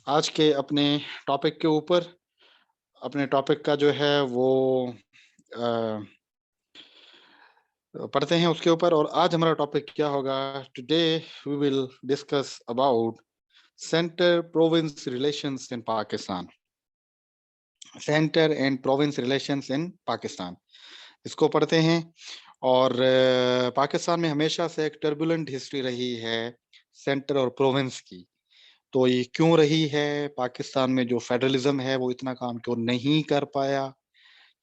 आज के अपने टॉपिक के ऊपर, अपने टॉपिक का जो है वो अ, पढ़ते हैं उसके ऊपर। और आज हमारा टॉपिक क्या होगा? Today we will discuss about centre province relations in Pakistan. Centre and province relations in Pakistan, इसको पढ़ते हैं। और पाकिस्तान में हमेशा से एक टर्बुलेंट हिस्ट्री रही है सेंटर और प्रोविंस की। तो ये क्यों रही है? पाकिस्तान में जो फेडरलिज्म है वो इतना काम क्यों नहीं कर पाया?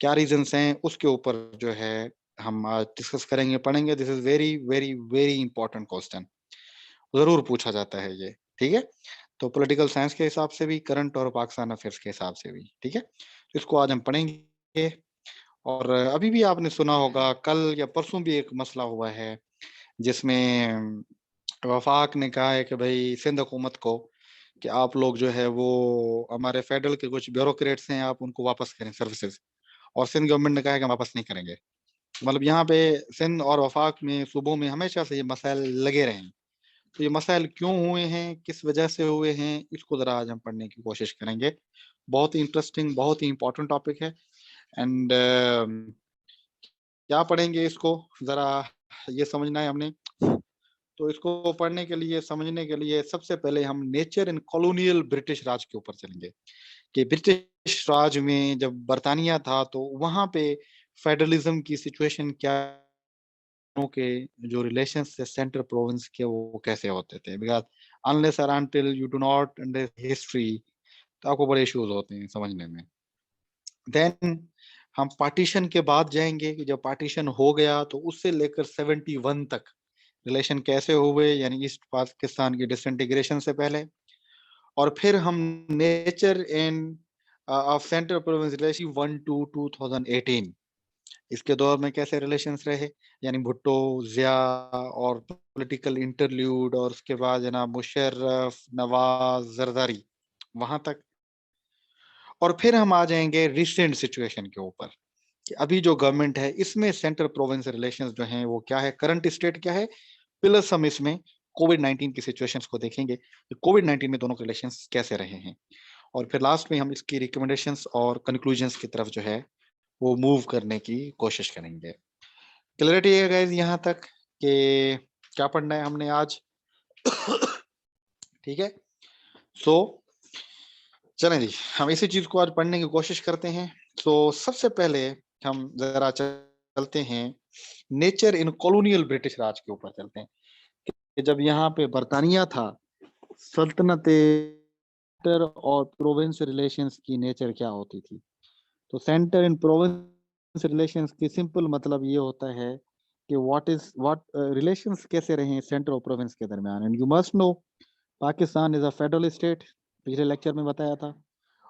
क्या रीजंस हैं? उसके ऊपर जो है हम आज डिस्कस करेंगे, पढ़ेंगे। This is very very very important question, जरूर पूछा जाता है ये। ठीक है, तो पॉलिटिकल साइंस के हिसाब से भी, करंट और पाकिस्तान अफेयर्स के हिसाब से भी। ठीक है, तो इसको आज हम पढ़ेंगे। और अभी भी आपने सुना होगा, कल या परसों भी एक मसला हुआ है जिसमें वफाक ने कहा है कि भाई सिंध हुकूमत को कि आप लोग जो है वो हमारे फेडरल के कुछ ब्यूरोक्रेट्स हैं, आप उनको वापस करें सर्विसेज। और सिंध गवर्नमेंट ने कहा है कि हम वापस नहीं करेंगे। मतलब यहाँ पे सिंध और वफाक में सूबों में हमेशा से ये मसाइल लगे रहे हैं। तो ये मसाइल क्यों हुए हैं, किस वजह से हुए हैं, इसको जरा आज हम पढ़ने की कोशिश करेंगे। बहुत ही इंटरेस्टिंग, बहुत ही इंपॉर्टेंट टॉपिक है। एंड क्या पढ़ेंगे इसको, जरा ये समझना है हमने। तो इसको पढ़ने के लिए, समझने के लिए सबसे पहले हम नेचर इन कॉलोनियल ब्रिटिश राज के ऊपर चलेंगे कि ब्रिटिश राज में जब बरतानिया था तो वहां पे फेडरलिज्म की सिचुएशन क्या के जो रिलेशन थे सेंट्रल प्रोविंस के वो कैसे होते थे। बिकॉज अनलेस और until you do not understand history तो आपको बड़े इश्यूज होते हैं समझने में। देन हम पार्टीशन के बाद जाएंगे कि जब पार्टीशन हो गया तो उससे लेकर 71 तक रिलेशन कैसे हुए, यानी ईस्ट पाकिस्तान की डिसइंटीग्रेशन से पहले। और फिर हम nature and of central province relation 1 to 2018, इसके दौर में कैसे रिलेशंस रहे, यानी भुट्टो, जिया और पॉलिटिकल इंटरल्यूड, और उसके बाद जनाब मुशर्रफ, नवाज, जरदारी, वहां तक। और फिर हम आ जाएंगे रिसेंट सिचुएशन के ऊपर कि अभी जो गवर्नमेंट है इसमें सेंट्रल प्रोविंस रिलेशंस जो हैं वो क्या है, करंट स्टेट क्या है, प्लस हम इसमें कोविड 19 की सिचुएशंस को देखेंगे कि कोविड 19 में दोनों के रिलेशंस कैसे रहे हैं। और फिर लास्ट में हम इसकी रिकमेंडेशंस और कंक्लूजन्स की तरफ जो है वो मूव करने की कोशिश करेंगे। क्लैरिटी है गाइस यहाँ तक कि क्या पढ़ना है हमने आज? ठीक है, सो चलें जी, हम इसी चीज को आज पढ़ने की कोशिश करते हैं। तो सबसे पहले हम जरा चलते हैं नेचर इन कॉलोनियल ब्रिटिश राज के ऊपर चलते हैं कि जब यहाँ पे बरतानिया था, सल्तनत और प्रोविंस रिलेशंस की नेचर क्या होती थी। तो सेंटर इन प्रोविंस रिलेशंस की सिंपल मतलब ये होता है कि व्हाट रिलेशंस कैसे रहे सेंटर और प्रोविंस के दरमियान। And you must know Pakistan is a federal state, पिछले लेक्चर में बताया था।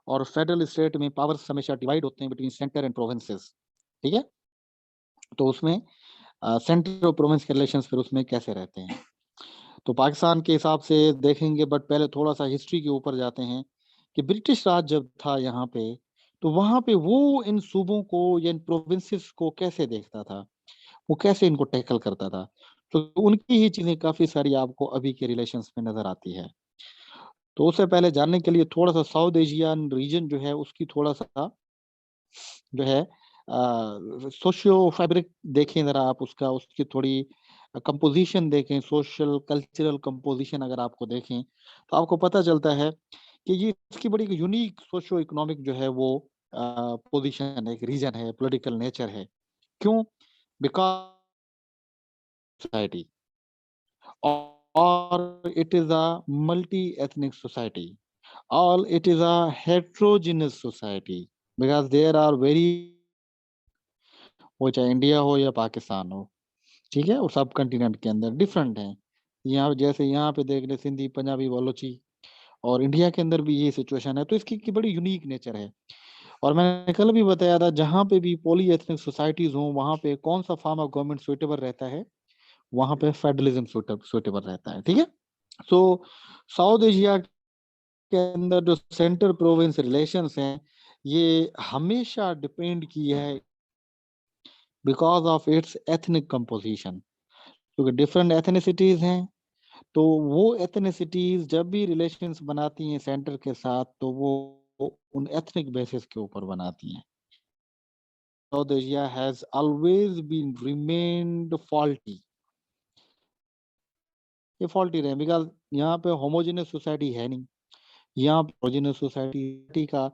और फेडरल स्टेट में पावर्स हमेशा डिवाइड होते हैं बिटवीन सेंटर एंड प्रोविंसेस। ठीक है, तो उसमें सेंटर और प्रोविंस के रिलेशंस फिर उसमें कैसे रहते हैं तो पाकिस्तान के हिसाब से देखेंगे। बट पहले थोड़ा सा हिस्ट्री के ऊपर जाते हैं कि ब्रिटिश राज जब था यहाँ पे तो वहां पे वो इन सूबों को या इन प्रोविंसेस को कैसे देखता था, वो कैसे इनको टैकल करता था। तो उनकी ही चीजें काफी सारी आपको अभी के रिलेशंस में नजर आती है। तो उससे पहले जानने के लिए थोड़ा सा साउथ एशियन रीजन जो है उसकी थोड़ा सा जो है सोशियो फैब्रिक देखें जरा आप, उसका उसकी थोड़ी कंपोजिशन देखें, सोशल कल्चरल कंपोजिशन अगर आपको देखें तो आपको पता चलता है कि ये इसकी बड़ी यूनिक सोशियो इकोनॉमिक जो है वो पोजीशन है, एक रीजन है, पॉलिटिकल नेचर है। क्यों? बिकॉज सोसाइटी, और it is a multi ethnic society, all it is a heterogeneous society because there are very, वो चाहे इंडिया हो या पाकिस्तान हो, ठीक है, और सब कंटिनेंट के अंदर डिफरेंट है। यहाँ जैसे यहाँ पे देख ले सिंधी, पंजाबी, बलोची, और इंडिया के अंदर भी ये सिचुएशन है। तो इसकी की बड़ी यूनिक नेचर है। और मैंने कल भी बताया था जहाँ पे भी पॉली एथनिक सोसाइटीज हों वहाँ पे कौन सा फॉर्म ऑफ गवर्नमेंट सुइटेबल रहता है, वहाँ पे फेडरलिज्म सुइटेबल रहता है। ठीक है, सो साउथ एशिया के अंदर जो सेंटर प्रोविंस रिलेशंस हैं ये हमेशा डिपेंड की है because of its ethnic composition, क्योंकि डिफरेंट एथनिसिटीज हैं। तो वो एथनिसिटीज जब भी रिलेशंस बनाती हैं सेंटर के साथ, तो वो उन एथनिक बेसिस के ऊपर बनाती हैं। South Asia has always been remained faulty, ये फॉल्टी रहे, बिकॉज यहाँ पे होमोजेनियस सोसाइटी है नहीं। यहाँ पे होमोजेनियस सोसाइटी का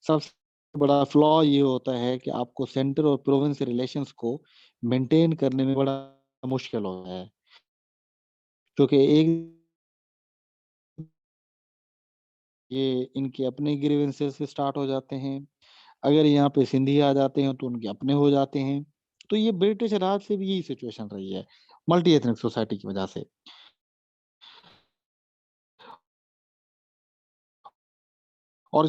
सबसे बड़ा फ्लॉ ये होता है कि आपको सेंटर और प्रोविंस रिलेशंस को मेंटेन करने में बड़ा मुश्किल होता है, क्योंकि एक ये इनके अपने ग्रीवेंसेस से स्टार्ट हो जाते हैं। अगर यहाँ पे सिंधी आ जाते हैं तो उनके अपने हो जाते हैं। तो ये ब्रिटिश राज से भी यही सिचुएशन रही है, मल्टी एथनिक सोसाइटी की वजह से। और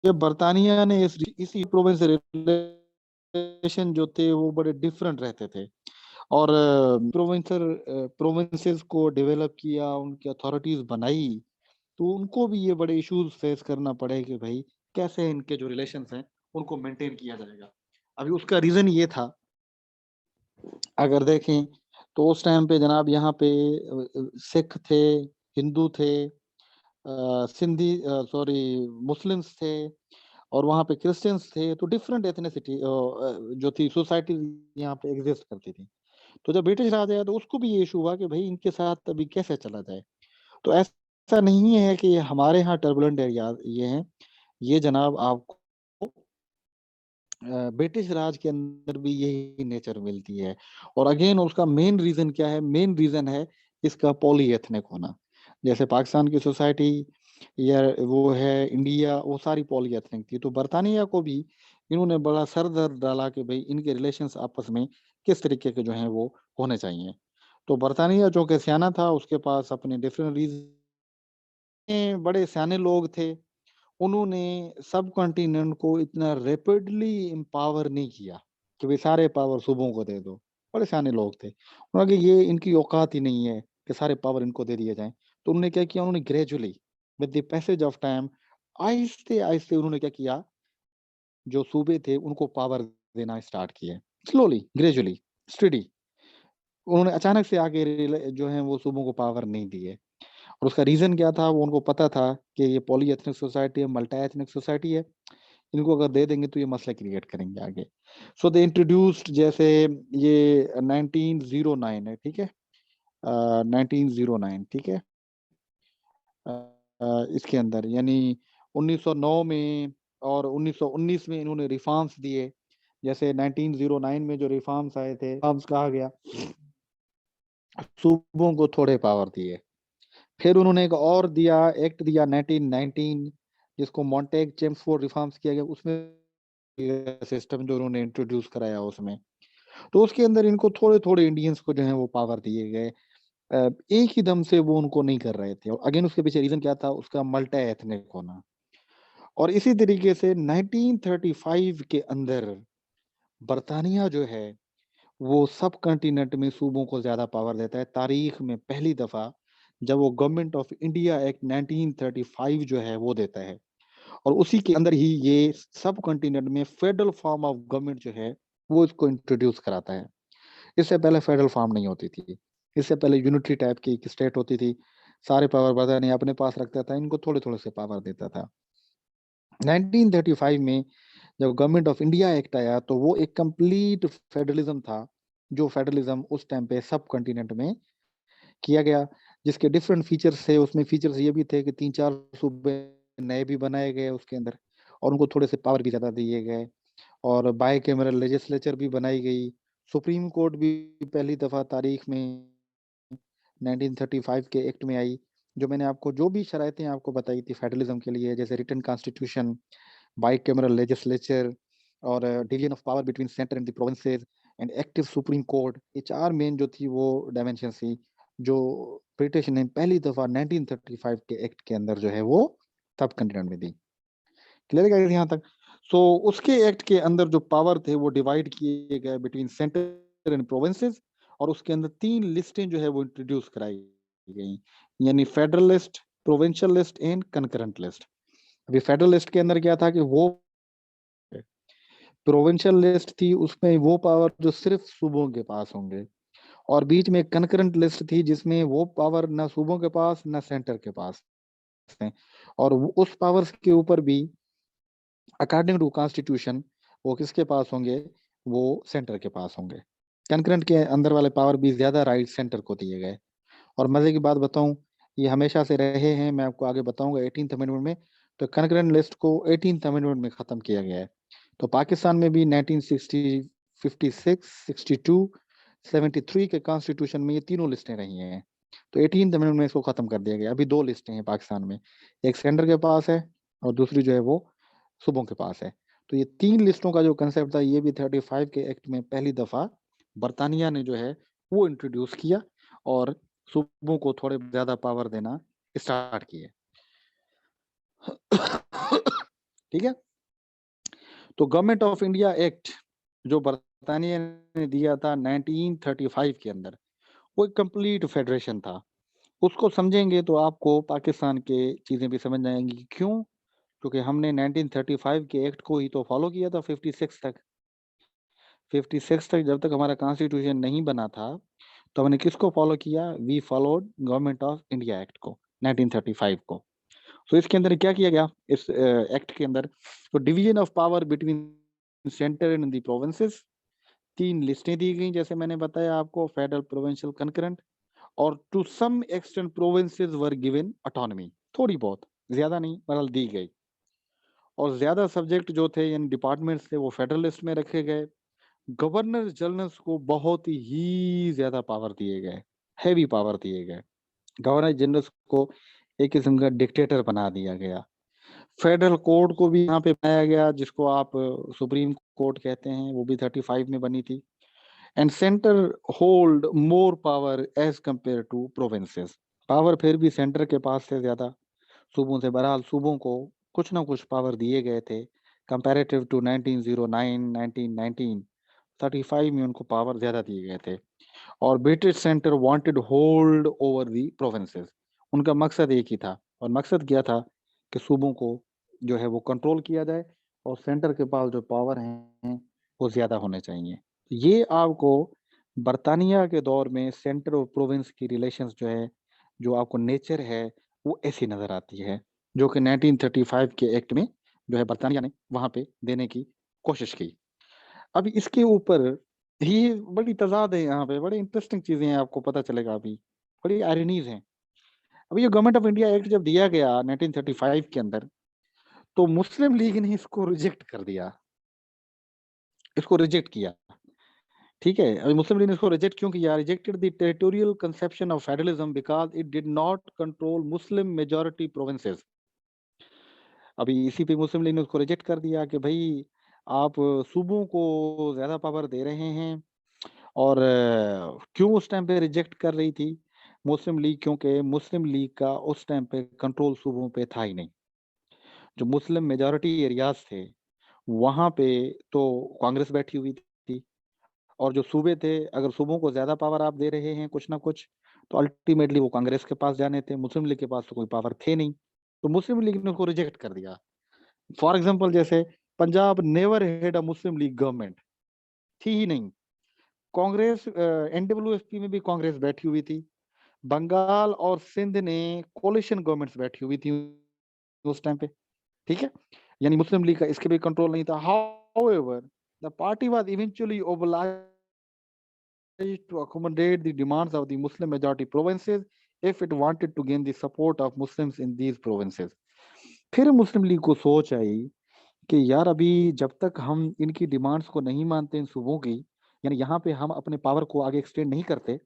जब बर्तानिया ने इसी प्रोविंस रिलेशन जो थे वो बड़े डिफरेंट रहते थे, और प्रोविंसेस को डेवलप किया, उनकी अथॉरिटीज बनाई, तो उनको भी ये बड़े इश्यूज फेस करना पड़े कि भाई कैसे इनके जो रिलेशंस हैं उनको मेंटेन किया जाएगा। अभी उसका रीजन ये था, अगर देखें तो उस टाइम पे जनाब यहाँ पे सिख थे, हिंदू थे, सिंधी सॉरी मुस्लिम्स थे, और वहाँ पे क्रिश्चियंस थे। तो डिफरेंट एथनिसिटी जो थी सोसाइटी यहाँ पे एग्जिस्ट करती थी। तो जब ब्रिटिश राज आया तो उसको भी ये इशू हुआ कि भाई इनके साथ अभी कैसे चला जाए। तो ऐसा नहीं है कि हमारे यहाँ टर्बुलेंट एरिया ये हैं, ये जनाब आपको ब्रिटिश राज के अंदर भी यही नेचर मिलती है। और अगेन उसका मेन रीजन क्या है? मेन रीजन है इसका पॉलीएथनिक होना। जैसे पाकिस्तान की सोसाइटी या वो है इंडिया, वो सारी पॉलीएथनिक थी। तो बर्तानिया को भी इन्होंने बड़ा सर दर्द डाला कि भाई इनके रिलेशंस आपस में किस तरीके के जो हैं वो होने चाहिए। तो बर्तानिया जो कि सियाना था, उसके पास अपने डिफरेंट रीजन, बड़े सियाने लोग थे। उन्होंने सब कॉन्टिनेंट को इतना रैपिडली एम्पावर नहीं किया कि वे सारे पावर सूबों को दे दो। बड़े सियाने लोग थे, उन्होंने कहा ये इनकी औकात ही नहीं है कि सारे पावर इनको दे दिए जाएं। तो उन्होंने क्या किया, उन्होंने gradually with the passage of time, आहिस्ते आहिस्ते उन्होंने क्या किया, जो सूबे थे उनको पावर देना स्टार्ट किए। Slowly, gradually, study. उन्होंने अचानक से आके जो है वो सूबों को पावर नहीं दिए। और उसका रीजन क्या था? वो उनको पता था कि ये पॉली एथनिक सोसाइटी है, मल्टी एथनिक सोसाइटी है, इनको अगर दे देंगे तो ये मसले क्रिएट करेंगे आगे। सो दे इंट्रोड्यूस्ड, जैसे ये 1909 है, ठीक है, 1909, ठीक है, इसके अंदर यानी 1909 में और 1919 में इन्होंने रिफॉर्म्स दिए। जैसे 1909 में जो रिफॉर्म्स आए थे, रिफॉर्म्स कहा गया, सूबों को थोड़े पावर दिए। फिर उन्होंने एक और दिया, एक्ट दिया 1919, जिसको मॉन्टेग चेम्सफोर्ड रिफॉर्म्स किया गया। उसमें सिस्टम जो उन्होंने इंट्रोड्यूस कराया उसमें, तो उसके अंदर इनको थोड़े थोड़े इंडियंस को जो है वो पावर दिए गए। एक ही दम से वो उनको नहीं कर रहे थे। और अगेन उसके पीछे रीजन क्या था? उसका मल्टी एथनिक होना। और इसी तरीके से 1935 के अंदर बर्तानिया जो है वो सब कॉन्टिनेंट में सूबों को ज्यादा पावर देता है। तारीख में पहली दफा जब वो गवर्नमेंट ऑफ इंडिया एक्ट 1935 जो है वो देता है, और उसी के अंदर ही ये सब कॉन्टिनेंट में फेडरल फॉर्म ऑफ गवर्नमेंट जो है वो इसको इंट्रोड्यूस कराता है। इससे पहले फेडरल फॉर्म नहीं होती थी। इससे पहले यूनिटरी टाइप की एक स्टेट होती थी, सारे पावर बर्तानिया नहीं अपने पास रखता था, इनको थोड़े थोड़े से पावर देता था। 1935 में जब गवर्नमेंट ऑफ इंडिया एक्ट आया तो वो एक कंप्लीट फेडरलिज्म था, जो फेडरलिज्म उस टाइम पे सब कॉन्टिनेंट में किया गया, जिसके डिफरेंट फीचर्स थे। उसमें फीचर्स ये भी थे कि 3-4 सूबे नए भी बनाए गए उसके अंदर, और उनको थोड़े से पावर भी ज्यादा दिए गए, और बाय कैमरल लेजिस्लेचर भी बनाई गई। सुप्रीम कोर्ट भी पहली दफा तारीख में 1935 के एक्ट में आई। जो मैंने आपको जो भी शरायतें आपको बताई थी फेडरलिज्म के लिए, जैसे रिटन कॉन्स्टिट्यूशन, बाइकैमरल लेजिस्लेचर, और division of power between centre and the provinces, and active supreme court, ये चार मेन जो थी वो डायमेंशन थी, जो ब्रिटिश ने पहली दफा 1935 के एक्ट के अंदर जो है वो सब कंटिनेंट में दी। क्लियर है guys यहाँ तक? सो उसके एक्ट के अंदर जो पावर थे वो डिवाइड किए गए बिटवीन सेंटर एंड प्रोविंसेस, और उसके अंदर 3 लिस्टें जो है वो इंट्रोड्यूस कराई गई, यानी federal list, provincial list and concurrent list. अभी फेडरल लिस्ट के अंदर क्या था कि वो प्रोविंशियल लिस्ट थी, उसमें वो पावर जो सिर्फ सूबों के पास होंगे, और बीच में कंकरेंट लिस्ट थी जिसमें वो पावर ना सूबों के पास ना सेंटर के पास है, और उस पावर्स के ऊपर भी अकॉर्डिंग टू कॉन्स्टिट्यूशन वो किसके पास होंगे, वो सेंटर के पास होंगे। कंकरेंट के अंदर वाले पावर भी ज्यादा राइट सेंटर को दिए गए। और मजे की बात बताऊं, ये हमेशा से रहे हैं, मैं आपको आगे बताऊंगा 18th अमेंडमेंट में। तो कंकरेंट लिस्ट को 18th अमेंडमेंट में खत्म किया गया है। तो पाकिस्तान में भी 1960, 56, 62, 73 के कॉन्स्टिट्यूशन में ये तीनों लिस्टें रही हैं। तो 18th अमेंडमेंट में इसको खत्म कर दिया गया। अभी दो लिस्टें हैं पाकिस्तान में, एक सेंटर के पास है और दूसरी जो है वो सूबों के पास है। तो ये तीन लिस्टों का जो कंसेप्ट था, ये भी 35 के एक्ट में पहली दफा बरतानिया ने जो है वो इंट्रोड्यूस किया और सूबों को थोड़े ज्यादा पावर देना स्टार्ट किए। ठीक है। तो गवर्नमेंट ऑफ इंडिया एक्ट जो बरतानिया ने दिया था 1935 के अंदर, वो एक कंप्लीट फेडरेशन था। उसको समझेंगे तो आपको पाकिस्तान के चीजें भी समझ आएंगी। क्यों? क्योंकि हमने 1935 के एक्ट को ही तो फॉलो किया था 56 तक। 56 तक जब तक हमारा कॉन्स्टिट्यूशन नहीं बना था, तो हमने किसको फॉलो किया? We followed government of India act को, 1935 को। तो इसके अंदर क्या किया गया इस एक्ट के अंदर? तो division of power between centre and the provinces, तीन लिस्टें दी गई जैसे मैंने बताया आपको, फेडरल, प्रोविंशियल, कंकरेंट। और to some extent provinces were given autonomy, थोड़ी बहुत, ज्यादा नहीं, बहरहाल दी गई। और ज्यादा सब्जेक्ट जो थे यानी डिपार्टमेंट्स थे वो फेडरल लिस्ट में रखे गए। गवर्नर जनरल्स को बहुत ही ज्यादा पावर दिए गए, हैवी पावर दिए गए। गवर्नर जनरल्स को एक किस्म का डिक्टेटर बना दिया गया। फेडरल कोर्ट को भी यहाँ पे बनाया गया, जिसको आप सुप्रीम कोर्ट कहते हैं, वो भी 35 में बनी थी। And centre hold more power as compare to provinces, power फिर भी सेंटर के पास से ज्यादा सूबों से। बहरहाल सूबों को कुछ ना कुछ पावर दिए गए थे कंपैरेटिव टू 1909, 1919, 35 में उनको पावर ज्यादा दिए गए थे। और British centre wanted hold over the provinces, उनका मकसद एक ही था। और मकसद क्या था? कि सूबों को जो है वो कंट्रोल किया जाए और सेंटर के पास जो पावर हैं वो ज्यादा होने चाहिए। ये आपको बर्तानिया के दौर में सेंटर और प्रोविंस की रिलेशंस जो है, जो आपको नेचर है, वो ऐसी नजर आती है, जो कि 1935 के एक्ट में जो है बर्तानिया ने वहां पे देने की कोशिश की। अब इसके ऊपर ही बड़ी तजाद है, यहाँ पे बड़ी इंटरेस्टिंग चीजें हैं, आपको पता चलेगा अभी, बड़ी आयरनीज हैं। अभी ये गवर्नमेंट ऑफ इंडिया एक्ट जब दिया गया 1935 के अंदर, तो मुस्लिम लीग ने इसको रिजेक्ट कर दिया, इसको रिजेक्ट किया। ठीक है, अभी मुस्लिम लीग ने इसको रिजेक्ट क्यों किया? Rejected the territorial conception of federalism because it did not control Muslim majority provinces. अभी इसी पे मुस्लिम लीग ने उसको रिजेक्ट कर दिया कि भाई आप सूबों को ज्यादा पावर दे रहे हैं। और क्यों उस टाइम पे रिजेक्ट कर रही थी मुस्लिम लीग? क्योंकि मुस्लिम लीग का उस टाइम पे कंट्रोल सूबों पे था ही नहीं। जो मुस्लिम मेजॉरिटी एरियाज थे वहां पे तो कांग्रेस बैठी हुई थी। और जो सूबे थे, अगर सूबों को ज्यादा पावर आप दे रहे हैं कुछ ना कुछ, तो अल्टीमेटली वो कांग्रेस के पास जाने थे, मुस्लिम लीग के पास तो कोई पावर थे नहीं। तो मुस्लिम लीग ने उसको रिजेक्ट कर दिया। फॉर एग्जाम्पल, जैसे पंजाब नेवर हेड अ मुस्लिम लीग गवर्नमेंट, थी ही नहीं। कांग्रेस एनडब्ल्यूएफपी में भी कांग्रेस बैठी हुई थी। बंगाल और सिंध ने कोलिशन गवर्नमेंट्स बैठी हुई थी उस टाइम पे। ठीक है, यानी मुस्लिम लीग का इसके भी कंट्रोल नहीं था। However the party was eventually obliged to accommodate the demands of the Muslim majority provinces if it wanted to gain the support of Muslims in these provinces. फिर मुस्लिम लीग को सोच आई कि यार अभी जब तक हम इनकी डिमांड्स को नहीं मानते इन सूबों की, यानी यहाँ पे हम अपने पावर को आगे एक्सटेंड नहीं करते,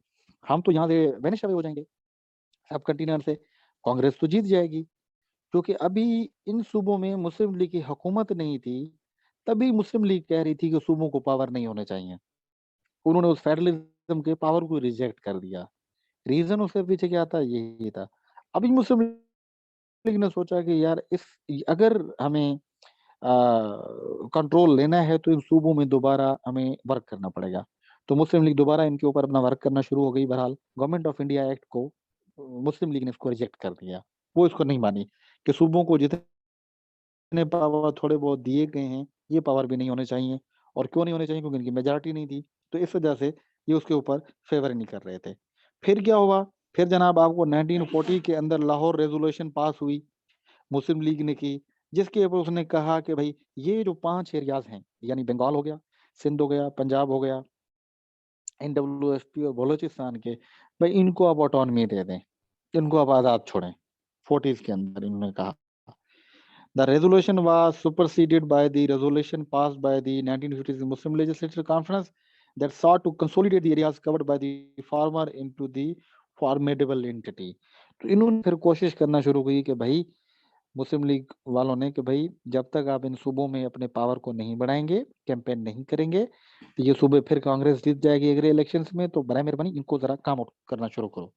हम तो यहाँ से वेनिश अवे हो जाएंगे सब कंटिनेंट से, कांग्रेस तो जीत जाएगी। क्योंकि अभी इन सूबों में मुस्लिम लीग की हुकूमत नहीं थी, तभी मुस्लिम लीग कह रही थी कि सूबों को पावर नहीं होने चाहिए। उन्होंने उस फेडरलिज्म के पावर को रिजेक्ट कर दिया। रीजन उसके पीछे क्या था? यही था। अभी मुस्लिम लीग ने सोचा कि यार इस अगर हमें कंट्रोल लेना है तो इन सूबों में दोबारा हमें वर्क करना पड़ेगा। तो मुस्लिम लीग दोबारा इनके ऊपर अपना वर्क करना शुरू हो गई। बहरहाल गवर्नमेंट ऑफ इंडिया एक्ट को मुस्लिम लीग ने इसको रिजेक्ट कर दिया, वो इसको नहीं मानी कि सूबों को जितने पावर थोड़े बहुत दिए गए हैं, ये पावर भी नहीं होने चाहिए। और क्यों नहीं होने चाहिए? क्योंकि इनकी मेजॉरिटी नहीं थी। तो इस वजह से ये उसके ऊपर फेवर नहीं कर रहे थे। फिर क्या हुआ, फिर जनाब आपको 1940 के अंदर लाहौर रेजोल्यूशन पास हुई, मुस्लिम लीग ने की, जिसके ऊपर उसने कहा कि भाई ये जो 5 एरियाज हैं, यानी बंगाल हो गया, सिंध हो गया, पंजाब हो गया, NWSP और बलोचिस्तान के, भाई इनको आप ऑटोनमी दे दें, इनको आप आजाद छोड़ें। 40s के अंदर इन्होंने कहा। The resolution was superseded by the resolution passed by the 1950s Muslim Legislative Conference that sought to consolidate the areas covered by the farmer into the formidable entity. तो इन्होंने फिर कोशिश करना शुरू की कि भाई मुस्लिम लीग वालों ने कि भाई जब तक आप इन सूबों में अपने पावर को नहीं बढ़ाएंगे, कैंपेन नहीं करेंगे, तो ये सूबे फिर कांग्रेस जीत जाएगी अगले इलेक्शंस में, तो बराए मेहरबानी इनको जरा काम आउट करना शुरू करो।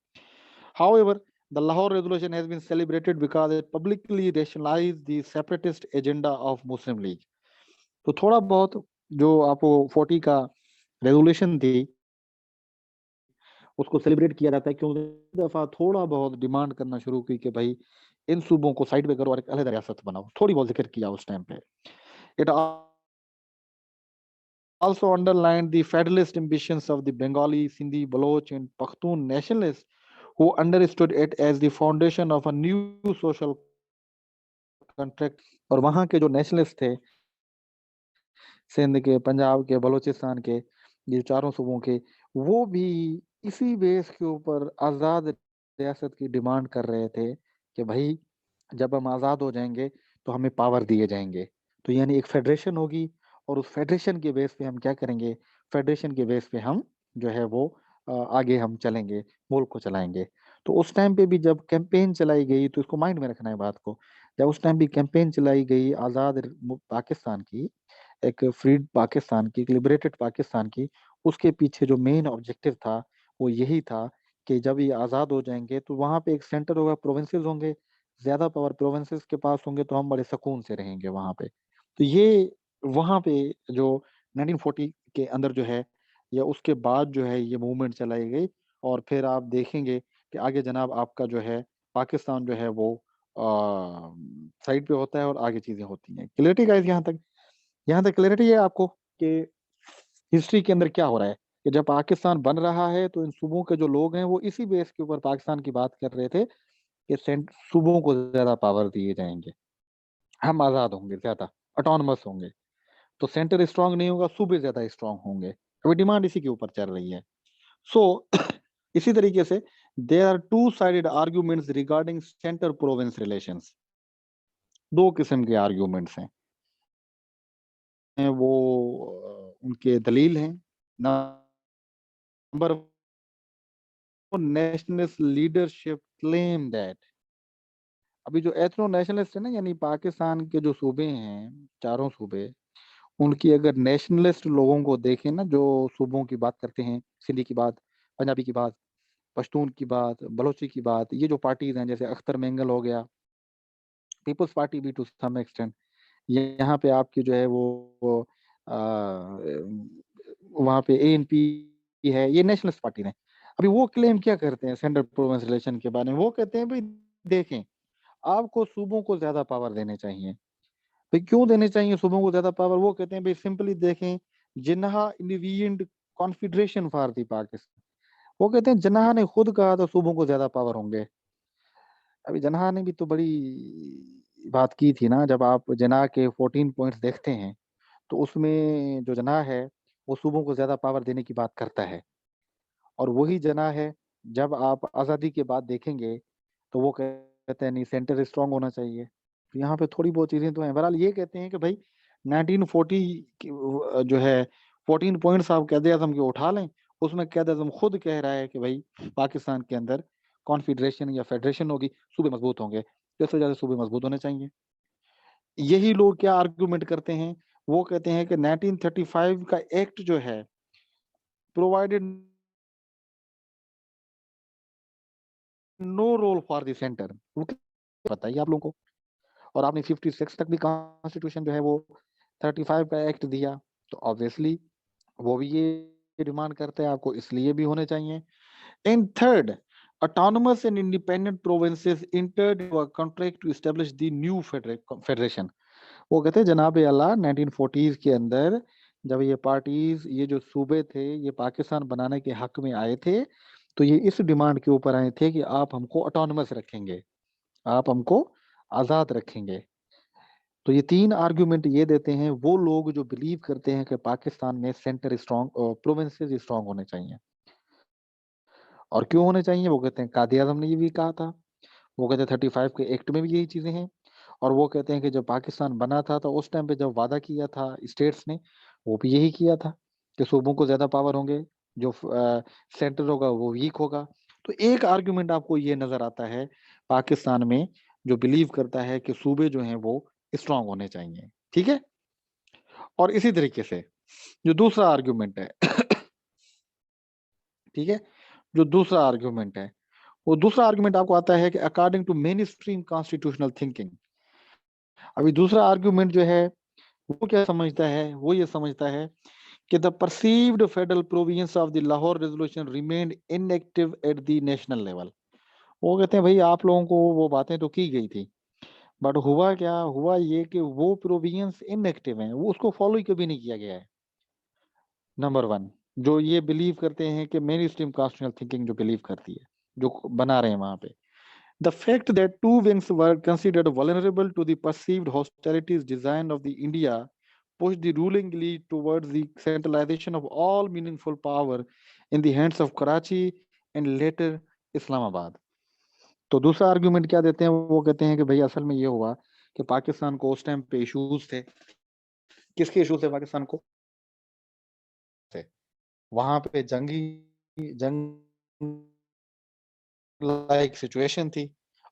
However, the Lahore Resolution has been celebrated because it publicly rationalized the separatist agenda of Muslim League. तो थोड़ा बहुत जो आपको 40 का रेजोल्यूशन थी उसको सेलिब्रेट किया जाता है, क्योंकि दफा थोड़ा बहुत डिमांड करना शुरू की कि भाई इन सूबों को साइड पे करो और एक अलग रियासत बनाओ, थोड़ी बहुत जिक्र किया उस टाइम पे। It also underlined the federalist ambitions of the Bengali, Sindhi, Baloch, and Pakhtun nationalists who understood it as the foundation of a new social contract। और वहाँ के जो नेशनलिस्ट थे, सिंध के, पंजाब के, बलूचिस्तान के, ये चारों सूबों के, वो भी इसी बेस के ऊपर आज़ाद रियासत की डिमांड कर रहे थे कि भाई जब हम आज़ाद हो जाएंगे तो हमें पावर दिए जाएंगे, तो यानी एक फेडरेशन होगी और उस फेडरेशन के बेस पे हम क्या करेंगे, फेडरेशन के बेस पे हम जो है वो आगे हम चलेंगे, मुल्क को चलाएंगे। तो उस टाइम पे भी जब कैंपेन चलाई गई, तो इसको माइंड में रखना है बात को, जब उस टाइम भी कैंपेन चलाई गई आज़ाद पाकिस्तान की, एक फ्रीड पाकिस्तान की, एक लिबरेटेड पाकिस्तान की, उसके पीछे जो मेन ऑब्जेक्टिव था वो यही था कि जब ये आज़ाद हो जाएंगे तो वहाँ पे एक सेंटर होगा, प्रोविंसेस होंगे, ज्यादा पावर प्रोविंसेस के पास होंगे, तो हम बड़े सुकून से रहेंगे वहाँ पे। तो ये वहाँ पे जो 1940 के अंदर जो है या उसके बाद जो है ये मूवमेंट चलाई गई, और फिर आप देखेंगे कि आगे जनाब आपका जो है पाकिस्तान जो है वो साइड पे होता है और आगे चीजें होती हैं। क्लियरिटी गाइस, यहाँ तक क्लियरिटी है आपको कि हिस्ट्री के अंदर क्या हो रहा है, कि जब पाकिस्तान बन रहा है तो इन सूबों के जो लोग हैं वो इसी बेस के ऊपर पाकिस्तान की बात कर रहे थे कि सूबों को ज्यादा पावर दिए जाएंगे, हम आजाद होंगे, ज्यादा ऑटोनमस होंगे, तो सेंटर स्ट्रांग नहीं होगा, सूबे ज्यादा स्ट्रांग होंगे। अभी डिमांड इसी के ऊपर चल रही है। सो इसी तरीके से there are two sided arguments regarding centre province relations. दो किस्म के आर्ग्यूमेंट्स हैं, वो उनके दलील हैं। Number nationalist leadership claim that, अभी जो एथनो नेशनलिस्ट है ना, यानी पाकिस्तान के जो सूबे हैं, चारों सूबे, उनकी अगर नेशनलिस्ट लोगों को देखें ना, जो सूबों की बात करते हैं, सिंधी की बात, पंजाबी की बात, पश्तून की बात, बलोची की बात, ये जो पार्टीज हैं जैसे अख्तर मेंगल हो गया, पीपल्स पार्टी भी टू सम एक्सटेंट, यहाँ पे आपकी जो है वो वहाँ पे ANP है, ये नेशनलिस्ट पार्टी है। अभी वो क्लेम क्या करते हैं सेंट्रल प्रोविंस रिलेशन के बारे में, वो कहते हैं भाई देखें, आपको सूबों को ज्यादा पावर देने चाहिए। भाई क्यों देने चाहिए सूबों को ज्यादा पावर, वो कहते हैं भाई सिंपली देखें, जिन्हा individual confederation for the Pakistan, वो कहते हैं जिन्हा ने खुद कहा था सूबों को ज्यादा पावर होंगे। अभी जिन्हा ने भी तो बड़ी बात की थी ना, जब आप जिन्हा के 14 पॉइंट्स देखते हैं तो उसमें जो जिन्हा है वो सूबों को ज्यादा पावर देने की बात करता है, और वही जिन्हा है जब आप आज़ादी के बाद देखेंगे तो वो कहते हैं नहीं, सेंटर स्ट्रांग होना चाहिए। तो यहाँ पे थोड़ी बहुत चीजें तो हैं। बहरहाल ये कहते हैं कि भाई 1940 जो है 14 पॉइंट्स आप कैद आजम के उठा लें, उसमें कैद आजम खुद कह रहा है कि भाई पाकिस्तान के अंदर कॉन्फेडरेशन या फेडरेशन होगी, सूबे मजबूत होंगे, जैसे ज्यादा सूबे मजबूत होने चाहिए। यही लोग क्या आर्गुमेंट करते हैं, वो कहते हैं कि 1935 का एक्ट जो है provided no role for the centre, बताइए आप लोगों को। और आपने 56 तक भी कॉन्स्टिट्यूशन जो है वो 35 का एक्ट दिया, तो ऑब्वियसली वो भी ये डिमांड करते हैं आपको इसलिए भी होने चाहिए। And third, autonomous and independent provinces entered into a contract to establish the new federation। वो कहते हैं जनाब आला 1940s के अंदर जब ये पार्टीज, ये जो सूबे थे, ये पाकिस्तान बनाने के हक में आए थे, तो ये इस डिमांड के ऊपर आए थे कि आप हमको ऑटोनमस रखेंगे, आप हमको आजाद रखेंगे। तो ये तीन आर्गुमेंट ये देते हैं वो लोग जो बिलीव करते हैं कि पाकिस्तान में सेंटर स्ट्रांग और प्रोविंसेस स्ट्रांग होने चाहिए। और क्यों होने चाहिए? वो कहते हैं कायदे आजम ने ये भी कहा था, वो कहते हैं 35 के एक्ट में भी यही चीजें हैं। और वो कहते हैं कि जब पाकिस्तान बना था तो उस टाइम पे जब वादा किया था स्टेट्स ने, वो भी यही किया था कि सूबों को ज्यादा पावर होंगे, जो सेंटर होगा वो वीक होगा। तो एक आर्गुमेंट आपको ये नजर आता है पाकिस्तान में जो बिलीव करता है कि सूबे जो हैं वो स्ट्रांग होने चाहिए। ठीक है। और इसी तरीके से जो दूसरा आर्गुमेंट है ठीक है, जो दूसरा आर्गुमेंट है, वो दूसरा आर्गुमेंट आपको आता है कि according to main stream constitutional thinking. अभी दूसरा आर्गुमेंट जो है वो क्या समझता है? वो ये समझता है कि the perceived federal provisions of the Lahore resolution remained inactive at the national level. वो कहते हैं भाई आप लोगों को वो बातें तो की गई थी, बट हुआ क्या? हुआ ये कि वो प्रोविजंस इनएक्टिव हैं, वो उसको फॉलो ही कभी नहीं किया गया है। नंबर वन, जो ये बिलीव करते हैं कि मेन स्ट्रीम कॉन्स्टिट्यूशनल थिंकिंग जो बिलीव करती है, जो बना रहे हैं वहां पे, the fact that two wings were considered vulnerable to the perceived hostilities design of the India pushed the ruling elite towards the centralization of all meaningful power in the hands of Karachi and later Islamabad. तो दूसरा argument क्या देते हैं? वो कहते हैं कि भाई असल में ये हुआ कि पाकिस्तान को उस टाइम पे इश्यूज थे। किसके इश्यूज थे पाकिस्तान को? थे वहां पे जंग लाइक सिचुएशन थी।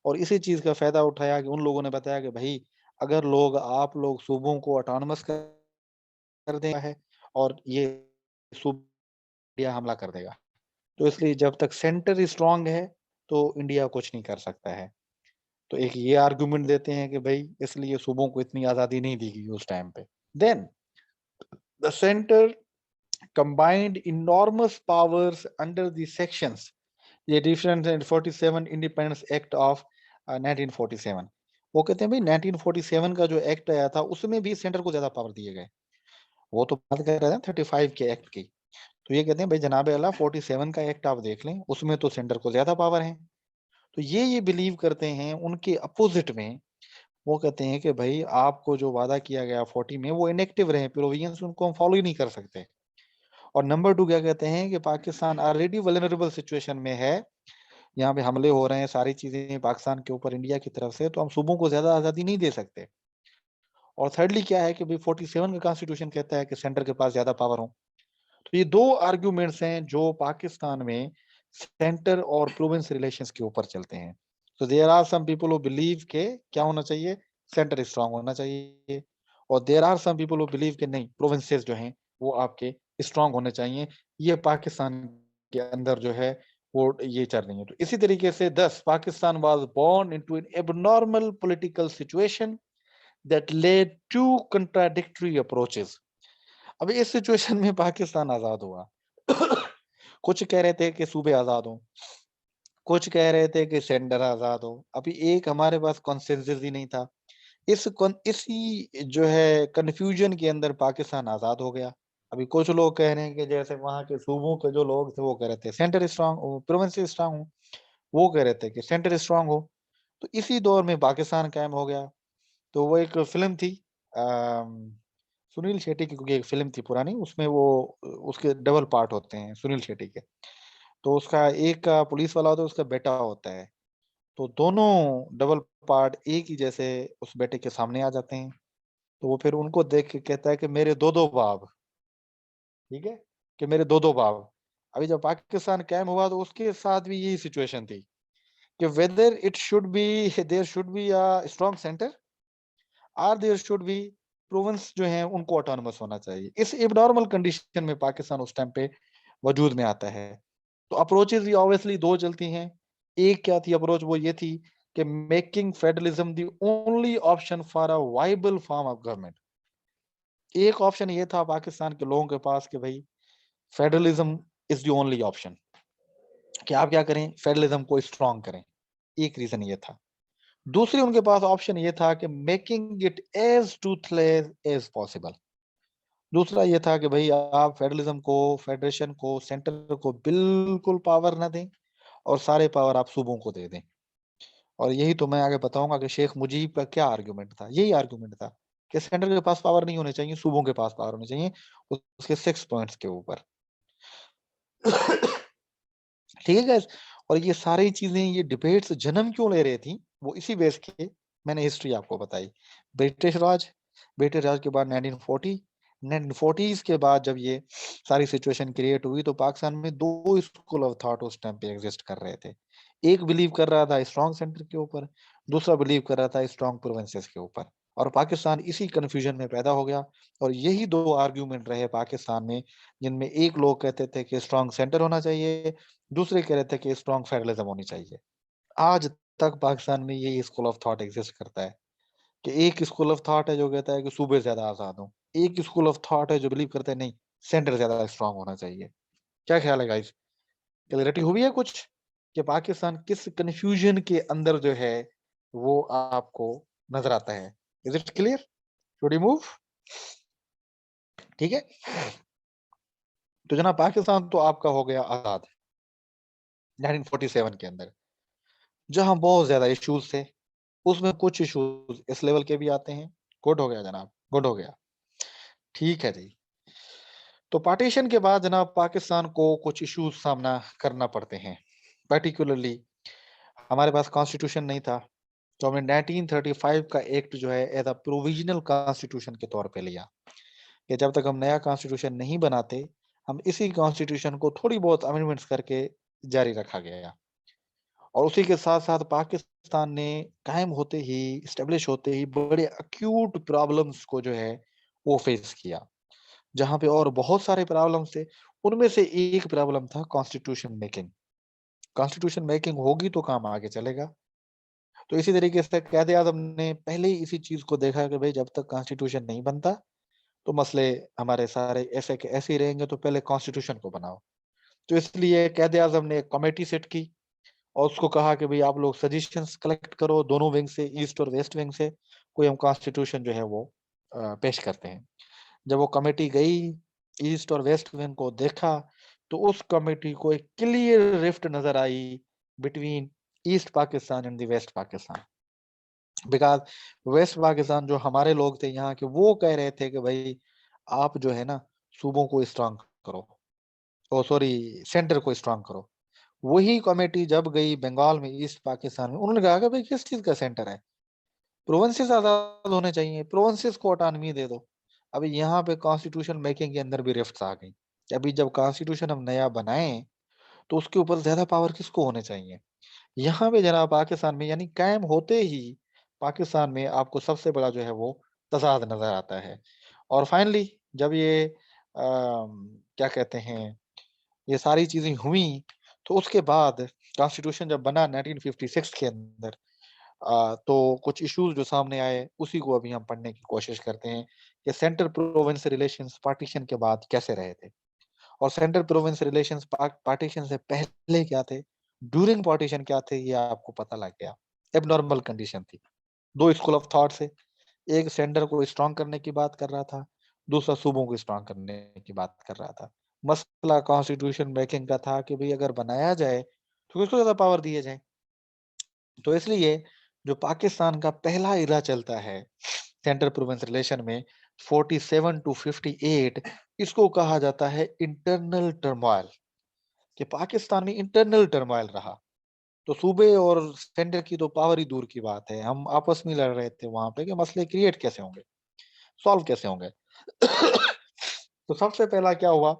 और इसी चीज का फायदा उठाया कि उन लोगों ने बताया कि भाई अगर आप लोग सूबों को ऑटोनमस कर देगा है और ये इंडिया हमला कर देगा, तो इसलिए जब तक सेंटर स्ट्रांग है तो इंडिया कुछ नहीं कर सकता है। तो एक ये आर्गुमेंट देते हैं कि भाई इसलिए सूबों को इतनी आजादी नहीं दी गई उस टाइम पे। Then the centre combined enormous powers under the sections, ये डिफरेंस है 47 इंडिपेंडेंस एक्ट ऑफ 1947। वो कहते हैं भाई 1947 का जो एक्ट आया था उसमें भी सेंटर को ज्यादा पावर दिए गए। वो तो बात कर रहे हैं 35 के एक्ट की। तो ये कहते हैं भाई जनाब अल्लाह 47 का एक्ट आप देख लें, उसमें तो सेंटर को ज्यादा पावर है। तो ये बिलीव करते हैं उनके अपोजिट में। वो कहते हैं कि भाई आपको जो वादा किया गया 40 में वो इनएक्टिव रहे, प्रोविजंस उनको हम फॉलो ही नहीं कर सकते। और नंबर टू क्या कहते हैं कि पाकिस्तान ऑलरेडी वल्नरेबल सिचुएशन में है, यहाँ पे हमले हो रहे हैं, सारी चीजें पाकिस्तान के ऊपर इंडिया की तरफ से, तो हम सूबों को ज्यादा आजादी नहीं दे सकते। और थर्डली क्या है कि भाई 47 का कॉन्स्टिट्यूशन कहता है कि सेंटर के पास ज्यादा पावर हो। तो ये दो आर्ग्यूमेंट्स हैं जो पाकिस्तान में सेंटर और प्रोविंस रिलेशंस के ऊपर चलते हैं। तो there are some people who believe के क्या होना चाहिए, सेंटर स्ट्रांग होना चाहिए। और there are some people who believe के नहीं, प्रोविंसेस जो हैं वो आपके स्ट्रांग होने चाहिए। ये पाकिस्तान के अंदर जो है वो ये चल रही है। तो इसी तरीके से 10 Pakistan was born into an abnormal political situation that led to contradictory approaches. अब इस सिचुएशन में पाकिस्तान आजाद हुआ कुछ कह रहे थे कि सूबे आजाद हो, कुछ कह रहे थे कि सेंटर आजाद हो। अभी एक हमारे पास कॉन्सेंसस ही नहीं था। इसी जो है कंफ्यूजन के अंदर पाकिस्तान आजाद हो गया। अभी कुछ लोग कह रहे हैं कि जैसे वहां के सूबों के जो लोग थे वो कह रहे थे सेंटर स्ट्रांग हो, प्रोविंस स्ट्रांग हो, वो कह रहे थे कि सेंटर स्ट्रांग हो। तो इसी दौर में पाकिस्तान कायम हो गया। तो वो एक फिल्म थी सुनील शेट्टी की, क्योंकि एक फिल्म थी पुरानी, उसमें वो उसके डबल पार्ट होते हैं सुनील शेट्टी के। तो उसका एक का पुलिस वाला होता है, उसका बेटा होता है। तो दोनों डबल पार्ट एक ही जैसे उस बेटे के सामने आ जाते हैं। तो वो फिर उनको देख के कहता है कि मेरे दो दो बाप, ठीक है, कि मेरे दो दो बाप। अभी जब पाकिस्तान कायम हुआ तो उसके साथ भी यही सिचुएशन थी कि whether it should be there should be a strong centre or there should be province जो है उनको ऑटोनमस होना चाहिए। इस एबनॉर्मल कंडीशन में पाकिस्तान उस टाइम पे वजूद में आता है। तो अप्रोचेस भी ऑब्वियसली दो चलती हैं। एक क्या थी अप्रोच, वो ये थी कि making federalism the only option for a viable form of government. एक ऑप्शन ये था पाकिस्तान के लोगों के पास कि भाई federalism is the only option, कि आप क्या करें, फेडरलिज्म को स्ट्रॉन्ग करें। एक रीजन ये था। दूसरी उनके पास ऑप्शन ये था कि making it as toothless as possible. दूसरा ये था कि भाई आप फेडरलिज्म को, फेडरेशन को, सेंटर को बिल्कुल पावर ना दें और सारे पावर आप सूबों को दे दें। और यही तो मैं आगे बताऊंगा कि शेख मुजीब का क्या आर्गुमेंट था। यही आर्गुमेंट था कि सेंटर के पास पावर नहीं होने चाहिए, सूबों के पास पावर होनी चाहिए, उसके 6 पॉइंट्स के ऊपर। ठीक है guys? और ये सारी चीजें, ये डिबेट्स जन्म क्यों ले रही थी, वो इसी बेस के मैंने हिस्ट्री आपको बताई। ब्रिटिश राज, ब्रिटिश राज के बाद 1940, 1940s के बाद जब ये सारी सिचुएशन क्रिएट हुई तो पाकिस्तान में दो स्कूल ऑफ थॉट उस टाइम पे एग्जिस्ट कर रहे थे। एक बिलीव कर रहा था स्ट्रॉन्ग सेंटर के ऊपर, दूसरा बिलीव कर रहा था स्ट्रॉन्ग प्रोविंसेस के ऊपर। और पाकिस्तान इसी कंफ्यूजन में पैदा हो गया। और यही दो आर्ग्यूमेंट रहे पाकिस्तान में, जिनमें एक लोग कहते थे कि स्ट्रॉन्ग सेंटर होना चाहिए, दूसरे कह रहे थे कि स्ट्रॉन्ग फेडरलिज्म होनी चाहिए। आज तक पाकिस्तान में ये स्कूल ऑफ थॉट एग्जिस्ट करता है कि एक स्कूल ऑफ थॉट है जो कहता है कि सूबे ज्यादा आजाद हो, एक स्कूल ऑफ थॉट है जो बिलीव करता है नहीं, सेंटर ज्यादा स्ट्रांग होना चाहिए। क्या ख्याल है गाइस? क्लैरिटी हुई है कुछ कि पाकिस्तान किस कंफ्यूजन के अंदर जो है वो आपको नजर आता है? Is it clear? Should you move? ठीक है। तो जनाब पाकिस्तान तो आपका हो गया आजाद 1947 के अंदर, जहां बहुत ज्यादा इश्यूज थे। उसमें कुछ इश्यूज इस लेवल के भी आते हैं। गुड हो गया जनाब, गुड हो गया। ठीक है जी। तो पार्टीशन के बाद जनाब पाकिस्तान को कुछ इश्यूज सामना करना पड़ते हैं। पर्टिकुलरली हमारे पास कॉन्स्टिट्यूशन नहीं था, तो हमने 1935 का एक्ट जो है एज अ प्रोविजनल कॉन्स्टिट्यूशन के तौर पे लिया कि जब तक हम नया कॉन्स्टिट्यूशन नहीं बनाते, हम इसी कॉन्स्टिट्यूशन को थोड़ी बहुत अमेंडमेंट्स करके जारी रखा गया। और उसी के साथ साथ पाकिस्तान ने कायम होते ही, स्टेब्लिश होते ही बड़े अक्यूट प्रॉब्लम्स को जो है वो फेस किया। जहाँ पे और बहुत सारे प्रॉब्लम्स थे, उनमें से एक प्रॉब्लम था कॉन्स्टिट्यूशन मेकिंग। कॉन्स्टिट्यूशन मेकिंग होगी तो काम आगे चलेगा। तो इसी तरीके से कायदे आजम ने पहले ही इसी चीज को देखा कि भाई जब तक कॉन्स्टिट्यूशन नहीं बनता तो मसले हमारे सारे ऐसे के ऐसे ही रहेंगे, तो पहले कॉन्स्टिट्यूशन को बनाओ। तो इसलिए कायदे आजम ने एक कमेटी सेट की और उसको कहा कि भाई आप लोग सजेशंस कलेक्ट करो दोनों विंग से, ईस्ट और वेस्ट विंग से, कोई हम कॉन्स्टिट्यूशन जो है वो पेश करते हैं। जब वो कमेटी गई, ईस्ट और वेस्ट विंग को देखा, तो उस कमेटी को एक क्लियर रिफ्ट नजर आई between east Pakistan and the west Pakistan. Because west Pakistan जो हमारे लोग थे यहाँ के, वो कह रहे थे कि भाई आप जो है ना सूबों को स्ट्रांग करो, ओ सॉरी सेंटर को स्ट्रांग करो। वही कमेटी जब गई बंगाल में, ईस्ट पाकिस्तान में, उन्होंने कहा कि भाई किस चीज का सेंटर है, प्रोविंसेस आजाद होने चाहिए, प्रोविंसेस को ऑटोनॉमी दे दो। अभी यहाँ पे कॉन्स्टिट्यूशन मेकिंग के अंदर भी रिफ्ट्स आ गई। अभी जब कॉन्स्टिट्यूशन हम नया बनाए तो उसके ऊपर ज्यादा पावर किसको होने चाहिए? यहाँ पे जनाब पाकिस्तान में, यानी कायम होते ही पाकिस्तान में आपको सबसे बड़ा जो है वो तजाद नजर आता है। और फाइनली जब ये क्या कहते हैं, ये सारी चीजें हुई, तो उसके बाद कॉन्स्टिट्यूशन जब बना 1956 के अंदर, तो कुछ इश्यूज जो सामने आए उसी को अभी हम पढ़ने की कोशिश करते हैं कि सेंट्रल प्रोविंस रिलेशंस पार्टीशन के बाद कैसे रहे थे, और सेंट्रल प्रोविंस रिलेशंस पार्टीशन से पहले क्या थे, ड्यूरिंग पार्टीशन क्या थे, ये आपको पता लग गया। एबनॉर्मल कंडीशन थी। दो स्कूल ऑफ थॉट से, एक सेंटर को स्ट्रांग करने की बात कर रहा था, दूसरा सूबों को स्ट्रांग करने की बात कर रहा था। मसला कॉन्स्टिट्यूशन मेकिंग का था कि भाई अगर बनाया जाए तो किसको ज्यादा पावर दिए जाए। तो इसलिए जो पाकिस्तान का पहला इरा चलता है सेंटर प्रोविंस रिलेशन में 47 टू 58, इसको कहा जाता है इंटरनल टर्मोइल। कि पाकिस्तान में इंटरनल टर्मोइल रहा, तो सूबे और सेंटर की तो पावर ही दूर की बात है, हम आपस में लड़ रहे थे वहां पे कि मसले क्रिएट कैसे होंगे, सॉल्व कैसे होंगे। तो सबसे पहला क्या हुआ,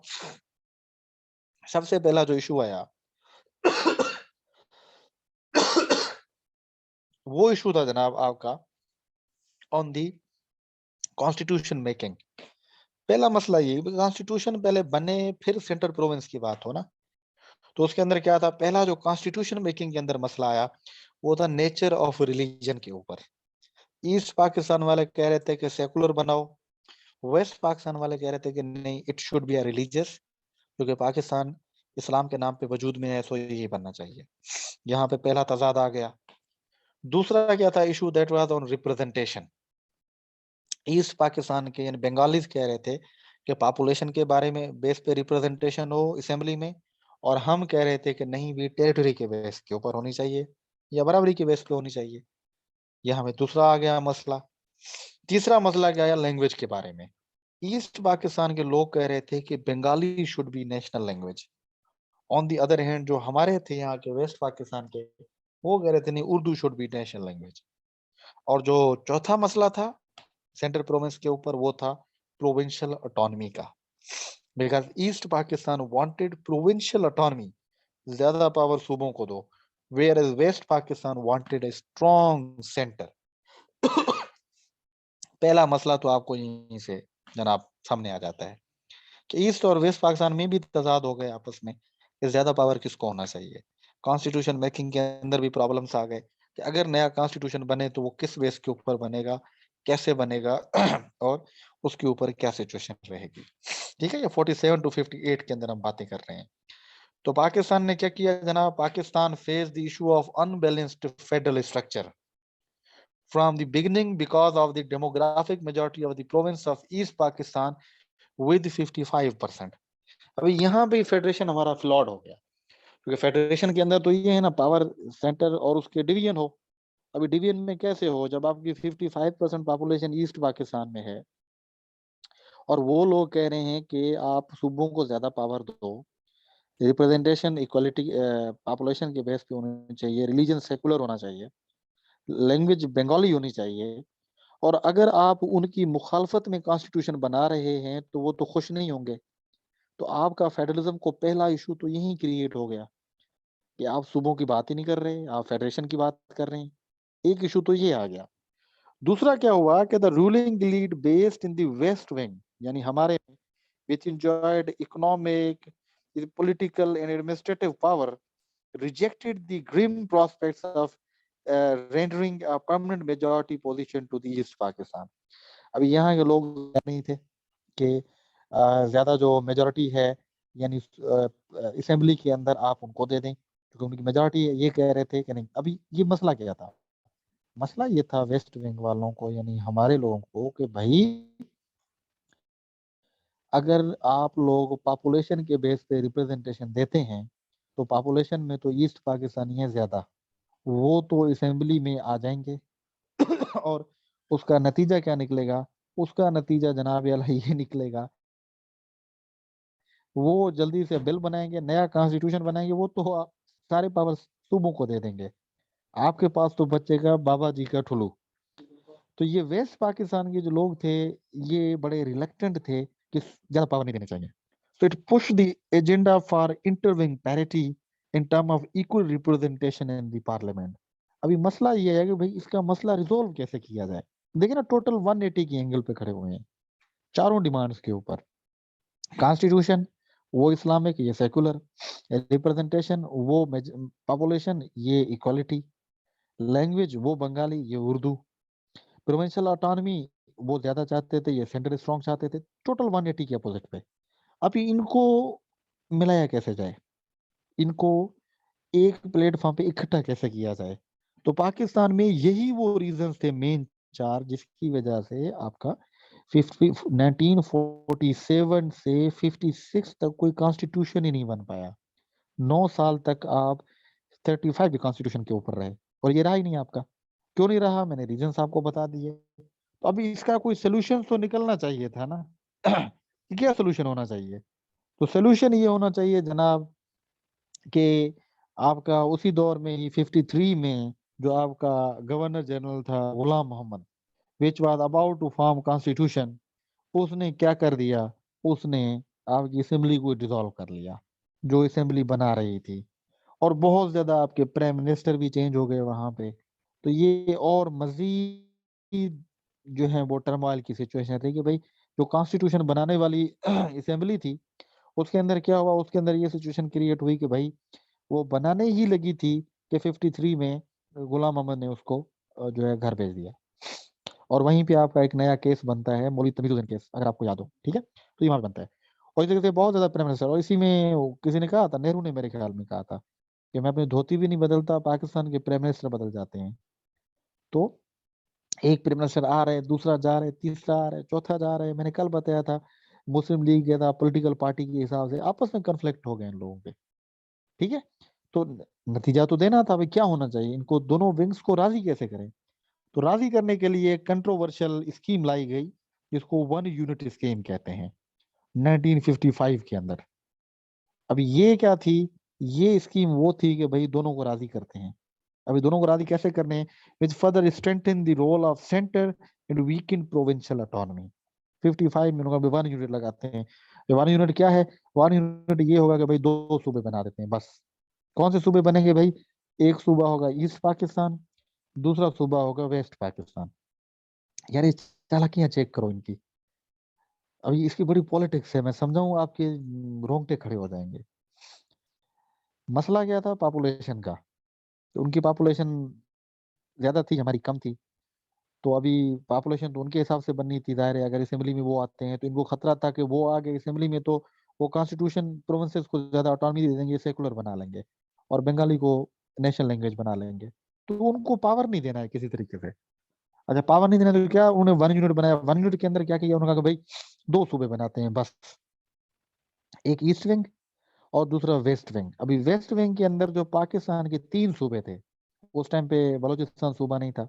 सबसे पहला जो इशू आया वो इशू था जनाब आपका ऑन दी कॉन्स्टिट्यूशन मेकिंग। पहला मसला ये, कॉन्स्टिट्यूशन पहले बने फिर सेंट्रल प्रोविंस की बात हो ना, तो उसके अंदर क्या था, पहला जो कॉन्स्टिट्यूशन मेकिंग के अंदर मसला आया वो था नेचर ऑफ रिलीजन के ऊपर। ईस्ट पाकिस्तान वाले कह रहे थे कि सेकुलर बनाओ, वेस्ट पाकिस्तान वाले कह रहे थे कि नहीं, it should be a religious, क्योंकि पाकिस्तान इस्लाम के नाम पे वजूद में है, सो यही बनना चाहिए। यहाँ पे पहला तजाद आ गया। दूसरा क्या था issue, that was on representation. East Pakistan के यानी बंगालीज कह रहे थे कि पॉपुलेशन के बारे में बेस पे रिप्रेजेंटेशन हो असेंबली में, और हम कह रहे थे कि नहीं भी टेरिटरी के बेस के ऊपर होनी चाहिए या बराबरी के बेस पे होनी चाहिए। यह हमें दूसरा आ गया मसला। तीसरा मसला क्या आया लैंग्वेज के बारे में। ईस्ट पाकिस्तान के लोग कह रहे थे कि Bengali should be national language. On the other hand जो हमारे थे यहाँ के वेस्ट पाकिस्तान के, वो कह रहे थे नहीं Urdu should be national language. और जो चौथा मसला था सेंट्रल प्रोविंस के ऊपर, वो था प्रोविंशियल ऑटोनॉमी का। Because east Pakistan wanted provincial autonomy, ज्यादा पावर सूबों को दो, whereas west Pakistan wanted a strong centre. पहला मसला तो आपको यहीं से जनाब सामने आ जाता है कि ईस्ट और वेस्ट पाकिस्तान में भी तजाद हो गए आपस में कि ज्यादा पावर किसको होना चाहिए। कॉन्स्टिट्यूशन मेकिंग के अंदर भी प्रॉब्लम्स आ गए कि अगर नया कॉन्स्टिट्यूशन बने तो वो किस बेस के ऊपर बनेगा, कैसे बनेगा और उसके ऊपर क्या सिचुएशन रहेगी। ठीक है, ये 47 टू 58 के अंदर हम बातें कर रहे हैं। तो पाकिस्तान ने क्या किया जनाब, Pakistan face the issue of unbalanced federal structure from the beginning because of the demographic majority of the province of East Pakistan with 55%। अभी यहाँ पे फेडरेशन हमारा फ्लॉड हो गया, क्योंकि फेडरेशन के अंदर तो ये है ना पावर सेंटर और उसके डिवीजन हो। अभी डिवीजन में कैसे हो जब आपकी 55% पॉपुलेशन ईस्ट पाकिस्तान में है और वो लोग कह रहे हैं कि आप सूबों को ज्यादा पावर दो, रिप्रेजेंटेशन इक्वालिटी पॉपुलेशन के बेस पे होनी चाहिए, रिलीजन सेकुलर होना चाहिए, लैंग्वेज बंगाली होनी चाहिए, और अगर आप उनकी मुखालफत में कॉन्स्टिट्यूशन बना रहे हैं तो वो तो खुश नहीं होंगे। तो आपका फेडरलिज्म को पहला इशू तो यही क्रिएट हो गया कि आप सूबों की बात ही नहीं कर रहे, आप फेडरेशन की बात कर रहे हैं। एक इशू तो ये आ गया। दूसरा क्या हुआ कि the ruling lead based in the west wing, यानी हमारे विच enjoyed economic, political and administrative power, rejected the grim prospects of rendering a permanent majority position to the East Pakistan। अभी यहाँ के लोग नहीं थे कि ज्यादा जो मेजोरिटी है यानी असेंबली के अंदर आप उनको दे दें, क्योंकि उनकी मेजोरिटी है। ये कह रहे थे कि नहीं। अभी ये मसला क्या था, मसला ये था वेस्ट बंगाल वालों को यानी हमारे लोगों को कि भाई अगर आप लोग पॉपुलेशन के बेस पे रिप्रेजेंटेशन देते हैं तो पॉपुलेशन में तो ईस्ट पाकिस्तानी है ज्यादा, वो तो असेंबली में आ जाएंगे। और उसका नतीजा क्या निकलेगा, उसका नतीजा जनाब अल्लाह ये निकलेगा, वो जल्दी से बिल बनाएंगे, नया कॉन्स्टिट्यूशन बनाएंगे, वो तो सारे पावर सूबों को दे देंगे। आपके पास तो बचेगा बाबा जी का ठुलू। तो ये वेस्ट पाकिस्तान के जो लोग थे ये बड़े रिलक्टेंट थे कि ज्यादा पावर नहीं देने चाहिए। So it pushed the agenda for interwing parity in term of equal representation in the parliament। अभी मसला ये है कि भाई इसका मसला रिजोल्व कैसे किया जाए। देखिए ना टोटल 180 की एंगल पे खड़े हुए हैं चारों डिमांड्स के ऊपर। कॉन्स्टिट्यूशन वो इस्लामिक ये सेकुलर, रिप्रेजेंटेशन वो पॉपुलेशन ये इक्वालिटी, लैंग्वेज वो बंगाली ये उर्दू, प्रोविंशियल ऑटोनॉमी वो ज्यादा चाहते थे ये सेंट्रल स्ट्रॉन्ग चाहते थे, टोटल 180 के अपोजिट पे। अभी इनको मिलाया कैसे जाए, इनको एक प्लेटफॉर्म पे इकट्ठा कैसे किया जाए। तो पाकिस्तान में यही वो रीजंस थे मेन चार जिसकी वजह से आपका 1947 से 56 तक कोई कॉन्स्टिट्यूशन ही नहीं बन पाया। 9 साल तक आप 35 के कॉन्स्टिट्यूशन के ऊपर रहे और ये रहा ही नहीं आपका। क्यों नहीं रहा, मैंने रीजंस आपको बता दिए। तो अभी इसका कोई सोल्यूशन तो निकलना चाहिए था ना। कि क्या सोल्यूशन होना चाहिए, तो सोल्यूशन ये होना चाहिए जनाब कि आपका उसी दौर में ही 53 में जो आपका गवर्नर जनरल था Ghulam Mohammad, which was about to form constitution, उसने क्या कर दिया, उसने आपकी असेंबली को डिसॉल्व कर लिया जो असेंबली बना रही थी। और बहुत ज्यादा आपके प्राइम मिनिस्टर भी चेंज हो गए वहां पे। तो ये और मजीद जो है वो टर्मोइल की सिचुएशन थी कि भाई जो कॉन्स्टिट्यूशन बनाने वाली असेंबली थी उसके अंदर क्या हुआ, उसके अंदर ये सिचुएशन क्रिएट हुई कि भाई वो बनाने ही लगी थी कि 53 में गुलाम मोहम्मद ने उसको जो है घर भेज दिया। और वहीं पे आपका एक नया केस बनता है मौलवी तमीजुद्दीन केस, अगर आपको याद हो, ठीक है, तो ये वहां बनता है। और इस जगह से बहुत ज्यादा प्राइम मिनिस्टर, और इसी में किसी ने कहा था, नेहरू ने मेरे ख्याल में कहा था कि मैं अपनी धोती भी नहीं बदलता, पाकिस्तान के प्राइम मिनिस्टर बदल जाते हैं। तो एक प्राइम मिनिस्टर आ रहे, दूसरा जा रहे, तीसरा आ रहे, चौथा जा रहे। मैंने कल बताया था मुस्लिम लीग या था पॉलिटिकल पार्टी के हिसाब से आपस में कन्फ्लिक्ट हो गए इन लोगों के, ठीक है। तो नतीजा तो देना था, भाई क्या होना चाहिए, इनको दोनों विंग्स को राजी कैसे करें। तो राजी करने के लिए कंट्रोवर्शियल स्कीम लाई गई जिसको वन यूनिट स्कीम कहते हैं 1955 के अंदर। अभी ये क्या थी, ये स्कीम वो थी कि भाई दोनों को राजी करते हैं। अभी दोनों को राजी कैसे करने हैं, which further strengthen the role of centre and weakened provincial autonomy. 55 में उन्होंने वन यूनिट लगाते हैं। वन यूनिट क्या है, वन यूनिट ये होगा कि भाई दो सूबे बना देते हैं बस। कौन से सूबे बनेंगे भाई, एक सूबा होगा ईस्ट पाकिस्तान, दूसरा सूबा होगा वेस्ट पाकिस्तान। यार ये चालाकियां चेक करो इनकी। अभी इसकी बड़ी पॉलिटिक्स है, मैं समझाऊं आपके रोंगटे खड़े हो जाएंगे। मसला क्या था पॉपुलेशन का, तो उनकी पॉपुलेशन ज्यादा थी, हमारी कम थी। तो अभी पॉपुलेशन तो उनके हिसाब से बननी थी, जाहिर है अगर असेंबली में वो आते हैं तो इनको खतरा था कि वो आगे असेंबली में तो वो कॉन्स्टिट्यूशन प्रोविंसेस को ज्यादा ऑटोनॉमी दे देंगे, सेकुलर बना लेंगे और बंगाली को नेशनल लैंग्वेज बना लेंगे। तो उनको पावर नहीं देना है किसी तरीके से। अच्छा पावर नहीं देना तो क्या, उन्होंने वन यूनिट बनाया। वन यूनिट के अंदर क्या किया, उन्होंने कहा कि भाई दो सूबे बनाते हैं बस, एक ईस्ट विंग और दूसरा वेस्ट विंग। अभी वेस्ट विंग के अंदर जो पाकिस्तान के तीन सूबे थे, उस टाइम पे बलूचिस्तान सूबा नहीं था,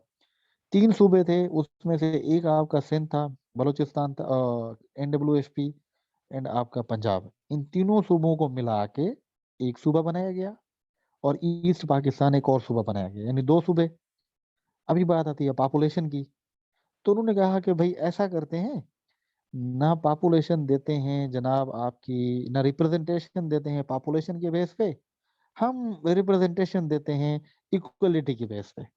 तीन सूबे थे, उसमें से एक आपका सिंध था, बलूचिस्तान था, NWSP एंड आपका पंजाब। इन तीनों सूबों को मिला के एक सूबा बनाया गया और ईस्ट पाकिस्तान एक और सूबा बनाया गया, यानी दो सूबे। अभी बात आती है पॉपुलेशन की। तो उन्होंने कहा कि भाई ऐसा करते हैं, ना पॉपुलेशन देते हैं जनाब आपकी, ना रिप्रेजेंटेशन देते हैं पॉपुलेशन के बेस पे, हम रिप्रेजेंटेशन देते हैं इक्वलिटी के बेस पे।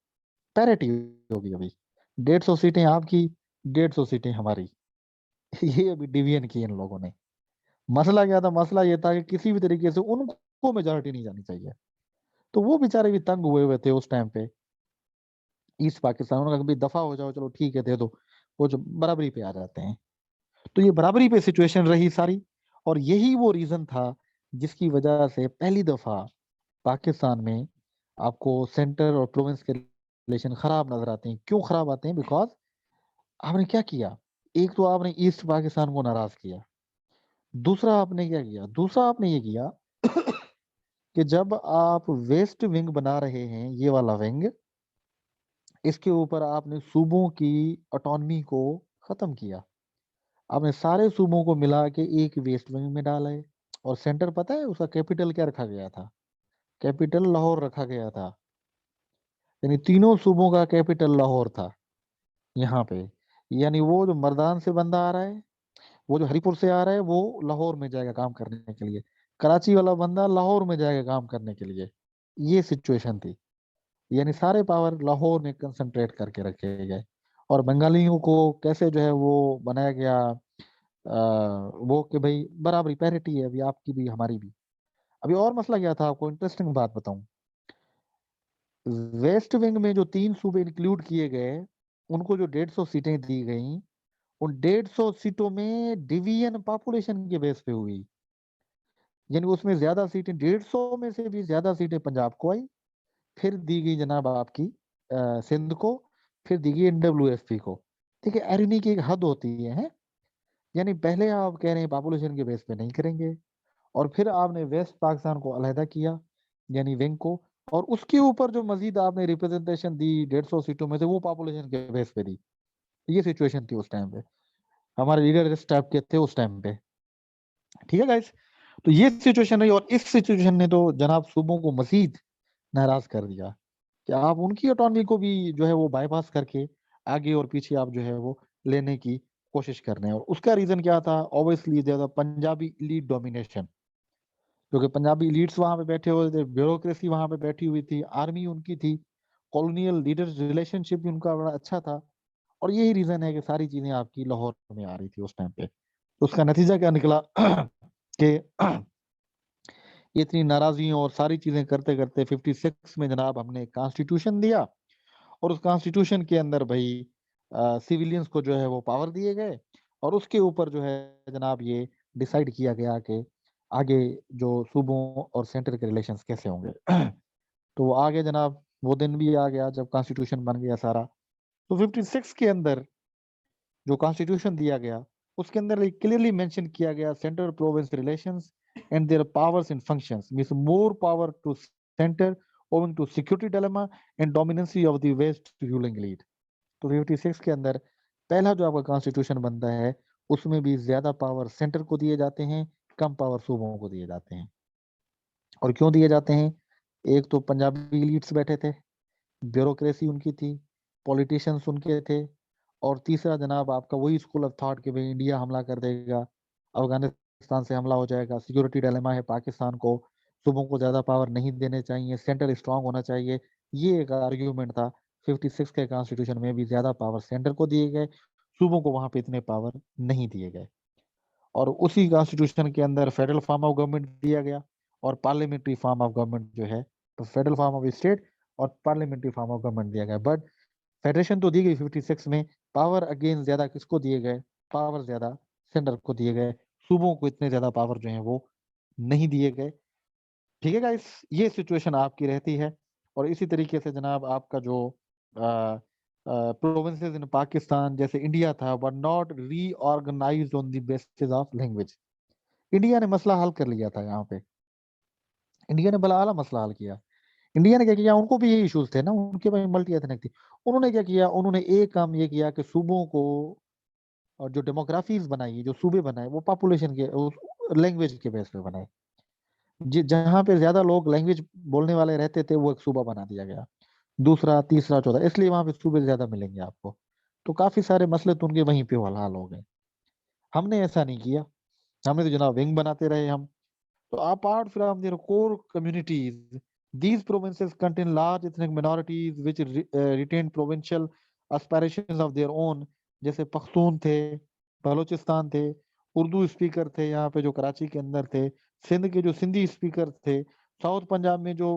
पैरिटी होगी अभी, 150 सीटें आपकी, 150 सीटें हमारी। ये अभी डिवीजन की इन लोगों ने। मसला क्या था, मसला ये था कि किसी भी तरीके से उनको मेजोरिटी नहीं जानी चाहिए। तो वो बेचारे भी तंग हुए हुए थे उस टाइम पे। ईस्ट पाकिस्तान उन्होंने कहा भाई दफा हो जाओ, चलो ठीक है दे दो, वो जो बराबरी पे आ जाते हैं। तो ये बराबरी पे सिचुएशन रही सारी, और यही वो रीजन था जिसकी वजह से पहली दफा पाकिस्तान में आपको सेंटर और प्रोविंस के रिलेशन खराब नजर आते हैं। क्यों खराब आते हैं, बिकॉज आपने क्या किया, एक तो आपने ईस्ट पाकिस्तान को नाराज किया, दूसरा आपने क्या किया, दूसरा आपने ये किया कि जब आप वेस्ट विंग बना रहे हैं, ये वाला विंग, इसके ऊपर आपने सूबों की ऑटोनमी को खत्म किया। आपने सारे सूबों को मिला के एक वेस्ट विंग में डाला है। और सेंटर पता है उसका कैपिटल क्या रखा गया था, कैपिटल लाहौर रखा गया था। यानी तीनों सूबों का कैपिटल लाहौर था यहाँ पे। यानी वो जो मर्दान से बंदा आ रहा है, वो जो हरिपुर से आ रहा है, वो लाहौर में जाएगा काम करने के लिए। कराची वाला बंदा लाहौर में जाएगा काम करने के लिए। ये सिचुएशन थी। यानी सारे पावर लाहौर में कंसंट्रेट करके रखे गए। और बंगालियों को कैसे जो है वो बनाया गया, वो कि भाई बराबरी पैरिटी है, अभी आपकी भी हमारी भी। अभी और मसला क्या था, आपको इंटरेस्टिंग बात बताऊं। वेस्ट विंग में जो तीन सूबे इंक्लूड किए गए, उनको जो 150 सीटें दी गई, उन 150 सीटों में डिवीजन पॉपुलेशन के बेस पे हुई। यानी उसमें ज्यादा सीटें, 150 में से भी ज्यादा सीटें पंजाब को आई, फिर दी गई जनाब आपकी सिंध को, फिर दी गई NWSP को। ठीक है, एरिनी की एक हद होती है। यानी पहले आप कह रहे हैं पॉपुलेशन के बेस पे नहीं करेंगे, और फिर आपने वेस्ट पाकिस्तान को अलहदा किया, यानी विंग को, और उसके ऊपर जो मजीद आपने रिप्रेजेंटेशन दी 150 सीटों में से, वो पॉपुलेशन के बेस पे दी। ये सिचुएशन थी उस टाइम पे, हमारे लीडर इस टाइप के थे उस टाइम पे। ठीक है गाइस, तो ये सिचुएशन रही, और इस सिचुएशन ने तो जनाब सूबों को मजीद नाराज कर दिया कि आप उनकी ऑटोनॉमी को भी जो है वो बाईपास करके आगे और पीछे आप जो है वो लेने की कोशिश कर रहे हैं। और उसका रीजन क्या था, ऑब्वियसली ज्यादा पंजाबी लीड डोमिनेशन, क्योंकि पंजाबी लीड्स वहां पे बैठे हुए थे, ब्यूरोक्रेसी वहां पे बैठी हुई थी, आर्मी उनकी थी, कॉलोनियल लीडर्स रिलेशनशिप भी उनका बड़ा अच्छा था। और यही रीजन है कि सारी चीजें आपकी लाहौर में आ रही थी उस टाइम पे। तो उसका नतीजा क्या निकला कि ये इतनी नाराजगी और सारी चीजें करते करते 56 में जनाब हमने कॉन्स्टिट्यूशन दिया, और उस कॉन्स्टिट्यूशन के अंदर भाई सिविलियंस को जो है वो पावर दिए गए, और उसके ऊपर जो है जनाब ये डिसाइड किया गया कि आगे जो सूबों और सेंटर के रिलेशंस कैसे होंगे। तो वो आगे जनाब वो दिन भी आ गया जब कॉन्स्टिट्यूशन बन गया सारा। तो 56 के अंदर जो कॉन्स्टिट्यूशन दिया गया, उसके अंदर क्लियरली मेंशन किया गया centre province relations and their powers and functions means more power to centre owing to security dilemma and dominancy of the west ruling elite. तो 56 के अंदर पहला जो आपका कॉन्स्टिट्यूशन बनता है उसमें भी ज्यादा पावर सेंटर को दिए जाते हैं, कम पावर सूबों को दिए जाते हैं। और क्यों दिए जाते हैं? एक तो पंजाबी एलीट्स बैठे थे, ब्यूरोक्रेसी उनकी थी, पॉलिटिशियंस उनके थे, और तीसरा जनाब आपका वही स्कूल ऑफ थॉट कि भाई इंडिया हमला कर देगा, अफगानिस्तान से हमला हो जाएगा, सिक्योरिटी डायलेमा है पाकिस्तान को, सूबों को ज्यादा पावर नहीं देने चाहिए, सेंटर स्ट्रांग होना चाहिए। ये एक आर्ग्यूमेंट था। 56 के कॉन्स्टिट्यूशन में भी ज्यादा पावर सेंटर को दिए गए, सूबों को वहां पे इतने पावर नहीं दिए गए। और उसी कॉन्स्टिट्यूशन के अंदर फेडरल फॉर्म ऑफ गवर्नमेंट दिया गया और पार्लियामेंट्री फॉर्म ऑफ गवर्नमेंट जो है, तो फेडरल फॉर्म ऑफ स्टेट और पार्लियामेंट्री फॉर्म ऑफ गवर्नमेंट दिया गया। बट फेडरेशन तो दी गई 56 में, पावर अगेन ज्यादा किसको दिए गए? पावर ज्यादा सेंटर को दिए गए, सूबों को इतने ज्यादा पावर जो है वो नहीं दिए गए। ठीक है गाइस, ये सिचुएशन आपकी रहती है। और इसी तरीके से जनाब आपका जो प्रोविंसेस इन पाकिस्तान जैसे इंडिया था were not reorganized on the basis of language. India ने मसला हल कर लिया था यहाँ पे, इंडिया ने बला आला मसला हल किया। इंडिया ने क्या किया, उनको भी ये इश्यूज थे ना, उनके पास मल्टी एथनिक थी। उन्होंने क्या किया, उन्होंने एक काम ये किया कि सूबों को, और जो डेमोग्राफीज बनाई, जो सूबे बनाए वो पॉपुलेशन के लैंग्वेज के बेस पे बनाए। जहाँ पे ज्यादा लोग लैंग्वेज बोलने वाले रहते थे वो एक सूबा बना दिया गया, दूसरा तीसरा चौथा, इसलिए वहां पे सूबे ज्यादा मिलेंगे आपको। तो काफी सारे मसले तो उनके वहीं पे हल हो गए। हमने ऐसा नहीं किया, हमने तो जनाब विंग बनाते रहे हम। So apart from their core communities, these provinces contain large ethnic minorities which retain provincial aspirations of their own। जैसे पख्तून थे, बलोचिस्तान थे, उर्दू स्पीकर थे यहाँ पे जो कराची के अंदर थे, सिंध के जो सिंधी स्पीकर थे, साउथ पंजाब में जो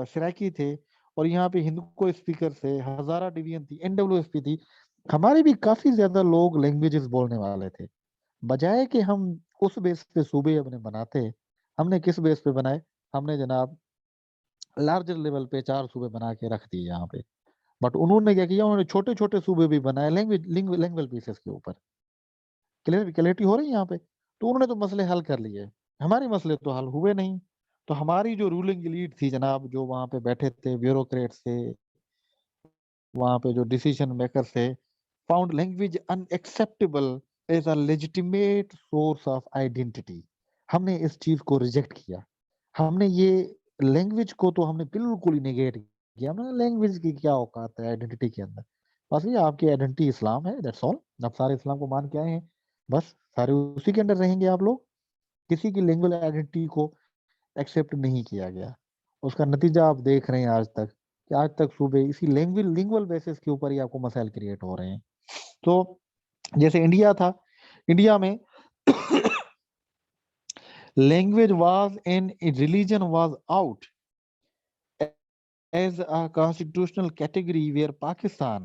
सराइकी थे, और यहाँ पे हिंदू स्पीकर थे, हजारा डिवीजन थी, एनडब्ल्यूएसपी थी। हमारे भी काफी ज्यादा लोग लैंग्वेजेस बोलने वाले थे। बजाय कि हम उस बेस पे सूबे अपने बनाते, हमने किस बेस पे बनाए? हमने जनाब लार्जर लेवल पे 4 सूबे बना के रख दिए यहाँ पे। बट उन्होंने क्या किया, उन्होंने छोटे छोटे सूबे भी बनाए लैंग्वेज लैंग्वेज बेसिस के ऊपर। क्लियरिटी हो रही है यहाँ पे? तो उन्होंने तो मसले हल कर लिए, हमारे मसले तो हल हुए नहीं। तो हमारी जो रूलिंग एलीट थी जनाब, जो वहां पे बैठे थे, ब्यूरोक्रेट्स थे, वहां पे जो डिसीजन मेकर्स थे, found language unacceptable as a legitimate source of identity. हमने इस चीज को रिजेक्ट किया। हमने ये लैंग्वेज को तो हमने बिल्कुल ही निगेट किया। हमने लैंग्वेज की क्या औकात है आइडेंटिटी के अंदर? बस ये आपकी आइडेंटिटी इस्लाम है, दैट्स ऑल। आप सारे इस्लाम को मान के आए हैं, बस सारे उसी के अंदर रहेंगे आप लोग। किसी की लैंग्वेज आइडेंटिटी को एक्सेप्ट नहीं किया गया। उसका नतीजा आप देख रहे हैं आज तक, कि आज तक सूबे इसी लैंग्वेज लिंगुअल बेसिस के ऊपर ही आपको मसाइल क्रिएट हो रहे हैं। तो जैसे इंडिया था, इंडिया में language was in, religion was out as a constitutional category, where Pakistan,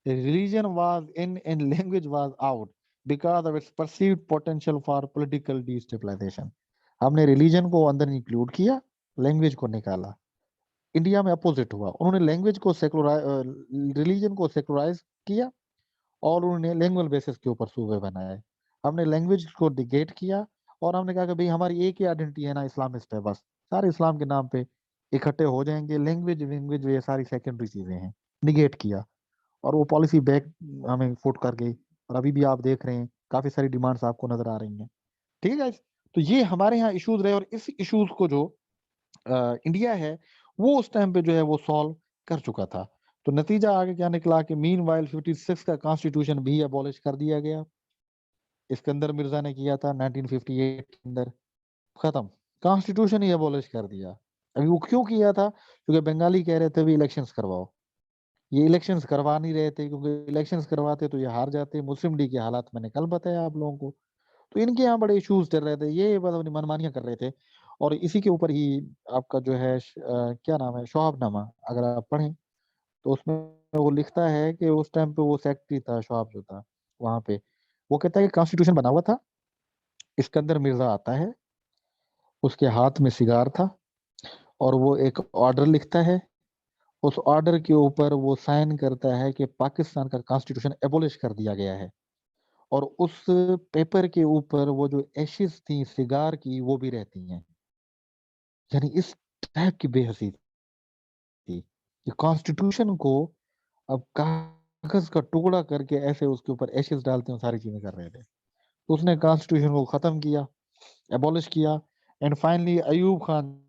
religion was in and language was out because of its perceived potential for political destabilization। हमने रिलीजन को अंदर इंक्लूड किया, language को निकाला। India में opposite हुआ, उन्होंने language को सेकुलराइज, रिलीजन को सेकुलराइज किया, और उन्होंने लैंग्वेज बेसिस के ऊपर सूबे बनाए। हमने लैंग्वेज को डिगेट किया, और हमने कहा कि भाई हमारी एक ही आइडेंटिटी है ना, इस्लामिस्ट है, बस सारे इस्लाम के नाम पे इकट्ठे हो जाएंगे, लैंग्वेज लैंग्वेज ये सारी सेकेंडरी चीजें हैं। निगेट किया, और वो पॉलिसी बैक हमें फुट कर गई। और अभी भी आप देख रहे हैं काफी सारी डिमांड्स आपको नजर आ रही हैं। ठीक है गाइस, तो ये हमारे यहाँ इश्यूज रहे, और इस इश्यूज को जो इंडिया है वो उस टाइम पे जो है वो सॉल्व कर चुका था। तो नतीजा आगे क्या निकला कि मीन वाइल 56 का कॉन्स्टिट्यूशन भी अबॉलिश कर दिया गया। सिकंदर मिर्जा ने किया था 1958 के अंदर, खत्म, कॉन्स्टिट्यूशन ही अबॉलिश कर दिया। अभी वो क्यों किया था? क्योंकि बंगाली कह रहे थे भी इलेक्शंस करवाओ। ये इलेक्शंस करवा नहीं रहे थे, क्योंकि इलेक्शंस करवाते तो ये हार जाते। मुस्लिम लीग के हालात मैंने कल बताया आप लोगों को। तो इनके यहाँ बड़े इश्यूज चल रहे थे, ये बस अपनी मनमानियां कर रहे थे। और इसी के ऊपर ही आपका जो है क्या नाम है, शोहाबनामा, अगर आप पढ़ें तो उसमें वो लिखता है कि उस टाइम पे वो सेक्रेटरी था, शोहाब जो था वहां पे, वो कहता है कि कॉन्स्टिट्यूशन बना हुआ था। इस्कंदर मिर्जा आता है, उसके हाथ में सिगार था, और वो एक ऑर्डर लिखता है। उस ऑर्डर के ऊपर वो साइन करता है कि पाकिस्तान का कॉन्स्टिट्यूशन एबोलिश कर दिया गया है। और उस पेपर के ऊपर वो जो एशेस थी सिगार की वो भी रहती हैं। यानी इस टाइप की बेहसी थी कि कॉन्स्टिट्यूशन को अब कागज का टुकड़ा करके ऐसे उसके ऊपर एशेस डालते हैं, सारी चीजें कर रहे थे। तो उसने कॉन्स्टिट्यूशन को खत्म किया, एबॉलिश किया। एंड फाइनली अयूब खान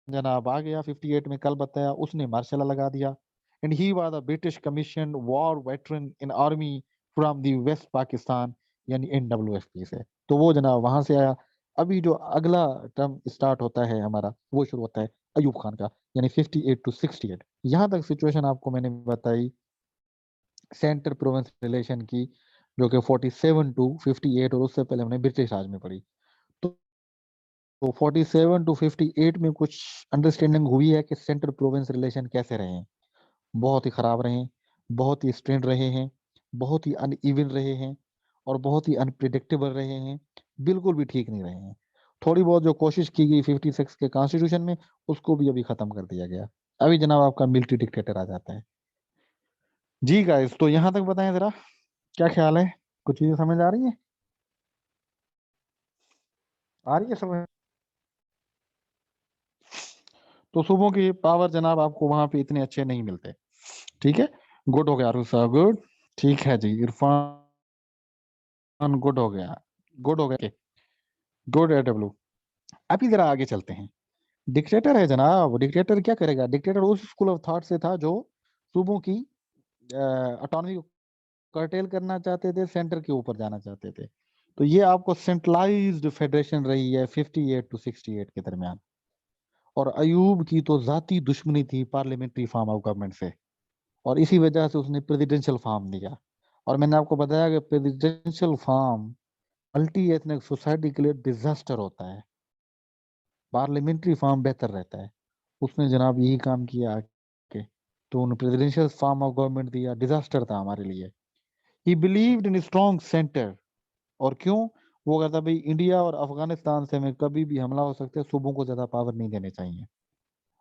जनाब आ गया 58 में, कल बताया, उसने मार्शल लॉ लगा दिया। And he was the British commission war veteran in army from the west Pakistan, यानी NWFP से। तो वो जनाब वहां से आया। अभी जो अगला टर्म स्टार्ट होता है हमारा, वो शुरू होता है अयूब खान का, यानी 58 to 68। यहाँ तक सिचुएशन आपको मैंने बताई सेंटर प्रोविंस रिलेशन की, जो कि 47 to 58, और उससे पहले हमने ब्रिटिश राज में पढ़ी। तो 47 to 58 में कुछ अंडरस्टैंडिंग हुई है कि सेंट्रल प्रोविंस रिलेशन कैसे रहे हैं। बहुत ही खराब रहे हैं, बहुत ही स्ट्रेंड रहे हैं, बहुत ही अनइवन रहे हैं, और बहुत ही अनप्रिडिक्टेबल रहे हैं, बिल्कुल भी ठीक नहीं रहे हैं। थोड़ी बहुत जो कोशिश की गई 56 के कॉन्स्टिट्यूशन में, उसको भी अभी खत्म कर दिया गया। अभी जनाब आपका मिलिट्री डिक्टेटर आ जाता है। जी गाइस, तो यहाँ तक बताएं जरा, क्या ख्याल है? कुछ चीजें समझ आ रही है? आ रही है समझ? तो सूबों की पावर जनाब आपको वहां पे इतने अच्छे नहीं मिलते। ठीक है, गुड हो गया आरुष साहब, गुड। ठीक है जी, इरफान गुड हो गया, गुड हो गया, गुड AW। अभी जरा आगे चलते हैं। डिक्टेटर है जनाब, डिक्टेटर क्या करेगा? डिक्टेटर उस स्कूल ऑफ थॉट से था जो सूबों की ऑटोनॉमी को कर्टेल करना चाहते थे, सेंटर के ऊपर जाना चाहते थे। तो ये आपको सेंट्रलाइज्ड फेडरेशन रही है 58 to 68 के दरमियान। और अयूब की तो जाती दुश्मनी थी पार्लियामेंट्री फॉर्म ऑफ गवर्नमेंट से, और इसी वजह से उसने प्रेसिडेंशियल फॉर्म दिया। और मैंने आपको बताया कि presidential form multi ethnic society के लिए डिजास्टर होता है, पार्लियामेंट्री फॉर्म बेहतर रहता है। उसने जनाब यही काम किया कि तो उन्हें प्रेसिडेंशियल फॉर्म ऑफ गवर्नमेंट दिया, डिजास्टर था हमारे लिए। ही बिलीव्ड इन स्ट्रॉन्ग सेंटर। और क्यों? वो कहता भाई इंडिया और अफगानिस्तान से हमें कभी भी हमला हो सकता है, सूबों को ज्यादा पावर नहीं देने चाहिए।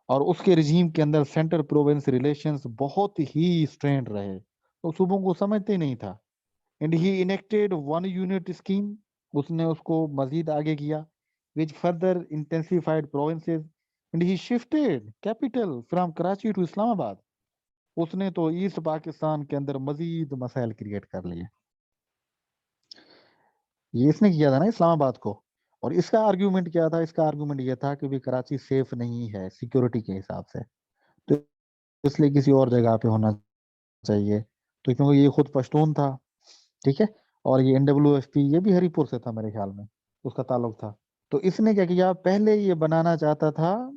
और उसके रिजीम के अंदर सेंटर प्रोविंस रिलेशंस बहुत ही स्ट्रेंड रहे, तो सूबों को समझते ही नहीं था। And he enacted one unit scheme, उसने उसको मजीद आगे किया, which further intensified provinces. And he shifted capital from Karachi to Islamabad. उसने तो ईस्ट पाकिस्तान के अंदर मजीद मसाइल क्रिएट कर लिए। ये इसने किया था ना इस्लामाबाद को। और इसका आर्ग्यूमेंट क्या था? इसका आर्ग्यूमेंट ये था कि भी कराची सेफ नहीं है सिक्योरिटी के हिसाब से, तो इसलिए किसी और जगह पे होना चाहिए। तो क्योंकि ये खुद पश्तून था, ठीक है, और ये NWFP ये भी हरिपुर से था मेरे ख्याल में, उसका ताल्लुक था। तो इसने क्या किया, पहले ये बनाना चाहता था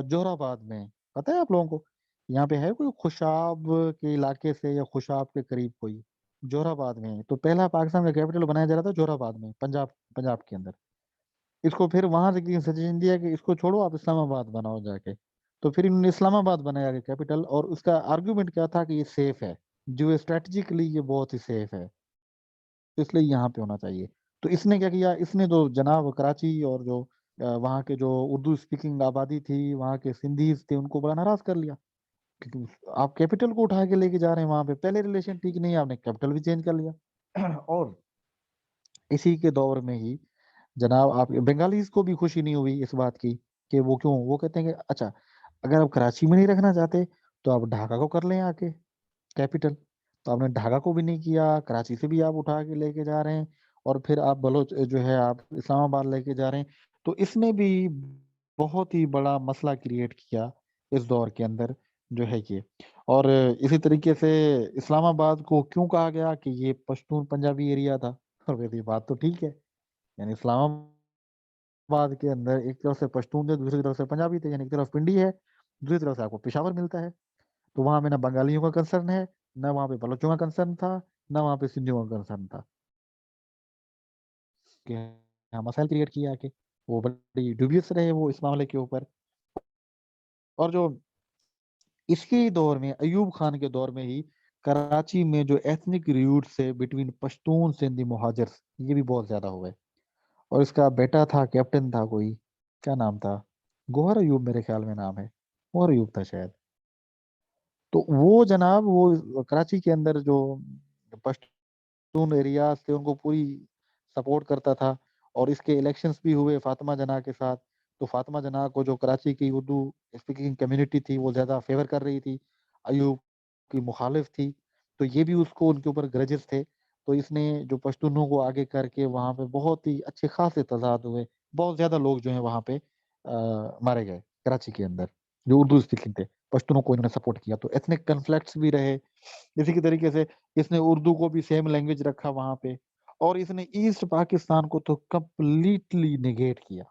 जोराबाद में। पता है आप लोगों को यहाँ पे है कोई खुशाब के इलाके से या खुशाब के करीब कोई? जोराबाद में। तो पहला पाकिस्तान का कैपिटल बनाया जा रहा था जोराबाद में, पंजाब, पंजाब के अंदर। इसको फिर वहां से किसी सजेशन दिया कि इसको छोड़ो, आप इस्लामाबाद बनाओ जाके। तो फिर इन्होंने इस्लामाबाद बनाया कैपिटल, और उसका आर्गुमेंट क्या था कि ये सेफ है, जो स्ट्रेटेजिकली ये बहुत ही सेफ है, तो इसलिए यहाँ पे होना चाहिए। तो इसने क्या किया, इसने जो जनाब कराची और जो वहाँ के जो उर्दू स्पीकिंग आबादी थी, वहाँ के सिंधीज थे, उनको बड़ा नाराज कर लिया। क्योंकि आप कैपिटल को उठा के लेके जा रहे हैं वहां पे, पहले रिलेशन ठीक नहीं है, आपने कैपिटल भी चेंज कर लिया। और इसी के दौर में ही जनाब आप बंगालीज को भी खुशी नहीं हुई इस बात की कि वो क्यों, वो कहते हैं कि अच्छा, अगर आप कराची में नहीं रखना चाहते तो आप ढाका को कर लें आके कैपिटल। तो आपने ढाका को भी नहीं किया, कराची से भी आप उठा के लेके जा रहे हैं, और फिर आप बलोच जो है आप इस्लामाबाद लेके जा रहे हैं। तो इसने भी बहुत ही बड़ा मसला क्रिएट किया इस दौर के अंदर, जो है ये। और इसी तरीके से इस्लामाबाद को क्यों कहा गया कि ये पश्तून पंजाबी एरिया था? और वैसे ये बात तो ठीक है, यानी इस्लामाबाद के अंदर एक तरफ से पश्तून थे, दूसरी तरफ से पंजाबी थे, यानी एक तरफ पिंडी है, दूसरी तरफ से आपको पेशावर मिलता है। तो वहां में ना बंगालियों का कंसर्न है, ना वहां पे बलोचों का कंसर्न था, ना वहां पे सिंधियों का कंसर्न था। कि हाँ मसाइल क्रिएट किया आके, वो बड़ी ड्यूबियस रहे वो इस मामले के ऊपर। और जो इसके दौर में, अयूब खान के दौर में ही, कराची में जो एथनिक रियूट से बिटवीन पश्तून सिंधी मुहाजिर, ये भी बहुत ज्यादा हुए। और इसका बेटा था, कैप्टन था कोई, क्या नाम था, गौहर अयूब मेरे ख्याल में नाम है, गौहर अयूब था शायद। तो वो जनाब वो कराची के अंदर जो पश्तून एरियाज थे उनको पूरी सपोर्ट करता था। और इसके इलेक्शंस भी हुए फातिमा जना के साथ। तो फातिमा जना को जो कराची की उर्दू स्पीकिंग कम्युनिटी थी वो ज्यादा फेवर कर रही थी, अयूब की मुखालिफ थी। तो ये भी उसको उनके ऊपर ग्रजेस थे। तो इसने जो पश्तूनों को आगे करके वहां पे बहुत ही अच्छे खासे तजाद हुए। बहुत ज्यादा लोग जो है वहां पे मारे गए कराची के अंदर, जो उर्दू स्पीकिंग थे। पश्तूनों को इन्होंने सपोर्ट किया, तो एथनिक कन्फ्लिक्ट्स भी रहे। इसी के तरीके से इसने उर्दू को भी सेम लैंग्वेज रखा वहां पे। और इसने ईस्ट पाकिस्तान को तो कंप्लीटली निगेट किया,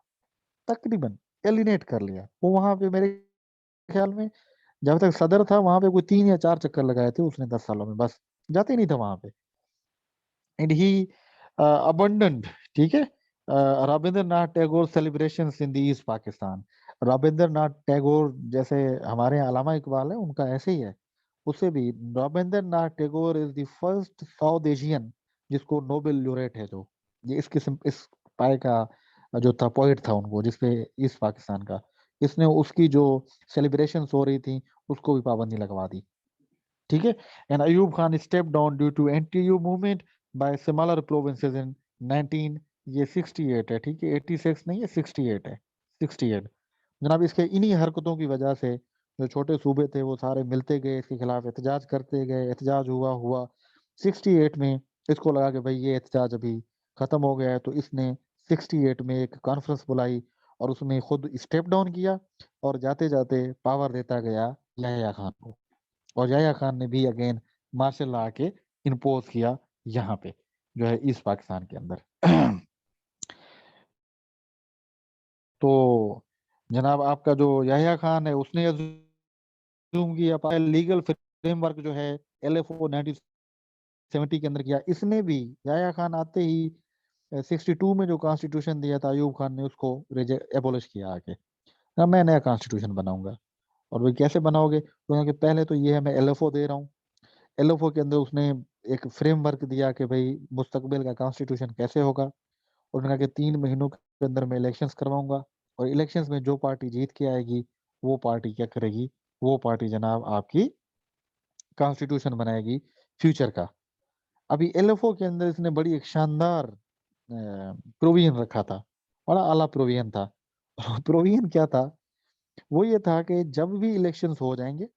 तकरीबन एलिनेट कर लिया। वो वहां पे मेरे ख्याल में जब तक सदर था वहां पे कोई 3 या 4 चक्कर लगाए थे उसने 10 सालों में, बस जाते ही नहीं था वहां पे। एंड ही अबंडेंट, ठीक है, Rabindranath Tagore celebrations in the east Pakistan. Rabindranath Tagore जैसे हमारे यहाँ अलामा इकबाल है, उनका ऐसे ही है। उससे भी Rabindranath Tagore is the first south Asian जिसको नोबेल ल्यूरेट है, जो ये इस किस्म इस पाए का जो था पोइट था उनको, जिसपे ईस्ट पाकिस्तान का इसने उसकी जो सेलिब्रेशंस हो रही थी उसको भी पाबंदी लगवा दी, ठीक है। And Ayub Khan step down due to anti you movement by similar provinces in 19, ये 68 है, ठीक है, 86 नहीं है, 68 है, 68। जनाब इसके इन्हीं हरकतों की वजह से जो छोटे सूबे थे वो सारे मिलते गए, इसके खिलाफ एहतजाज करते गए, एहतजाज हुआ हुआ 68 में इसको लगा कि भाई ये एहतजाज अभी खत्म हो गया है, तो इसने 68 में एक कॉन्फ्रेंस बुलाई और उसमें खुद स्टेप डाउन किया और जाते जाते पावर देता गया याह्या खान को। और याह्या खान ने भी अगेन मार्शल लॉ के इम्पोज किया यहाँ पे जो है ईस्ट पाकिस्तान के अंदर। तो जनाब आपका जो याह्या खान है उसने अज्यूम किया लीगल फ्रेमवर्क जो है LFO 1970 के अंदर किया। इसने भी याह्या खान आते ही 62 में जो कॉन्स्टिट्यूशन दिया था अयूब खान ने उसको एबोलिश किया आके। अब मैं नया कॉन्स्टिट्यूशन बनाऊंगा। और वो कैसे बनाओगे, तो कि पहले तो ये है मैं LFO दे रहा हूँ। LFO के अंदर उसने एक फ्रेमवर्क दिया कि भाई मुस्तकबिल का कॉन्स्टिट्यूशन कैसे होगा। और उन्होंने कहा कि 3 महीनों के अंदर मैं इलेक्शंस करवाऊंगा और इलेक्शंस में जो पार्टी जीत के आएगी वो पार्टी क्या करेगी, वो पार्टी जनाब आपकी कॉन्स्टिट्यूशन बनाएगी फ्यूचर का। अभी LFO के अंदर इसने बड़ी एक शानदार प्रोविजन रखा था, बड़ा आला प्रोविजन था। प्रोविजन क्या था, वो ये था कि जब भी इलेक्शंस हो जाएंगे,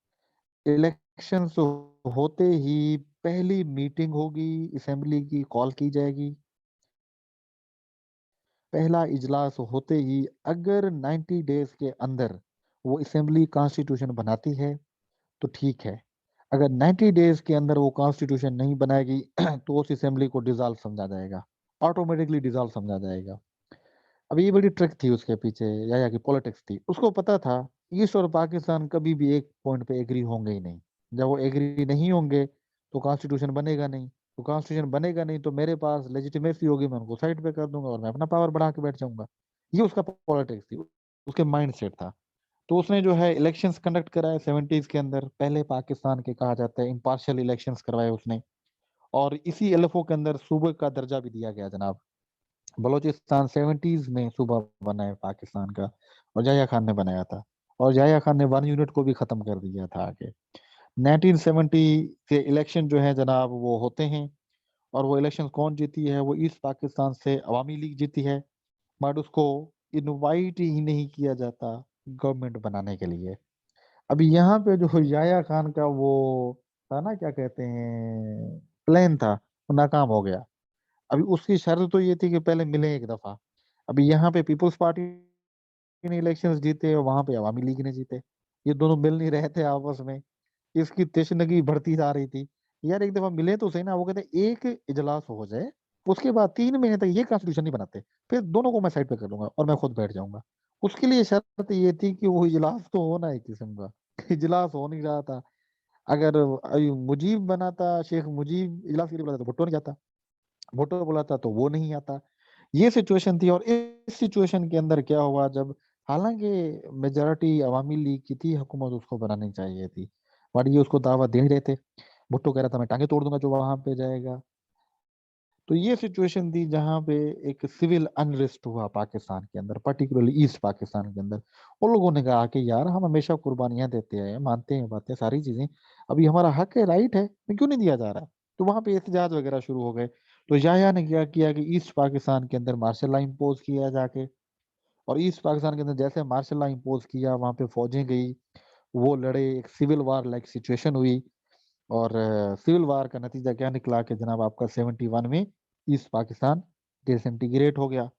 इलेक्शंस होते ही पहली मीटिंग होगी, असेंबली की कॉल की जाएगी। पहला इजलास होते ही अगर 90 डेज के अंदर वो असेंबली कॉन्स्टिट्यूशन बनाती है तो ठीक है। अगर 90 डेज के अंदर वो कॉन्स्टिट्यूशन नहीं बनाएगी तो उस असेंबली को डिसॉल्व समझा जाएगा, ऑटोमेटिकली डिसॉल्व समझा जाएगा। अब ये बड़ी ट्रिक थी उसके पीछे, या की पॉलिटिक्स थी। उसको पता था ईस्ट और पाकिस्तान कभी भी एक पॉइंट पे एग्री होंगे ही नहीं। जब वो एग्री नहीं होंगे तो कॉन्स्टिट्यूशन बनेगा नहीं, तो कॉन्स्टिट्यूशन बनेगा नहीं तो मेरे पास लेजिटिमेसी होगी, मैं उनको साइड पे कर दूंगा और मैं अपना पावर बढ़ा के बैठ जाऊंगा। ये उसका पॉलिटिक्स थी, उसके माइंड सेट था। तो उसने जो है इलेक्शंस कंडक्ट कराए 70s के अंदर, पहले पाकिस्तान के कहा जाता है इम्पार्शियल इलेक्शंस करवाए उसने। और इसी LFO के अंदर सूबे का दर्जा भी दिया गया जनाब। बलूचिस्तान 70s में सूबा बना है पाकिस्तान का, और याह्या खान ने बनाया था। और याह्या खान ने 1 यूनिट को भी खत्म कर दिया था आगे। 1970 के इलेक्शन जो है जनाब वो होते हैं। और वो इलेक्शन कौन जीती है, वो ईस्ट पाकिस्तान से अवामी लीग जीती है। बट उसको इनवाइट ही नहीं किया जाता गवर्नमेंट बनाने के लिए। अभी यहाँ पे जो याह्या खान का वो था ना, क्या कहते हैं, प्लान था, वो नाकाम हो गया। अभी उसकी शर्त तो ये थी कि पहले मिले एक दफा। अभी यहाँ पे पीपल्स पार्टी ने इलेक्शंस जीते और वहां पे अवामी लीग ने जीते। ये दोनों मिल नहीं रहे थे आपस में। इसकी तशनगी बढ़ती जा रही थी। यार एक दफा मिले तो सही ना। वो कहते एक इजलास हो जाए, उसके बाद 3 महीने तक ये कॉन्स्टिट्यूशन नहीं बनाते, फिर दोनों को मैं साइड पे कर लूंगा और मैं खुद बैठ जाऊंगा। उसके लिए शर्त ये थी कि वो इजलास तो होना है किस्म का। इजलास हो नहीं रहा था। अगर मुजीब बनाता, शेख मुजीब इजलास के लिए बुलाता तो भुट्टो नहीं जाता, भुट्टो बुलाता तो वो नहीं आता। ये सिचुएशन थी। और इस सिचुएशन के अंदर क्या हुआ, जब हालांकि मेजोरिटी अवामी लीग की थी, हुकूमत उसको बनानी चाहिए थी, बट ये उसको दावा दे नहीं रहे थे। भुट्टो कह रहा था मैं टांगे तोड़ दूंगा जो वहां पे जाएगा। तो ये सिचुएशन थी जहां पे एक सिविल अनरेस्ट हुआ पाकिस्तान के अंदर, पर्टिकुलरली ईस्ट पाकिस्तान के अंदर। उन लोगों ने कहा कि यार हम हमेशा कुर्बानियां देते हैं, मानते हैं बातें सारी चीजें, अभी हमारा हक है, राइट है, क्यों नहीं दिया जा रहा। तो वहां पे एहतजाज वगैरह शुरू हो गए। तो याह्या ने क्या किया कि ईस्ट पाकिस्तान के अंदर मार्शल लॉ इम्पोज किया जाके, और ईस्ट पाकिस्तान के अंदर जैसे मार्शल लॉ इम्पोज किया, वहां पे फौजें गई, वो लड़े, एक सिविल वार लाइक सिचुएशन हुई। और सिविल वार का नतीजा क्या निकला कि जनाब आपका 71 में ईस्ट पाकिस्तान डिसइंटीग्रेट हो गया।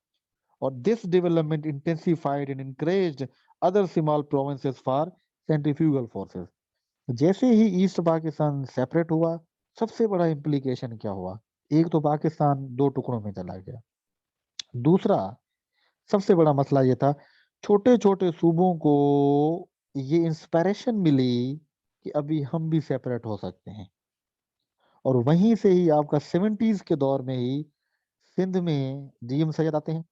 और this development intensified and encouraged other small provinces for centrifugal forces. जैसे ही ईस्ट पाकिस्तान सेपरेट हुआ, सबसे बड़ा इम्प्लीकेशन क्या हुआ? एक तो पाकिस्तान दो टुकड़ों में चला गया। दूसरा सबसे बड़ा मसला ये था, छोटे छोटे सूबों को ये इंस्पिरेशन मिली कि अभी हम भी सेपरेट हो सकते हैं। और वहीं से ही आपका 70s के दौर में ही सिंध में डीएम सैयद आते हैं,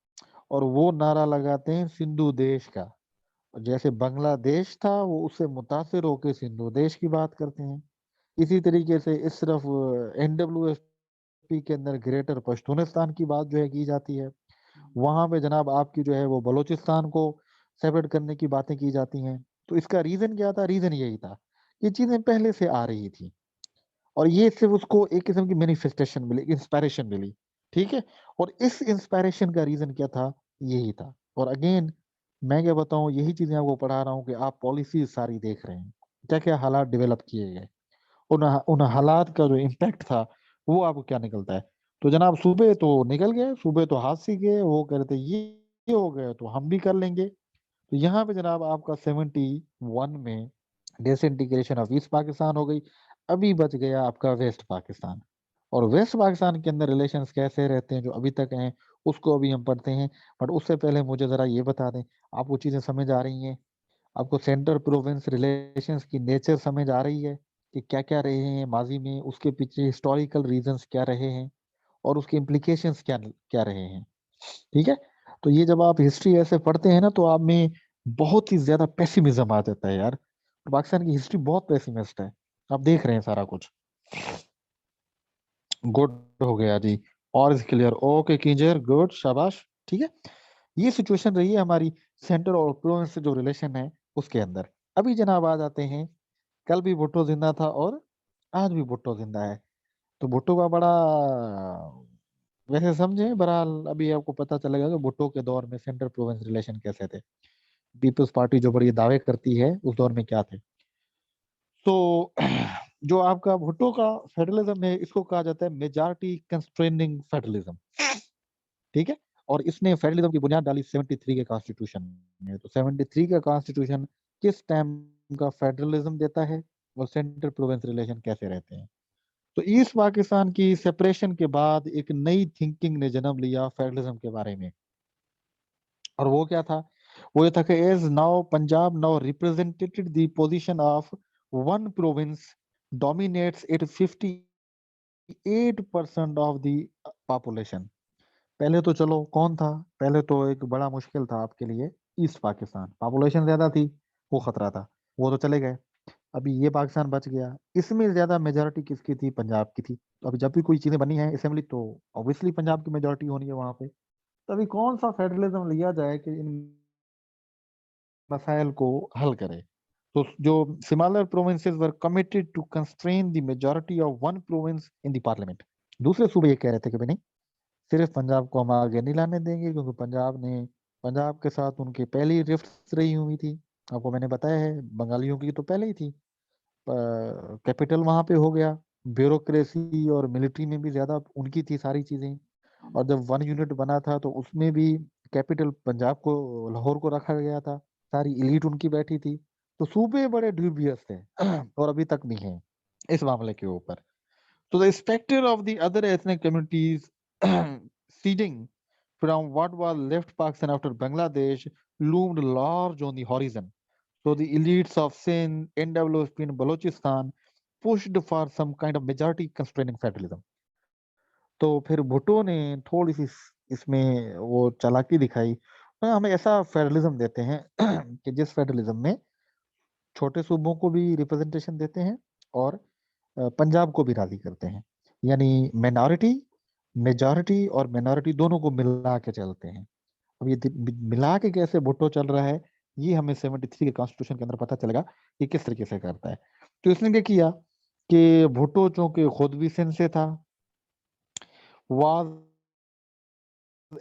और वो नारा लगाते हैं सिंधु देश का। और जैसे बांग्लादेश था, वो उससे मुतासिर होकर सिंधु देश की बात करते हैं। इसी तरीके से इस तरफ एनडब्ल्यूएसपी के अंदर ग्रेटर पश्तूनिस्तान की बात जो है की जाती है। वहां पे जनाब आपकी जो है वो बलूचिस्तान को सेपरेट करने की बातें की जाती हैं। तो इसका रीजन क्या था? रीजन यही था, ये चीजें पहले से आ रही थी, और ये सिर्फ उसको एक किस्म की मैनिफेस्टेशन मिली, इंस्पायरेशन मिली। ठीक है। और इस इंस्पायरेशन का रीजन क्या था? यही था। और अगेन मैं क्या बताऊं, यही चीजें आपको पढ़ा रहा हूँ कि आप पॉलिसी सारी देख रहे हैं, क्या क्या हालात डेवलप किए गए, उन उन हालात का जो इम्पैक्ट था वो आपको क्या निकलता है। तो जनाब सूबे तो निकल गए, सूबे तो हाथ से गए, वो कह रहे थे ये हो गए तो हम भी कर लेंगे। तो यहाँ पे जनाब आपका 71 में डिसइंटीग्रेशन ऑफ ईस्ट पाकिस्तान हो गई। अभी बच गया आपका वेस्ट पाकिस्तान। और वेस्ट पाकिस्तान के अंदर रिलेशंस कैसे रहते हैं जो अभी तक हैं, उसको अभी हम पढ़ते हैं। बट उससे पहले मुझे जरा ये बता दें, आपको चीजें समझ आ रही हैं? आपको सेंटर प्रोविंस रिलेशंस की नेचर समझ आ रही है कि क्या क्या रहे हैं माजी में, उसके पीछे हिस्टोरिकल रीजंस क्या रहे हैं, और उसके इम्प्लीकेशंस क्या क्या रहे हैं? ठीक है। तो ये जब आप हिस्ट्री ऐसे पढ़ते हैं ना, तो आप में बहुत ही ज्यादा पेसिमिज्म आ जाता है यार। पाकिस्तान की हिस्ट्री बहुत पेसिमिस्ट है। आप देख रहे हैं सारा कुछ। गुड हो गया जी। और इज क्लियर, ओके कीजिए, गुड, शाबाश। ठीक है। ये सिचुएशन रही है हमारी सेंटर और प्रोविंस से जो रिलेशन है उसके अंदर। अभी जनाब आ जाते हैं, कल भी भुट्टो जिंदा था और आज भी भुट्टो जिंदा है। तो भुट्टो का बड़ा, वैसे समझे बहरहाल, अभी आपको पता चलेगा कि भुट्टो के दौर में सेंटर प्रोविंस रिलेशन कैसे थे। पीपल्स पार्टी जो बड़ी दावे करती है उस दौर में क्या थे। तो जो आपका भुट्टो का फेडरलिज्म है, इसको कहा जाता है मेजॉरिटी कंस्ट्रेनिंग फेडरलिज्म। ठीक है। और इसने फेडरलिज्म की बुनियाद डाली 73 के कॉन्स्टिट्यूशन में। तो 73 का कॉन्स्टिट्यूशन किस टाइम का फेडरलिज्म देता है, और सेंटर प्रोविंस रिलेशन कैसे रहते हैं। तो ईस्ट पाकिस्तान की सेपरेशन के बाद एक नई थिंकिंग ने जन्म लिया फेडरलिज्म के बारे में। और वो क्या था? वो ये था कि as now Punjab now represented the position of one province dominates it 58% of the population. पहले तो चलो कौन था? पहले तो एक बड़ा मुश्किल था आपके लिए, ईस्ट पाकिस्तान, पॉपुलेशन ज्यादा थी, वो खतरा था, वो तो चले गए। अभी ये पाकिस्तान बच गया, इसमें ज्यादा मेजोरिटी किसकी थी? पंजाब की थी। तो अभी जब भी कोई चीजें बनी है असेंबली, तो ऑब्वियसली पंजाब की मेजोरिटी होनी है वहां पे। तो अभी कौन सा फेडरलिज्म लिया जाए कि इन मसाइल को हल करे? तो जो smaller provinces were committed to constrain the majority of one province in the parliament. दूसरे सूबे ये कह रहे थे कि भाई नहीं, सिर्फ पंजाब को हम आगे नहीं लाने देंगे, क्योंकि पंजाब के साथ उनकी पहली रिफ्ट रही हुई थी। आपको मैंने बताया है, बंगालियों की तो पहले ही थी। कैपिटल वहां पे हो गया, ब्यूरोक्रेसी और मिलिट्री में भी ज्यादा उनकी थी सारी चीजें। और जब वन यूनिट बना था तो उसमें भी कैपिटल पंजाब को, लाहौर को रखा गया था, सारी इलीट उनकी बैठी थी। तो सूबे बड़े ड्यूबियस थे और अभी तक भी हैं इस मामले के ऊपर। तो the specter of the other ethnic communities seeding from what was left Pakistan after Bangladesh loomed large on the horizon. So the elites of Sindh, NWSP and Balochistan pushed for some kind of majority constraining federalism. तो फिर भुट्टो ने थोड़ी सी इसमें वो चालाकी दिखाई। हमें ऐसा फेडरलिज्म देते हैं कि जिस फेडरलिज्म में छोटे सूबों को भी रिप्रेजेंटेशन देते हैं, और पंजाब को भी राजी करते हैं। यानी माइनॉरिटी, मेजॉरिटी और माइनॉरिटी दोनों को मिला के चलते हैं। अब ये मिला के कैसे भुट्टो चल रहा है, ये हमें 73 के कॉन्स्टिट्यूशन के अंदर पता चलेगा कि किस तरीके से करता है। तो इसने क्या किया कि भुट्टो चूंकि खुद भी सिंध से था, was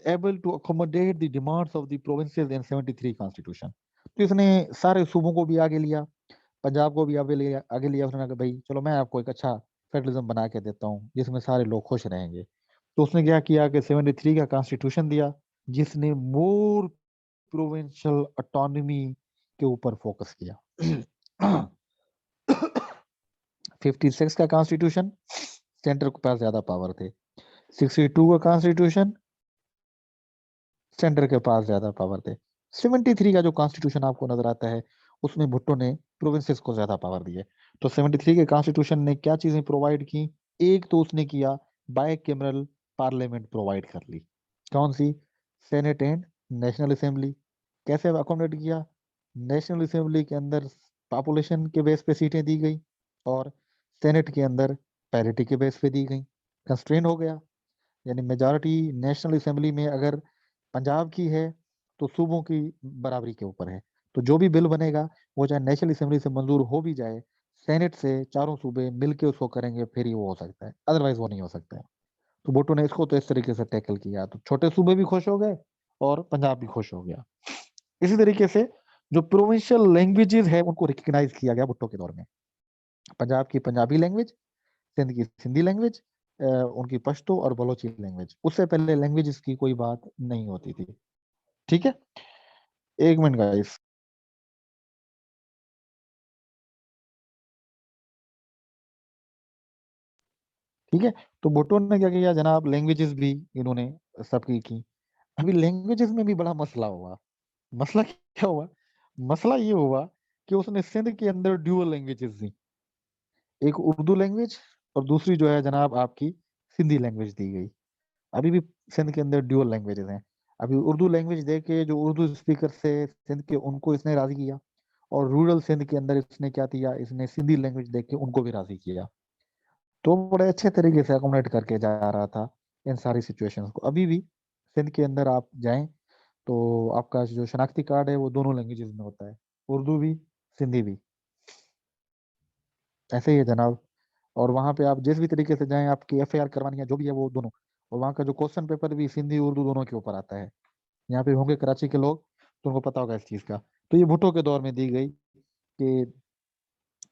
able to accommodate the demands of the provinces in 73 constitution। तो इसने सारे सूबों को भी आगे लिया, पंजाब को भी आगे लिया। उसने कहा भाई चलो मैं आपको एक अच्छा फेडरलिज्म बना के देता हूँ जिसमें सारे लोग खुश रहेंगे। तो उसने क्या किया कि 73 का कॉन्स्टिट्यूशन दिया जिसने मोर प्रोविंशियल ऑटोनॉमी के ऊपर फोकस किया। 56 का कॉन्स्टिट्यूशन, सेंटर के पास ज्यादा पावर थे। 62 का कॉन्स्टिट्यूशन, सेंटर के पास ज्यादा पावर थे। 73 का जो कॉन्स्टिट्यूशन आपको नजर आता है उसमें भुट्टो ने प्रोविंसेस को ज्यादा पावर दी है। तो 73 के कॉन्स्टिट्यूशन ने क्या चीजें प्रोवाइड की? एक तो उसने किया बाय कैमरल पार्लियामेंट प्रोवाइड कर ली। कौन सी? Senate and national assembly. कैसे अकोमोडेट किया? नेशनल असेंबली के अंदर पॉपुलेशन के बेस पे सीटें दी गई और सेनेट के अंदर पैरिटी के बेस पे दी गई। कंस्ट्रेन हो गया, यानी मेजॉरिटी नेशनल असेंबली में अगर पंजाब की है तो सूबों की बराबरी के ऊपर है। तो जो भी बिल बनेगा वो चाहे नेशनल असेंबली से मंजूर हो भी जाए, सेनेट से चारों सूबे मिलके उसको करेंगे फिर ही वो हो सकता है, अदरवाइज वो नहीं हो सकता है। तो भुट्टो ने इसको तो इस तरीके से टैकल किया, तो छोटे सूबे भी खुश हो गए और पंजाब भी खुश हो गया। इसी तरीके से जो प्रोविंशियल लैंग्वेजेस है उनको रिकग्नाइज किया गया भुट्टो के दौर में। पंजाब की पंजाबी लैंग्वेज, सिंध की सिंधी लैंग्वेज, उनकी पश्तो और बलोची लैंग्वेज। उससे पहले लैंग्वेजेस की कोई बात नहीं होती थी। ठीक है, एक मिनट गाइस। ठीक है, तो भुट्टो ने क्या किया जनाब, लैंग्वेजेस भी इन्होंने सबकी की। अभी लैंग्वेजेस में भी बड़ा मसला हुआ। मसला क्या हुआ? मसला ये हुआ कि उसने सिंध के अंदर ड्यूअल लैंग्वेजेस दी, एक उर्दू लैंग्वेज और दूसरी जो है जनाब आपकी सिंधी लैंग्वेज दी गई। अभी भी सिंध के अंदर ड्यूअल लैंग्वेजेस हैं। अभी उर्दू लैंग्वेज दे के जो उर्दू स्पीकर से सिंध के उनको इसने राजी किया, और रूरल सिंध के अंदर इसने क्या किया, इसने सिंधी लैंग्वेज दे के उनको भी राजी किया। तो बड़े अच्छे तरीके से अकोमोडेट करके जा रहा था इन सारी सिचुएशंस को। अभी भी सिंध के अंदर आप जाएं तो आपका जो शनाख्ती कार्ड है वो दोनों लैंग्वेजेस में होता है, उर्दू भी सिंधी भी। ऐसे ही है जनाब। और वहाँ पे आप जिस भी तरीके से जाएं, आपकी एफआईआर करवानी है जो भी है वो दोनों। और वहाँ का जो क्वेश्चन पेपर भी सिंधी उर्दू दोनों के ऊपर आता है। यहाँ पे होंगे कराची के लोग तो उनको पता होगा इस चीज का। तो ये भुट्टो के दौर में दी गई कि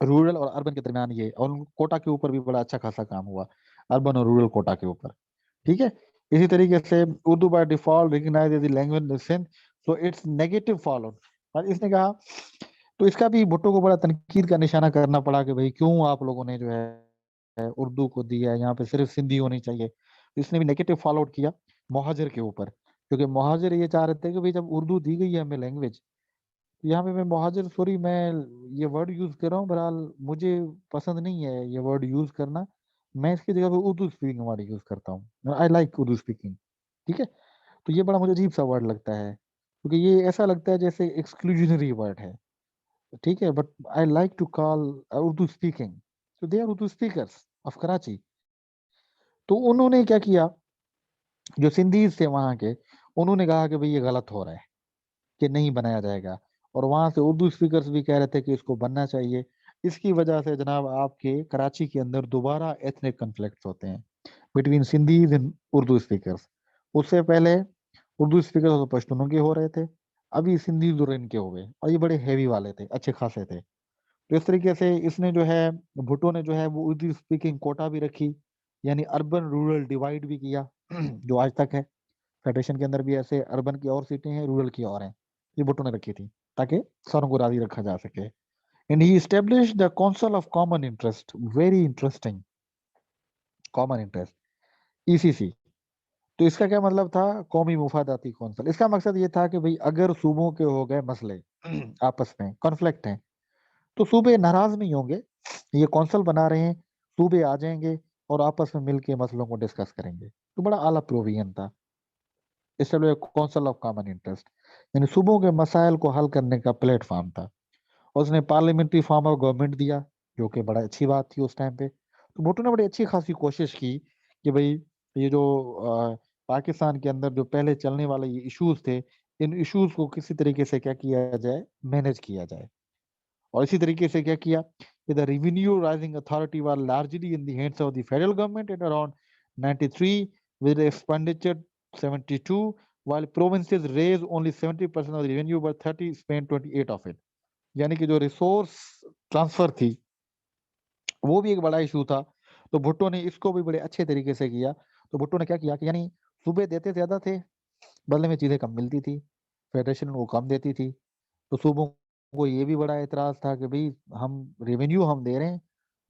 रूरल और अर्बन के दरमियान ये, और कोटा के ऊपर भी बड़ा अच्छा खासा काम हुआ, अर्बन और रूरल कोटा के ऊपर। ठीक है, इसी तरीके से Urdu by default recognise as the language in Sindh, so it's negative follow. और इसने कहा, तो इसका भी भुट्टो को बड़ा तनकीद का निशाना करना पड़ा कि भाई क्यों आप लोगों ने जो है उर्दू को दिया है, यहाँ पे सिर्फ सिंधी होनी चाहिए। तो इसने भी नेगेटिव फॉलो आउट किया मुहाजिर के ऊपर, क्योंकि मुहाजिर ये चाह रहे थे कि भाई जब उर्दू दी गई है हमें लैंग्वेज, तो यहाँ पे मैं मुहाजिर, सॉरी मैं ये वर्ड यूज कर रहा हूँ, बहरहाल मुझे पसंद नहीं है ये वर्ड यूज करना। मैं इसकी जगह पे उर्दू स्पीकिंग वर्ड यूज करता हूँ, आई लाइक उर्दू स्पीकिंग। ठीक है, तो ये बड़ा मुझे अजीब सा वर्ड लगता है, क्योंकि ये ऐसा लगता है जैसे एक्सक्लूजनरी वर्ड है। ठीक है, but I like to call Urdu speaking, तो they are Urdu speakers of Karachi. तो उन्होंने क्या किया, जो सिंधीज थे वहां के, उन्होंने कहा कि भाई ये गलत हो रहा है, कि नहीं बनाया जाएगा। और वहां से उर्दू स्पीकर्स भी कह रहे थे कि इसको बनना चाहिए। इसकी वजह से जनाब आपके कराची के अंदर दोबारा एथनिक कन्फ्लिक्ट होते हैं between Sindhis and Urdu speakers. उससे पहले उर्दू स्पीकर्स तो पश्तूनों के हो रहे थे, अभी सिंधीज और इनके हो गए, और ये बड़े हैवी वाले थे, अच्छे खासे थे। तो इस तरीके से इसने जो है, भुट्टो ने जो है वो उर्दू स्पीकिंग कोटा भी रखी, यानी अर्बन रूरल डिवाइड भी किया, जो आज तक है। फेडरेशन के अंदर भी ऐसे अर्बन की और सीटें हैं, रूरल की और हैं। ये भुट्टो ने रखी थी ताकि सारों को राजी रखा जा सके। And he established the council of common interest, very interesting, common interest, ECC. तो इसका क्या मतलब था? कौमी मुफादाती कौंसिल। इसका मकसद ये था कि भाई अगर सूबों के हो गए मसले आपस में कॉन्फ्लिक्ट हैं, तो सूबे नाराज नहीं होंगे, ये कौंसिल बना रहे हैं, सूबे आ जाएंगे और आपस में मिलके मसलों को डिस्कस करेंगे। तो बड़ा आला प्रोविजन था, इसलिए कौंसिल ऑफ कॉमन इंटरेस्ट, यानी सूबों के मसाइल को हल करने का प्लेटफॉर्म था। और उसने पार्लियामेंट्री फॉर्म ऑफ गवर्नमेंट दिया, जो कि बड़ा अच्छी बात थी उस टाइम पे। तो भुट्टो ने बड़ी अच्छी खासी कोशिश की कि भाई ये जो पाकिस्तान के अंदर जो पहले चलने वाले ये इश्यूज थे, इन इश्यूज को किसी तरीके से क्या किया जाए, मैनेज किया जाए। और इसी तरीके से क्या किया कि the revenue rising authority was largely in the hands of the federal government at around 93 with expenditure 72 while provinces raise only 70% of the revenue but 30 spend 28 of it. यानी कि जो रिसोर्स ट्रांसफर थी वो भी एक बड़ा इशू था। तो भुट्टो ने इसको भी बड़े अच्छे तरीके से किया। तो भुट्टो ने क्या किया कि यानी सूबे देते ज्यादा थे, बदले में चीजें कम मिलती थी, फेडरेशन वो कम देती थी। तो सूबों को ये भी बड़ा एतराज था कि भाई हम रेवेन्यू हम दे रहे हैं,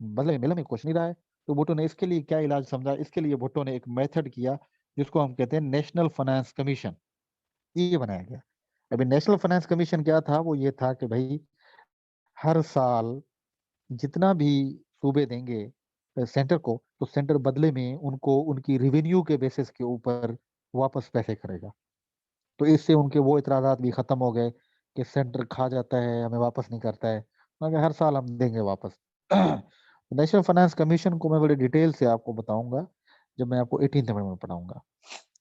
बदले में मिल में कुछ नहीं रहा है। तो भुट्टो ने इसके लिए क्या इलाज समझा, इसके लिए भुट्टो ने एक मेथड किया जिसको हम कहते हैं नेशनल फाइनेंस कमीशन, ये बनाया गया। अभी नेशनल फाइनेंस कमीशन क्या था, वो ये था कि भाई हर साल जितना भी सूबे देंगे सेंटर को, तो सेंटर बदले में उनको उनकी रेवेन्यू के बेसिस के ऊपर वापस पैसे करेगा। तो इससे उनके वो इतराजात भी खत्म हो गए कि सेंटर खा जाता है, हमें वापस नहीं करता है, मगर हर साल हम देंगे वापस। नेशनल फाइनेंस कमीशन को मैं बड़े डिटेल से आपको बताऊंगा जब मैं आपको 18th अमेंडमेंट में पढ़ाऊंगा,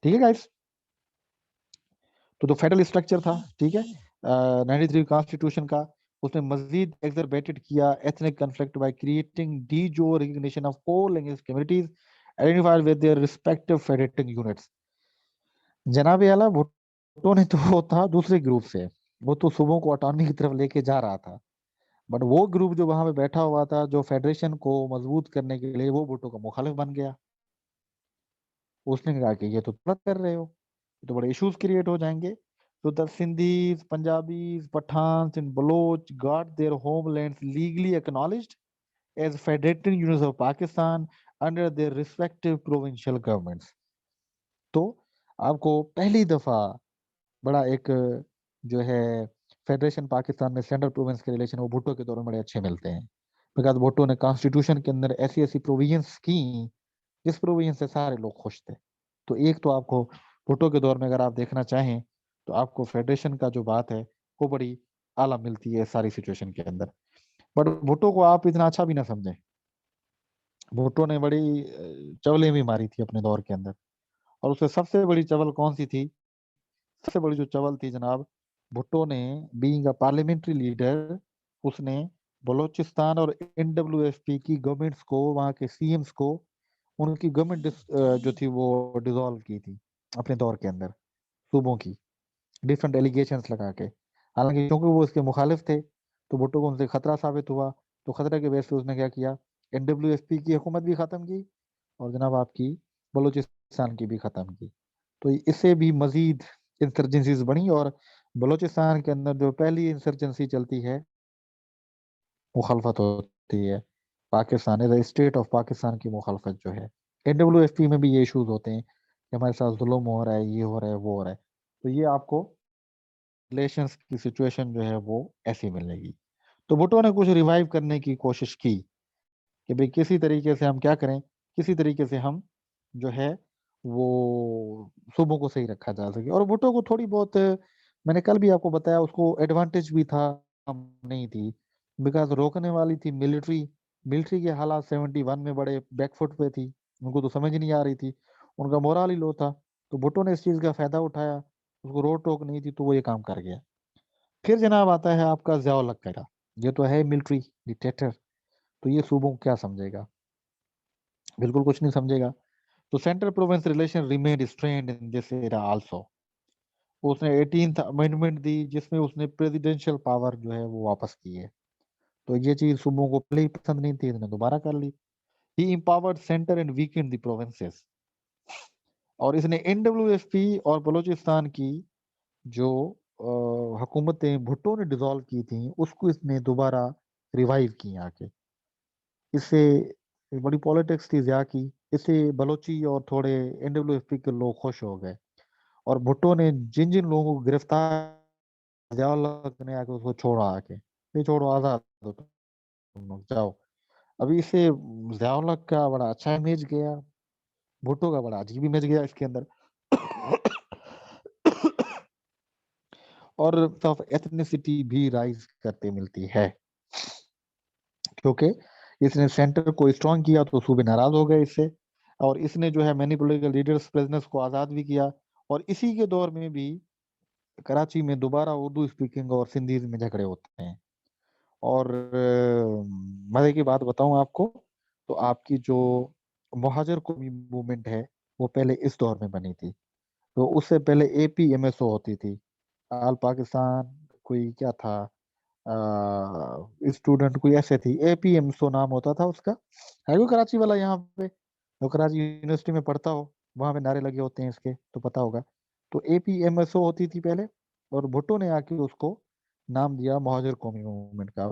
ठीक है गाइस। तो फेडरल स्ट्रक्चर था, ठीक है, 93 कॉन्स्टिट्यूशन का, उसने मजीद एक्सरबेटेड किया ethnic conflict by creating de jure recognition of four language communities identified with their respective federating units. जनाब आला भुट्टो ने तो वो था दूसरे ग्रुप से, वो तो सूबों को ऑटोनॉमी की तरफ लेके जा रहा था, बट वो ग्रुप जो वहां पे बैठा हुआ था जो फेडरेशन को मजबूत करने के लिए, वो भुट्टो का मुखालिफ बन गया। उसने कहा कि ये तो गलत कर रहे हो, ये तो बड़े इश्यूज क्रिएट हो जाएंगे। तो the Sindhis, Punjabis, Pathans and Baloch got their homelands legally acknowledged as federated units of Pakistan under their respective provincial governments. तो आपको पहली दफा बड़ा एक जो है फेडरेशन पाकिस्तान में सेंट्रल प्रोविंस के रिलेशन वो भुट्टो के दौर में बड़े अच्छे मिलते हैं। बिकॉज भुट्टो ने कॉन्स्टिट्यूशन के अंदर ऐसी ऐसी प्रोविजंस की जिस प्रोविजन से सारे लोग खुश थे। तो एक तो आपको भुट्टो के दौर में अगर आप देखना चाहें तो आपको फेडरेशन का जो बात है वो बड़ी आला मिलती है सारी सिचुएशन के अंदर। बट भुट्टो को आप इतना अच्छा भी ना समझें, भुट्टो ने बड़ी चवलें भी मारी थी अपने दौर के अंदर। और उससे सबसे बड़ी चवल कौन सी थी, सबसे बड़ी जो चवल थी जनाब, भुट्टो ने बीइंग अ पार्लियामेंट्री लीडर, उसने बलोचिस्तान और एनडब्ल्यूएफपी की गवर्नमेंट्स को, वहां के सीएम्स को, उनकी गवर्नमेंट जो थी वो डिसॉल्व की थी अपने दौर के अंदर, सूबों की डिफरेंट एलिगेशंस लगा के। हालांकि क्योंकि वो उसके मुखालिफ थे तो भुट्टो को उनसे खतरा साबित हुआ। तो खतरे के बेस पे उसने क्या किया, एनडब्ल्यूएफपी की हुकूमत भी खत्म की और जनाब आपकी बलूचिस्तान की भी खत्म की। तो इससे भी मजीद इंसर्जेंसीज बढ़ी और बलूचिस्तान के अंदर जो पहली इंसर्जेंसी चलती है मुखालफत होती है Pakistan as state of Pakistan की मुखालफत जो है। एनडब्ल्यूएफपी में भी ये इश्यूज होते हैं कि हमारे साथ जुल्म हो रहा है, ये हो रहा है, वो हो रहा है। तो ये आपको रिलेशंस की सिचुएशन जो है वो ऐसी मिलेगी। तो भुट्टो ने कुछ रिवाइव करने की कोशिश की कि भाई किसी तरीके से हम क्या करें, किसी तरीके से हम जो है वो सूबों को सही रखा जा सके। और भुट्टो को थोड़ी बहुत मैंने कल भी आपको बताया उसको एडवांटेज भी था, कम नहीं थी, बिकॉज रोकने वाली थी मिलिट्री। मिलिट्री के हालात 71 में बड़े बैकफुट पे थी, उनको तो समझ ही नहीं आ रही थी, उनका मोराल ही लो था। तो भुट्टो ने इस चीज का फायदा उठाया, उसको रोक टोक नहीं थी तो वो ये काम कर गया। फिर जनाब आता है आपका ज़ियाउल हक का, ये तो है मिलिट्री डिक्टेटर, तो ये सूबों को क्या समझेगा, बिल्कुल कुछ नहीं समझेगा। तो central province relation remained strained in this era also. उसने 18th अमेंडमेंट दी जिसमें उसने प्रेसिडेंशियल पावर जो है वो वापस की है। तो ये चीज सूबों को पहले ही पसंद नहीं थी, इसने दोबारा कर ली। ही empowered centre and Weeknd the provinces. और इसने एनडब्ल्यूएफपी और बलूचिस्तान की जो हुकूमतें भुट्टो ने डिसॉल्व की थी उसको इसने दोबारा रिवाइव की आके। इससे एक बड़ी पॉलिटिक्स थी ज़िया की, इससे बलोची और थोड़े एनडब्ल्यूएफपी के लोग खुश हो गए। और भुट्टो ने जिन जिन लोगों को गिरफ्तार, ज़ियाउल हक ने आके उसको छोड़ा आके, ये छोड़ो आज़ाद हो तुम लोग जाओ। अभी इससे ज़ियाउल हक का बड़ा अच्छा इमेज गया, भुट्टो का बड़ा अजीब इमेज गया इसके अंदर। और ऑफ एथनिसिटी भी राइज करते मिलती है, क्योंकि इसने सेंटर को स्ट्रॉन्ग किया तो सूबे नाराज हो गए इससे। और इसने जो है मैनी पॉलिटिकल लीडर्स प्रिजनर्स को आज़ाद भी किया। और इसी के दौर में भी कराची में दोबारा उर्दू स्पीकिंग और सिंधीज में झगड़े होते हैं। और मजे की बात बताऊं आपको, तो आपकी जो महाजर कौमी मूवमेंट है वो पहले इस दौर में बनी थी। तो उससे पहले APMSO होती थी, आल पाकिस्तान कोई क्या था, स्टूडेंट कोई ऐसे थी, APMSO नाम होता था उसका। है वो कराची वाला यहाँ पे, तो कराची यूनिवर्सिटी में पढ़ता हो, वहां पे नारे लगे होते हैं इसके तो पता होगा। तो APMSO होती थी पहले, और भुट्टो ने आके उसको नाम दिया महाजर कौमी मूवमेंट का,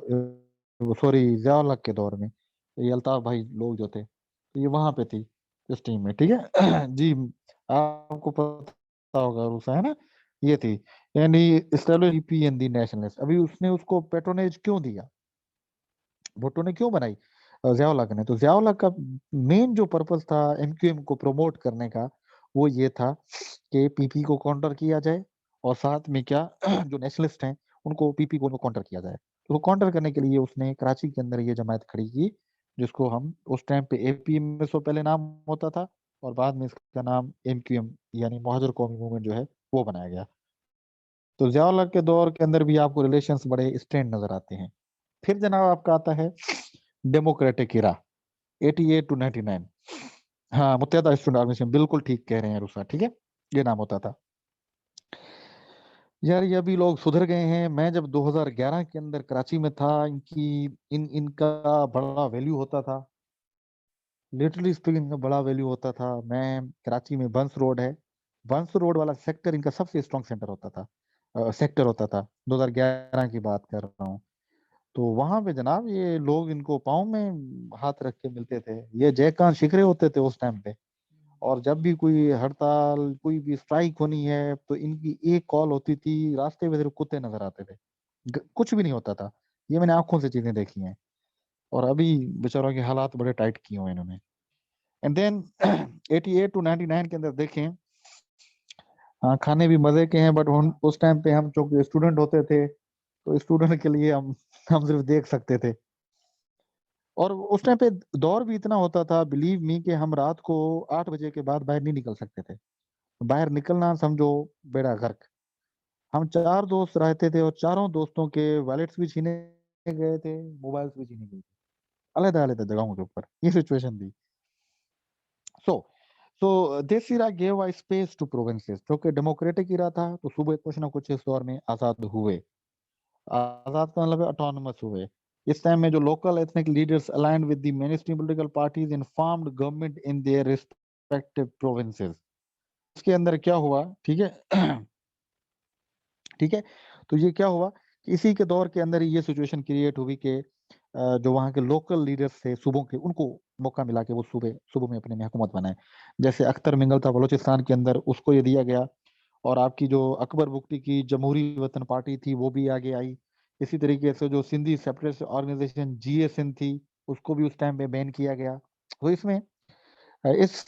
सॉरी जियाउल हक के दौर में। तो ये अल्ताफ भाई लोग जो थे, तो ये वहां पे थी इस टीम में, ठीक है। जी, आपको पता होगा रूसा, है ना, ये थी। यानी एस्टेब्लिश पी एन दी नेशनलिस्ट। अभी उसने उसको पेट्रोनेज क्यों दिया, भुट्टो ने क्यों बनाई जियाउल हक ने, तो जियाउल हक का मेन जो पर्पस था MQM को प्रमोट करने का, वो ये था कि PP को काउंटर किया जाए, और साथ में क्या जो नेशनलिस्ट हैं उनको PP को काउंटर किया जाए। तो काउंटर करने के लिए उसने कराची के अंदर ये जमात खड़ी की, जिसको हम उस टाइम पे APMSO पहले नाम होता था, और बाद में इसका नाम MQM यानी महाजर कौमी मूवमेंट जो है वो बनाया गया। तो जियाउल हक के दौर के अंदर भी आपको रिलेशंस बड़े स्ट्रेंड नजर आते हैं। फिर जनाब आपका आता है डेमोक्रेटिक इरा, 88 टू 99। हाँ, मुत्तहदा स्टूडेंट ऑर्गेनाइजेशन, बिल्कुल ठीक कह रहे हैं रुसा, ठीक है, ये नाम होता था। यार ये अभी लोग सुधर गए हैं। मैं जब 2011 के अंदर कराची में था, इनका बड़ा वैल्यू होता था, लिटरली स्पीकिंग इनका बड़ा वैल्यू होता था। मैं कराची में बंस रोड है, बंस रोड वाला सेक्टर इनका सबसे स्ट्रॉन्ग सेंटर होता था, सेक्टर होता था, 2011 की बात कर रहा हूँ। तो वहां पे जनाब ये लोग इनको पाँव में हाथ रख के मिलते थे, ये जयकांत शिखरे होते थे उस टाइम पे। और जब भी कोई हड़ताल, कोई भी स्ट्राइक होनी है, तो इनकी एक कॉल होती थी, रास्ते में सिर्फ कुत्ते नजर आते थे, कुछ भी नहीं होता था। ये मैंने आंखों से चीजें देखी हैं। और अभी बेचारों के हालात बड़े टाइट किए हुए हैं इन्होंने। एंड देन 88 टू 99 के अंदर देखें, हाँ खाने भी मजे के हैं, बट उस टाइम पे हम चूंकि स्टूडेंट होते थे, तो स्टूडेंट के लिए हम सिर्फ देख सकते थे। और उस टाइम पे दौर भी इतना होता था, बिलीव मी, कि हम रात को 8 बजे के बाद बाहर नहीं निकल सकते थे। बाहर निकलना समझो बेड़ा गर्क। हम 4 दोस्त रहते थे, और चारों दोस्तों के वॉलेट्स भी छीने गए थे, मोबाइल्स भी छीने गए थे, अलग अलग जगहों के ऊपर, ये सिचुएशन थी। So so this era gave a space to provinces, जो कि डेमोक्रेटिक इरा था, तो सूबे कुछ ना कुछ इस दौर में आजाद हुए। आजाद का मतलब ऑटोनमस हुए। इस टाइम में जो local ethnic leaders aligned with the mainstream political parties and formed government in their respective provinces. इसके अंदर क्या हुआ, ठीक है, ठीक है, तो ये क्या हुआ कि इसी के दौर के अंदर ये सिचुएशन क्रिएट हुई कि जो वहाँ के लोकल लीडर्स थे सूबों के, उनको मौका मिला कि वो सूबों में अपने में हुकूमत बनाए। जैसे अख्तर मिंगल था बलूचिस्तान के अंदर, उसको ये दिया गया। और आपकी जो अकबर बुगटी की जमहूरी वतन पार्टी थी वो भी आगे आई। इसी तरीके से जो सिंधी सेपरेटिस्ट ऑर्गेनाइजेशन GSN थी, उसको भी उस टाइम पे बैन किया गया। तो इसमें इस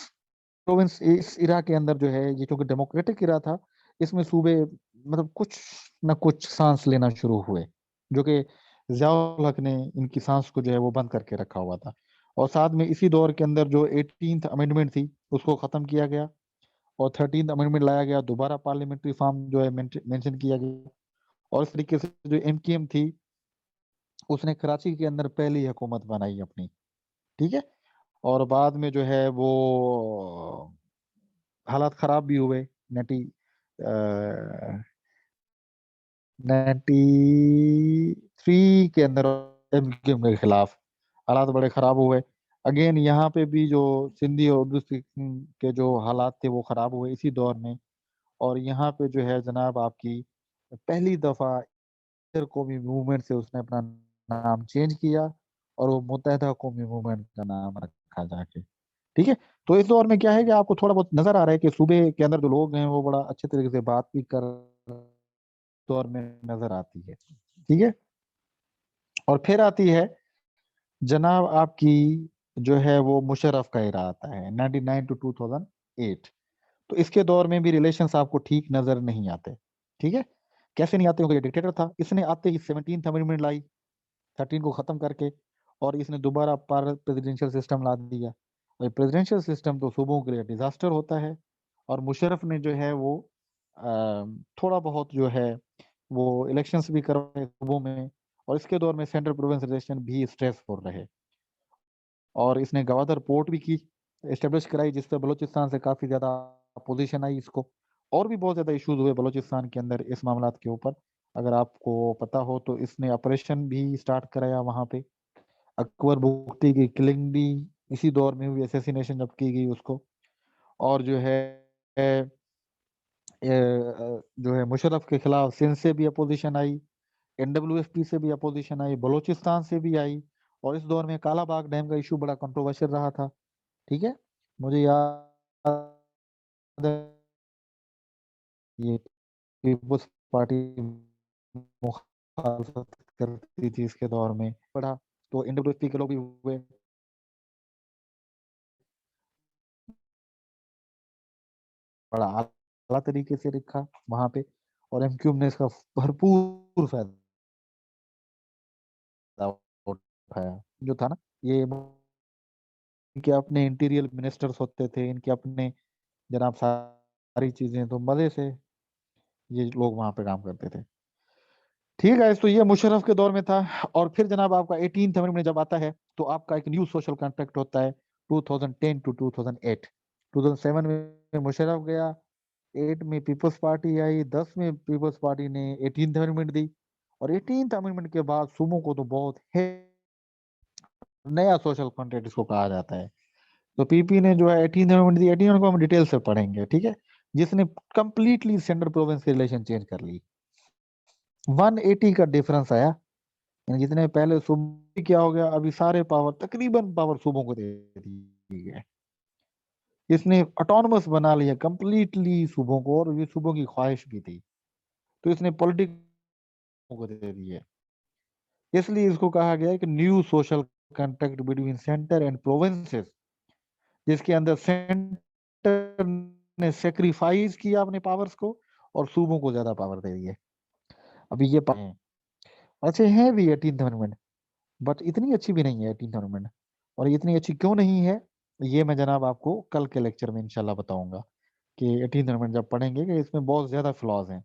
प्रोविंस, इस इरा के अंदर जो है, ये क्योंकि डेमोक्रेटिक इरा था, इसमें सूबे मतलब कुछ न कुछ सांस लेना शुरू हुए, जो कि जियाउल हक ने इनकी सांस को जो है वो बंद करके रखा हुआ था। और साथ में इसी दौर के अंदर जो 18th अमेंडमेंट थी उसको खत्म किया गया, और 13th अमेंडमेंट लाया गया, दोबारा पार्लियामेंट्री फॉर्म जो है मेंशन किया गया। और इस तरीके से जो MKM थी, उसने कराची के अंदर पहली हुकूमत बनाई अपनी, ठीक है। और बाद में जो है वो हालात खराब भी हुए, 93 के अंदर MKM के खिलाफ हालात बड़े खराब हुए। अगेन यहाँ पे भी जो सिंधी और उर्दू स्पीकिंग के जो हालात थे वो खराब हुए इसी दौर में। और यहाँ पे जो है जनाब आपकी पहली दफा कौमी मूवमेंट से उसने अपना नाम चेंज किया, और वो मुत्तहदा कौमी मूवमेंट का नाम रखा जाके, ठीक है। तो इस दौर में क्या है कि आपको थोड़ा बहुत नजर आ रहा है कि सूबे के अंदर जो लोग हैं वो बड़ा अच्छे तरीके से बात भी कर दौर में नजर आती है, ठीक है। और फिर आती है जनाब आपकी जो है वो मुशर्रफ का इरा आता है 99 टू 2008। तो इसके दौर में भी रिलेशंस आपको ठीक नजर नहीं आते, ठीक है। कैसे नहीं आते, क्योंकि ये डिक्टेटर था, इसने आते ही 17th अमेंडमेंट लाई, 13 को खत्म करके, और इसने दोबारा प्रेसिडेंशियल सिस्टम ला दिया। और प्रेसिडेंशियल सिस्टम तो सूबों के लिए डिजास्टर होता है। और मुशर्रफ ने जो है वो थोड़ा बहुत जो है वो इलेक्शंस भी करवाए सूबों में, और इसके दौर में सेंट्रल प्रोविंस रिलेशन भी स्ट्रेसफुल रहे। और इसने गवादर पोर्ट भी की एस्टेब्लिश कराई, जिससे बलूचिस्तान से काफी ज्यादा अपोजिशन आई इसको। और भी बहुत ज्यादा इश्यूज हुए बलूचिस्तान के अंदर इस मामलात के ऊपर। अगर आपको पता हो तो इसने ऑपरेशन भी स्टार्ट कराया वहां पे। अकबर बुगटी की किलिंग भी इसी दौर में हुई, असैसिनेशन जब की गई उसको। और जो है जो है मुशर्रफ के खिलाफ सिंध से भी अपोजिशन आई, एनडब्ल्यूएफपी से भी अपोजिशन आई, बलूचिस्तान से भी आई। और इस दौर में कालाबाग डैम का इशू बड़ा कंट्रोवर्शियल रहा था। ठीक है, मुझे याद है ये पीपुल्स पार्टी मुखालफत करती थी इसके दौर में पढ़ा, तो एनडब्ल्यूएफपी के लोग भी हुए। बड़ा आला तरीके से लिखा वहां पे, और एमक्यूएम ने इसका भरपूर फायदा उठाया। जो था ना, ये इनके अपने इंटीरियर मिनिस्टर्स होते थे, इनके अपने जनाब सारी चीजें, तो मजे से ये लोग वहां पे काम करते थे। ठीक है, तो ये मुशर्रफ के दौर में था। और फिर जनाब आपका 18th अमेंडमेंट जब आता है तो आपका एक न्यू सोशल कॉन्ट्रैक्ट होता है 2010 टू 2008। 2007 में मुशर्रफ गया, 8 में पीपल्स पार्टी आई, 10 में पीपल्स पार्टी ने 18th अमेंडमेंट दी। और 18th अमेंडमेंट के बाद सूमो को तो बहुत है नया सोशल कॉन्ट्रैक्ट इसको कहा जाता है। तो पीपी ने जो है 18th अमेंडमेंट दी, 18 को हम डिटेल से पढ़ेंगे, ठीक है, जिसने कंप्लीटली सेंट्रल प्रोविंस की रिलेशन चेंज कर ली। 180 का डिफरेंस आया, यानी जितने पहले सूबे क्या हो गया, अभी सारे पावर तकरीबन पावर सूबों को दे दी है। इसने ऑटोनमस बना लिया कंप्लीटली सूबों को, और ये सूबों की ख्वाहिश भी थी, तो इसने पॉलिटिक्स को दे दी है। इसलिए इसको कहा गया है कि new social contract between centre and provinces, जिसके अंदर सेंटर ने सेक्रीफाइस किया अपने पावर्स को और सूबों को ज्यादा पावर दे दी है। अभी ये अच्छे हैं भी 18th अमेंडमेंट, बट इतनी अच्छी भी नहीं है 18th अमेंडमेंट। और ये इतनी अच्छी क्यों नहीं है, ये मैं जनाब आपको कल के लेक्चर में इंशाल्लाह बताऊंगा कि 18th अमेंडमेंट जब पढ़ेंगे कि इसमें बहुत ज्यादा फ्लॉज हैं।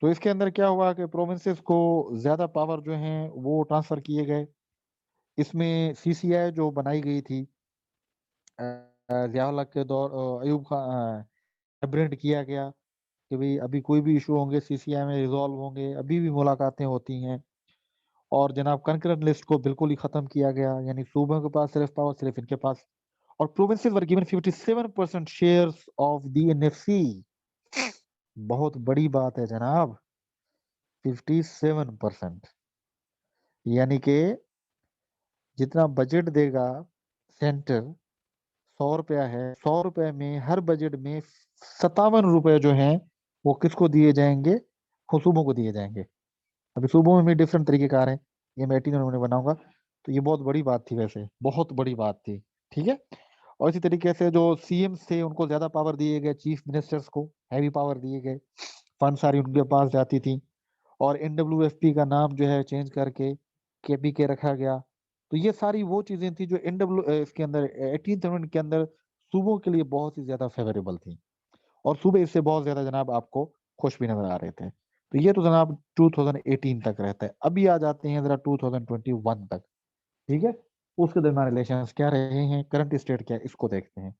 तो इसके अंदर क्या हुआ कि प्रोविंसेस को ज्यादा पावर जो है वो ट्रांसफर किए गए। इसमें सीसीआई जो बनाई गई थी जियाउल हक के दौर, अयूब खान कैबिनेट किया गया कि भाई अभी कोई भी इशू होंगे सीसीआई में रिजॉल्व होंगे, अभी भी मुलाकातें होती हैं। और जनाब कंकरेंट लिस्ट को बिल्कुल ही खत्म किया गया, यानी सूबों के पास सिर्फ पावर सिर्फ इनके पास। और provinces were given 57% shares of the NFC. बहुत बड़ी बात है जनाब, 57%। यानी कि जितना बजट देगा सेंटर, 100 रुपया है, 100 रुपए में हर बजट में 57 रुपए जो हैं वो किसको दिए जाएंगे, वो सूबों को दिए जाएंगे। अभी सूबों में भी डिफरेंट तरीके कार हैं, ये मैं 18 में बनाऊंगा। तो ये बहुत बड़ी बात थी, वैसे बहुत बड़ी बात थी, ठीक है। और इसी तरीके से जो सीएम थे उनको ज्यादा पावर दिए गए, चीफ मिनिस्टर्स को हैवी पावर दिए गए, फंड सारी उनके पास जाती थी। और एनडब्ल्यूएफपी का नाम जो है चेंज करके केपीके रखा गया। तो ये सारी वो चीजें थी जो इसके अंदर 18th अमेंडमेंट के अंदर सूबों के लिए बहुत ही ज्यादा फेवरेबल थी। और सूबे इससे बहुत ज्यादा जनाब आपको खुश भी नजर आ रहे थे। तो ये तो जनाब 2018 तक रहता है। अभी आ जाते हैं जरा 2021 तक, ठीक है। उसके दरमियान रिलेशंस क्या रहे हैं, करंट स्टेट क्या है, इसको देखते हैं।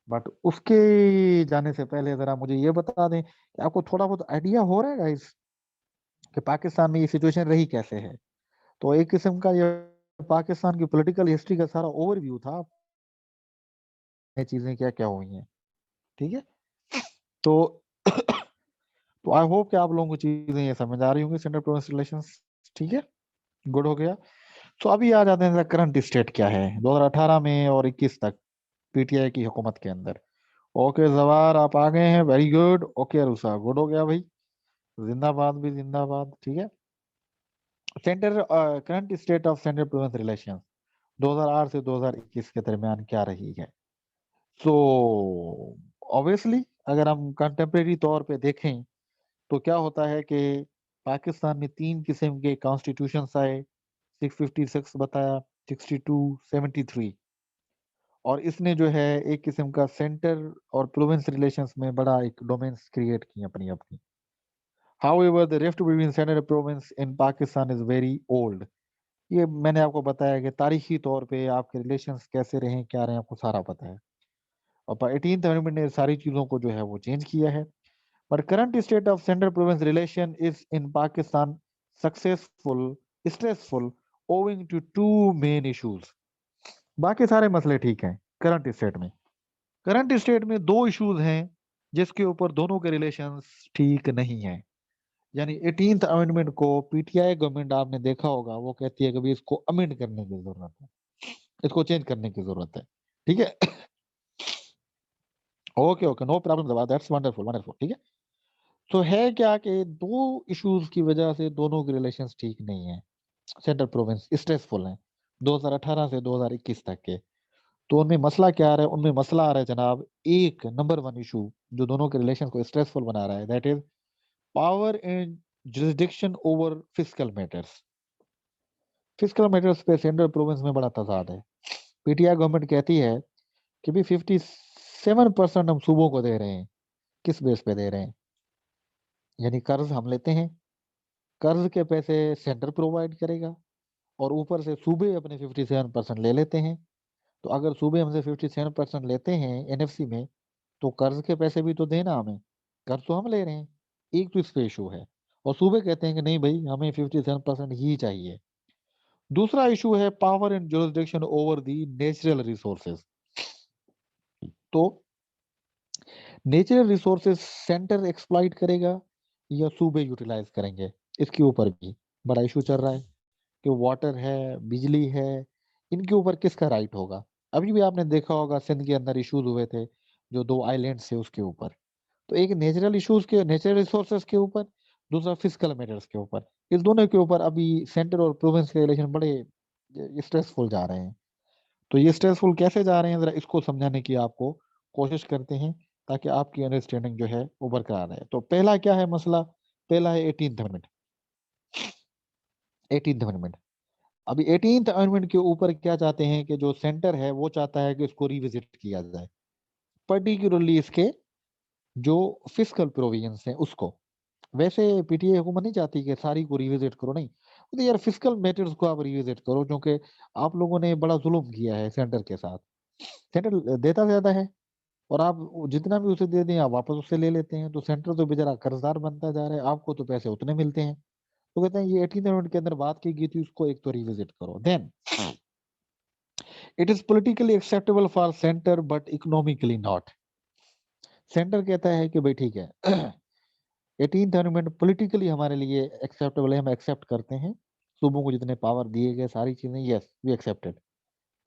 बट उसके जाने से पहले जरा मुझे ये बता दें कि आपको थोड़ा बहुत आइडिया हो रहा है गाइस कि पाकिस्तान में ये सिचुएशन रही कैसे है। तो एक किस्म का ये पाकिस्तान की पॉलिटिकल हिस्ट्री का सारा ओवरव्यू था, ये चीजें क्या क्या हुई हैं, ठीक है। तो तो आई होप कि आप लोगों को चीजें ये समझ आ रही होंगी सेंट्रल प्रोविंस रिलेशंस, ठीक है, गुड हो गया। तो अभी आ जाते हैं करंट स्टेट क्या है 2018 में और 21 तक पीटीआई की हुकूमत के अंदर। ओके जवार आप आ गए हैं, वेरी गुड। ओके अरुसा गुड हो गया भाई, जिंदाबाद भी जिंदाबाद, ठीक है। Centre current state of central province relations 2008 से 2021 के दरमियान क्या रही है। सो ऑब्वियसली अगर हम कंटेम्प्रेरी तौर पे देखें तो क्या होता है कि पाकिस्तान में 3 किस्म के कॉन्स्टिट्यूशंस आए, 656 बताया, 62, 73। और इसने जो है एक किस्म का सेंटर और प्रोविंस रिलेशंस में बड़ा एक डोमेन्स क्रिएट की अपनी अपनी। However, the rift between Central province in Pakistan is very old. ये मैंने आपको बताया कि तारीखी तौर पे आपके रिलेशंस कैसे रहे क्या रहे आपको सारा पता है, और 18th अमेंडमेंट ने सारी चीजों को जो है वो चेंज किया है. But current state of Central province relation is in Pakistan successful, stressful, owing to two main issues. बाकी सारे मसले ठीक हैं करंट स्टेट में. करंट स्टेट में दो इश्यूज हैं जिसके ऊपर दोनों के रिलेशंस ठीक नहीं है. यानी 18th अमेंडमेंट को पीटीआई गवर्नमेंट आपने देखा होगा वो कहती है कि भाई इसको अमेंड करने की जरूरत है, इसको चेंज करने की जरूरत है. ठीक है. Okay okay, no problem, that's wonderful wonderful. ठीक है. तो है क्या कि दो इश्यूज की वजह से दोनों के रिलेशंस ठीक नहीं है. सेंट्रल प्रोविंस स्ट्रेसफुल है 2018 से 2021 तक के. तो उनमें मसला क्या आ रहा है? उनमें मसला आ रहा है जनाब, एक नंबर वन इशू जो दोनों के रिलेशन को स्ट्रेसफुल बना रहा है, that is power and jurisdiction over fiscal matters. Fiscal matters पे सेंट्रल प्रोविंस में बड़ा तजाद है. पीटीआई गवर्नमेंट कहती है कि भी 57% हम सूबों को दे रहे हैं. किस बेस पे दे रहे हैं? यानी कर्ज हम लेते हैं, कर्ज के पैसे सेंटर प्रोवाइड करेगा और ऊपर से सूबे अपने 57% ले लेते हैं. तो अगर सूबे हमसे 57% लेते हैं एनएफसी में, तो कर्ज के पैसे भी तो देना हमें, कर्ज तो हम ले रहे हैं. एक तो इस पे इशू है. और सूबे कहते हैं कि नहीं भाई हमें 57% ही चाहिए. दूसरा इशू है power and jurisdiction over the natural resources. तो नेचुरल रिसोर्सेज सेंटर एक्सप्लॉइट करेगा या सूबे यूटिलाइज करेंगे, इसके ऊपर भी बड़ा इशू चल रहा है कि वाटर है, बिजली है, इनके ऊपर किसका राइट होगा. अभी भी आपने देखा होगा सिंध के अंदर इश्यूज हुए थे जो दो आइलैंड्स है उसके ऊपर. तो एक नेचुरल इश्यूज के, नेचुरल रिसोर्सेज के ऊपर, दूसरा फिजिकल मैटर्स के ऊपर. इस दोनों के ऊपर अभी सेंटर और प्रोविंस के रिलेशन बड़े स्ट्रेसफुल जा रहे हैं. तो ये स्ट्रेसफुल कैसे जा रहे हैं जरा इसको समझाने की आपको कोशिश करते हैं ताकि आपकी अंडरस्टैंडिंग जो है वो बरकरार रहे. तो पहला क्या है मसला? पहला है 18th अमेंडमेंट. 18th अमेंडमेंट, अभी 18th अमेंडमेंट के ऊपर क्या चाहते हैं कि जो सेंटर है वो चाहता है कि इसको रिविजिट किया जाए, पर्टिकुलरली इसके जो फिस्कल प्रोविजंस हैं उसको. वैसे पीटीआई हुकूमत नहीं चाहती कि सारी को रिविजिट करो, नहीं. तो यार फिस्कल मैटर्स को आप रिविजिट करो क्योंकि आप लोगों ने बड़ा जुल्म किया है सेंटर के साथ. सेंटर देता ज्यादा है और आप जितना भी उसे दे दें आप वापस उससे ले लेते हैं. तो सेंटर तो बेचारा कर्जदार बनता जा रहा है, आपको तो पैसे उतने मिलते हैं. तो कहते हैं ये 18th अमेंडमेंट के अंदर बात की गई थी उसको एक तो रिविजिट करो. Then it is politically acceptable for centre but economically not. Centre कहता है कि भाई ठीक है 18th अमेंडमेंट पॉलिटिकली हमारे लिए एक्सेप्टेबल है, हम एक्सेप्ट करते हैं सूबों को जितने पावर दिए गए सारी चीजें, यस वी एक्सेप्टेड.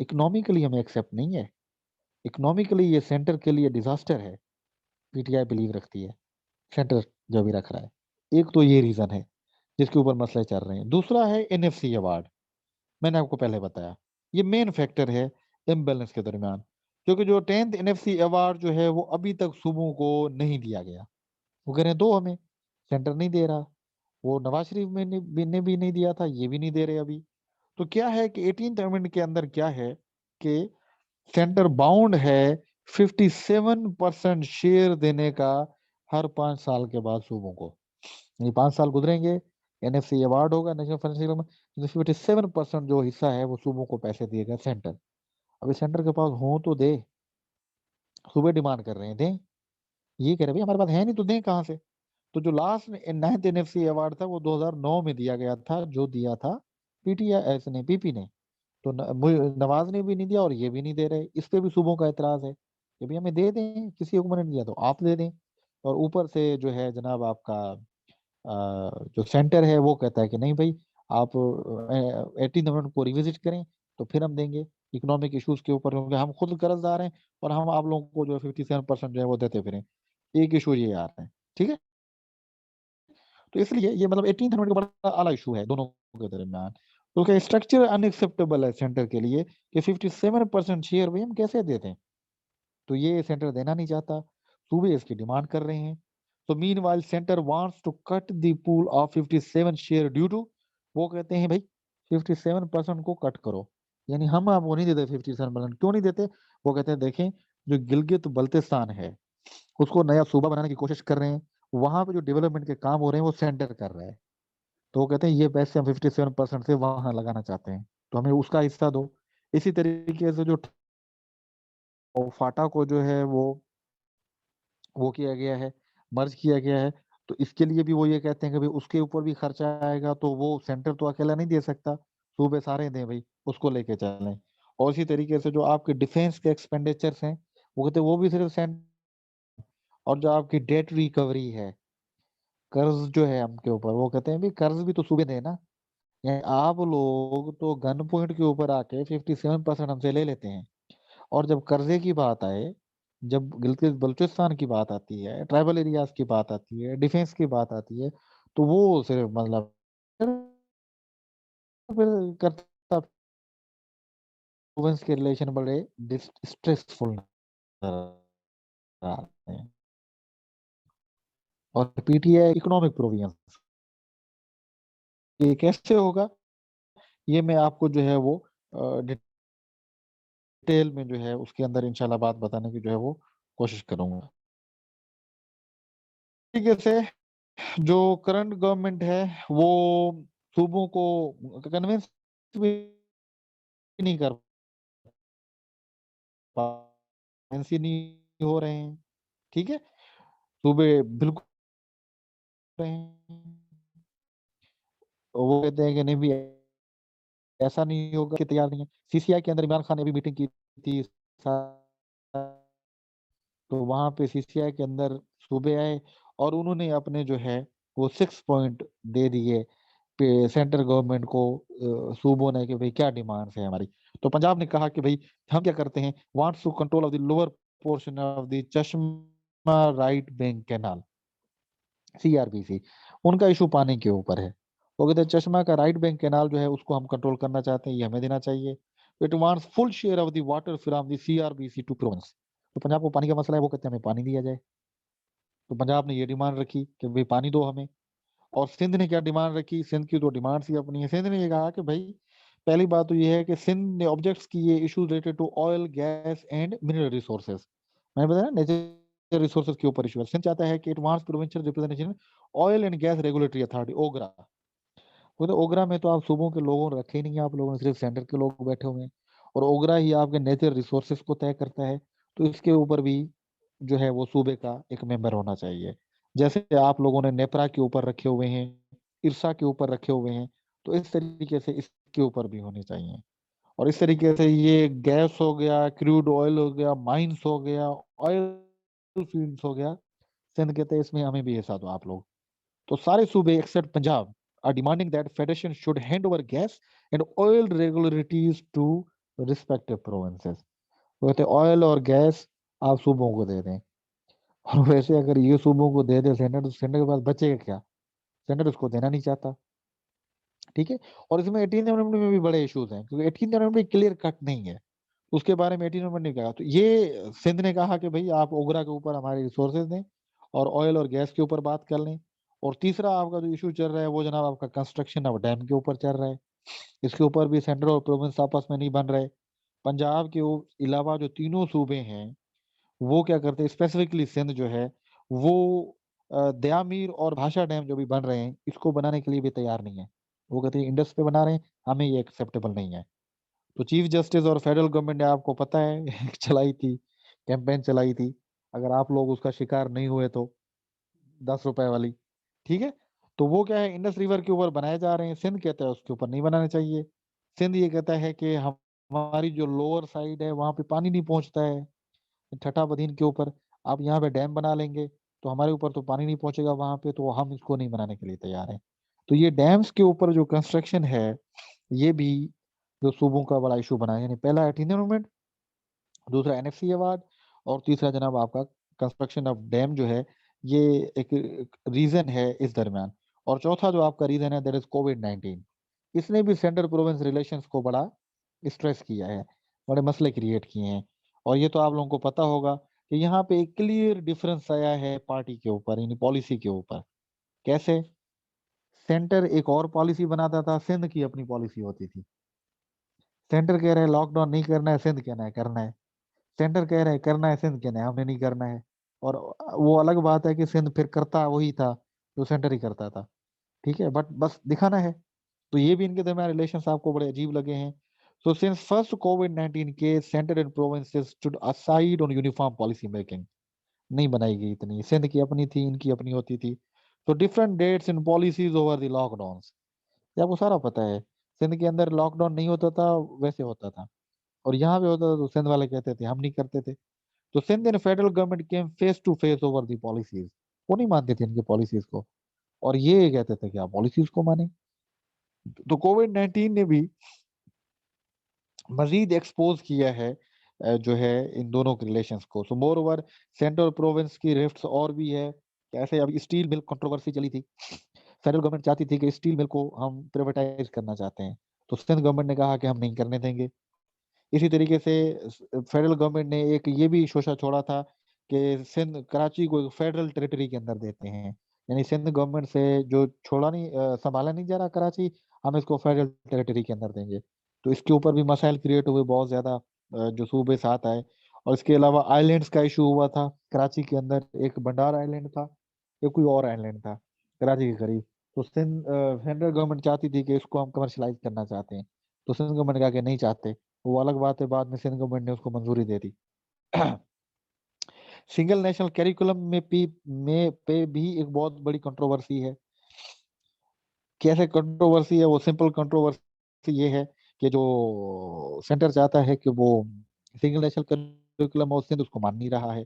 इकोनॉमिकली हमें एक्सेप्ट नहीं है. इकोनॉमिकली ये सेंटर के लिए डिजास्टर है, पीटीआई बिलीव रखती है, सेंटर जो भी रख रहा है. एक तो ये रीजन है जिसके ऊपर मसले चल रहे हैं. दूसरा है एनएफसी अवार्ड. मैंने आपको पहले बताया ये मेन फैक्टर है इम्बैलेंस के दरमियान, क्योंकि जो 10th एनएफसी अवार्ड जो है वो अभी तक सूबों को नहीं दिया गया. वो कह रहे हैं दो हमें, सेंटर नहीं दे रहा. वो नवाज शरीफ में ने भी नहीं दिया था, ये भी नहीं दे रहे अभी. तो क्या है कि 18th अमेंडमेंट के अंदर क्या है कि सेंटर बाउंड है 57% शेयर देने का हर 5 साल के बाद सूबों को. यानी 5 साल गुजरेंगे, एनएफसी अवार्ड होगा नेशनल फाइनेंशियल में, 57% जो हिस्सा है वो सूबों को पैसे दिएगा सेंटर. अभी सेंटर के पास हो तो दे, सूबे डिमांड कर रहे हैं दें, ये कह रहे भाई हमारे पास है नहीं तो दें कहाँ से. तो जो लास्ट 9th एनएफसी अवार्ड था वो 2009 में दिया गया था, जो दिया था पीटीआई ने, पीपी ने. तो नवाज ने भी नहीं दिया और ये भी नहीं दे रहे. इस पे भी सूबों का एतराज है कि भाई हमें दे दें, किसी हुकूमत ने दिया तो आप दे दें. और ऊपर से जो है जनाब आपका जो सेंटर है वो कहता है कि नहीं भाई आप 18th अमेंडमेंट को रिविजिट करें तो फिर हम देंगे इकोनॉमिक इश्यूज के ऊपर, क्योंकि हम खुद कर्जदार हैं और हम आप लोगों को जो 57% जो है वो देते फिरें. एक इशू ये आ रहा है. ठीक है. तो इसलिए ये मतलब 18th अमेंडमेंट का बड़ा आला इशू है दोनों के दरमियान. तो क्या स्ट्रक्चर अनएक्सेप्टेबल है सेंटर के लिए कि 57% शेयर भाई हम कैसे देते हैं. तो ये सेंटर देना नहीं चाहता, सूबे इसकी डिमांड कर रहे हैं. तो meanwhile centre wants to cut the pool of 57 share due to, वो कहते हैं भाई 57% को कट करो. यानी हम आपको नहीं देते 57%. क्यों नहीं देते? वो कहते हैं देखें जो गिलगित बल्तिस्तान है उसको नया सूबा बनाने की कोशिश कर रहे हैं वहां पे जो डेवलपमेंट के काम हो रहे हैं वो सेंटर कर रहा है। तो वो कहते हैं ये पैसे हम 57% से वहां लगाना चाहते हैं, तो हमें उसका हिस्सा दो। इसी तरीके से जो फाटा को जो है वो किया गया है, मर्ज किया गया है। तो इसके लिए भी वो ये कहते हैं कि भाई उसके ऊपर भी खर्चा आएगा, तो वो सेंटर तो अकेला नहीं दे सकता, सूबे सारे दें भाई, उसको लेके चलें। और इसी तरीके से जो आपके डिफेंस के एक्सपेंडिचर्स हैं, वो कहते हैं वो भी सिर्फ सेंटर। और जो आपकी डेट रिकवरी है, कर्ज जो है हमके ऊपर, वो कहते हैं भाई कर्ज भी तो सूबे दें ना। यानी आप लोग तो गन पॉइंट के ऊपर आके 57% हमसे ले लेते हैं, और जब कर्जे की बात आए, जब गिलगित बल्चिस्तान की बात आती है, ट्राइबल एरियाज की बात आती है, डिफेंस की बात आती है, तो वो सिर्फ मतलब फिर करता प्रोविंस के रिलेशन बड़े स्ट्रेसफुल नजर आते हैं। और पीटीआई इकोनॉमिक प्रोविजंस ये कैसे होगा, ये मैं आपको जो है वो डिटेल में जो है उसके अंदर इंशाल्लाह बात बताने की जो है वो कोशिश करूंगा। तरीके से जो करंट गवर्नमेंट है वो सूबों को कन्विंस भी नहीं कर पा नहीं हो रहे हैं। ठीक है, सूबे बिल्कुल रहे हैं। वो कहते हैं कि नहीं भी ऐसा नहीं होगा, कि तैयार नहीं है। सीसीआई के अंदर इमरान खान ने भी मीटिंग की थी, तो वहां पे सीसीआई के अंदर सूबे आए और उन्होंने अपने जो है वो 6 पॉइंट दे दिए सेंट्रल गवर्नमेंट को, सूबों ने, कि भाई क्या डिमांड्स है हमारी। तो पंजाब ने कहा कि भाई हम क्या करते हैं, wants to control of the lower portion of the Chashma right bank canal, CRBC. उनका इशू पानी के ऊपर है। वो कहते हैं चश्मा का राइट बैंक कैनाल जो है उसको हम कंट्रोल करना चाहते हैं, ये हमें देना चाहिए। It wants full share of the water from the CRBC to province. तो पंजाब को पानी का मसला है, वो कहते हैं हमें पानी दिया जाए। तो पंजाब ने ये डिमांड रखी कि भाई पानी दो हमें। और सिंध ने क्या डिमांड रखी, सिंध की तो डिमांड ही अपनी है। सिंध ने ये कहा कि भाई पहली बात तो ये है कि सिंध ने ऑब्जेक्ट्स किए issue related to oil gas and mineral resources. मैंने बताया ना नेचुरल रिसोर्सेज के ऊपर इशू है। सिंध चाहता है कि it wants provincial representation oil and gas regulatory authority, OGRA. वो तो ओगरा में तो आप सूबों के लोगों ने रखे ही नहीं है, आप लोगों ने सिर्फ सेंटर के लोग बैठे हुए हैं। और ओगरा ही आपके नेचुरल रिसोर्सेज को तय करता है। तो इसके ऊपर भी जो है वो सूबे का एक मेंबर होना चाहिए। जैसे आप लोगों ने नेपरा के ऊपर रखे हुए हैं, इरसा के ऊपर रखे हुए हैं, तो इस तरीके से इसके ऊपर भी होने चाहिए। और इस तरीके से ये गैस हो गया, क्रूड ऑयल हो गया, माइंस हो गया, ऑयल फील्ड्स हो गया, सिंध कहते हैं इसमें हमें भी हिस्सा दो आप लोग। तो सारे सूबे except Punjab are demanding that federation should hand over gas and oil regularities to respective provinces. तो कहते ऑयल और गैस आप सूबों को दे दें। और वैसे अगर ये सूबों को दे दे सेंटर, तो सेंटर के पास बचेगा क्या? सेंटर उसको देना नहीं चाहता। ठीक है। और इसमें 18 अमेंडमेंट में भी बड़े इश्यूज हैं, क्योंकि 18 अमेंडमेंट क्लियर कट नहीं है। उसके बारे में 18 अमेंडमेंट ने कहा, तो ये सिंध ने कहा कि भाई आप ओगरा के ऊपर हमारे रिसोर्सेज दें और ऑयल और गैस के ऊपर बात कर लें। और तीसरा आपका जो इशू चल रहा है वो जनाब आपका कंस्ट्रक्शन ऑफ डैम के ऊपर चल रहा है। इसके ऊपर भी सेंटर और प्रोविंस आपस में नहीं बन रहे। पंजाब के अलावा जो तीनों सूबे हैं वो क्या करते हैं, स्पेसिफिकली सिंध जो है वो दयामीर और भाषा डैम जो भी बन रहे हैं इसको बनाने के लिए भी तैयार नहीं है। वो कहते हैं इंडस पे बना रहे हैं, हमें ये एक्सेप्टेबल नहीं है। तो चीफ जस्टिस और फेडरल गवर्नमेंट ने आपको पता है चलाई थी, कैंपेन चलाई थी। अगर आप लोग उसका शिकार नहीं हुए तो 10 रुपए वाली, ठीक है। तो वो क्या है, इंडस रिवर के ऊपर बनाए जा रहे हैं, सिंध कहता है उसके ऊपर नहीं बनाने चाहिए। सिंध ये कहता है कि हमारी जो लोअर साइड है वहां पे पानी नहीं पहुंचता है, छठा बधीन के ऊपर आप यहाँ पे डैम बना लेंगे तो हमारे ऊपर तो पानी नहीं पहुंचेगा वहां पे, तो हम इसको नहीं बनाने के लिए तैयार हैं। तो ये डैम्स के ऊपर जो कंस्ट्रक्शन है ये भी जो सूबों का बड़ा इशू बना है। यानी पहला है एनवायरमेंट, दूसरा एनएफसी अवार्ड, और तीसरा जनाब आपका कंस्ट्रक्शन ऑफ डैम जो है, ये एक रीजन है इस दरमियान। और चौथा जो आपका रीजन है दैट इज कोविड-19। इसने भी सेंट्रल प्रोविंस रिलेशंस को बड़ा स्ट्रेस किया है, बड़े मसले क्रिएट किए हैं। और ये तो आप लोगों को पता होगा कि यहाँ पे एक क्लियर डिफरेंस आया है पार्टी के ऊपर, यानी पॉलिसी के ऊपर। कैसे? सेंटर एक और पॉलिसी बनाता था, सिंध की अपनी पॉलिसी होती थी। सेंटर कह रहे हैं लॉकडाउन नहीं करना है, सिंध कहना है करना है। सेंटर कह रहे हैं करना है, सिंध कहना है हमने नहीं करना है। और वो अलग बात है कि सिंध फिर करता वही था जो सेंटर ही करता था, ठीक है, बट बस दिखाना है। तो ये भी इनके दरमियान रिलेशंस आपको बड़े अजीब लगे हैं। So since first covid case, centre and provinces stood aside on uniform policy making. नहीं बनाई गई इतनी, सिंध की अपनी थी, इनकी अपनी होती थी। तो different dates in policies over the lockdowns, ये आपको सारा पता है। सिंध के अंदर लॉकडाउन नहीं होता था, वैसे होता था, और यहाँ पे होता था तो सिंध वाले कहते थे हम नहीं करते थे। तो Sindh and federal government came face to face over the policies, वो नहीं मानते थे इनकी पॉलिसीज को, और ये कहते थे कि आप पॉलिसीज को माने। तो कोविड-19 ने भी मजीद एक्सपोज किया है जो है इन दोनों के रिलेशंस को। सो मोर ओवर सेंट्रल प्रोविंस की रिफ्ट्स और भी है। कैसे, अभी स्टील मिल कंट्रोवर्सी चली थी, फेडरल गवर्नमेंट चाहती थी कि स्टील मिल को हम प्राइवेटाइज करना चाहते हैं, तो सिंध गवर्नमेंट ने कहा कि हम नहीं करने देंगे। इसी तरीके से फेडरल गवर्नमेंट ने एक ये भी शोषा छोड़ा था कि सिंध कराची को एक फेडरल टेरिटरी के अंदर देते हैं, यानी सिंध गवर्नमेंट से जो छोड़ा नहीं संभाला नहीं जा रहा कराची, हम इसको फेडरल टेरिटरी के अंदर देंगे। तो इसके ऊपर भी मसाइल क्रिएट हुए बहुत ज्यादा, जो सूबे साथ आए। और इसके अलावा आइलैंड्स का इशू हुआ था कराची के अंदर, एक बंडार आइलैंड था, एक कोई और आइलैंड था कराची के करीब। तो सिंध सेंट्रल गवर्नमेंट चाहती थी कि इसको हम कमर्शलाइज करना चाहते हैं, तो सिंध गवर्नमेंट कहा कि नहीं चाहते। वो अलग बात है, बाद में सिंध गवर्नमेंट ने उसको मंजूरी दे दी। सिंगल नेशनल कैरिकुलम में पे भी एक बहुत बड़ी कंट्रोवर्सी है। कैसे कंट्रोवर्सी है? वो सिंपल कंट्रोवर्सी ये है कि जो सेंटर चाहता है कि वो सिंगल नेशनल करिकुलम और सिंध उसको मान नहीं रहा है।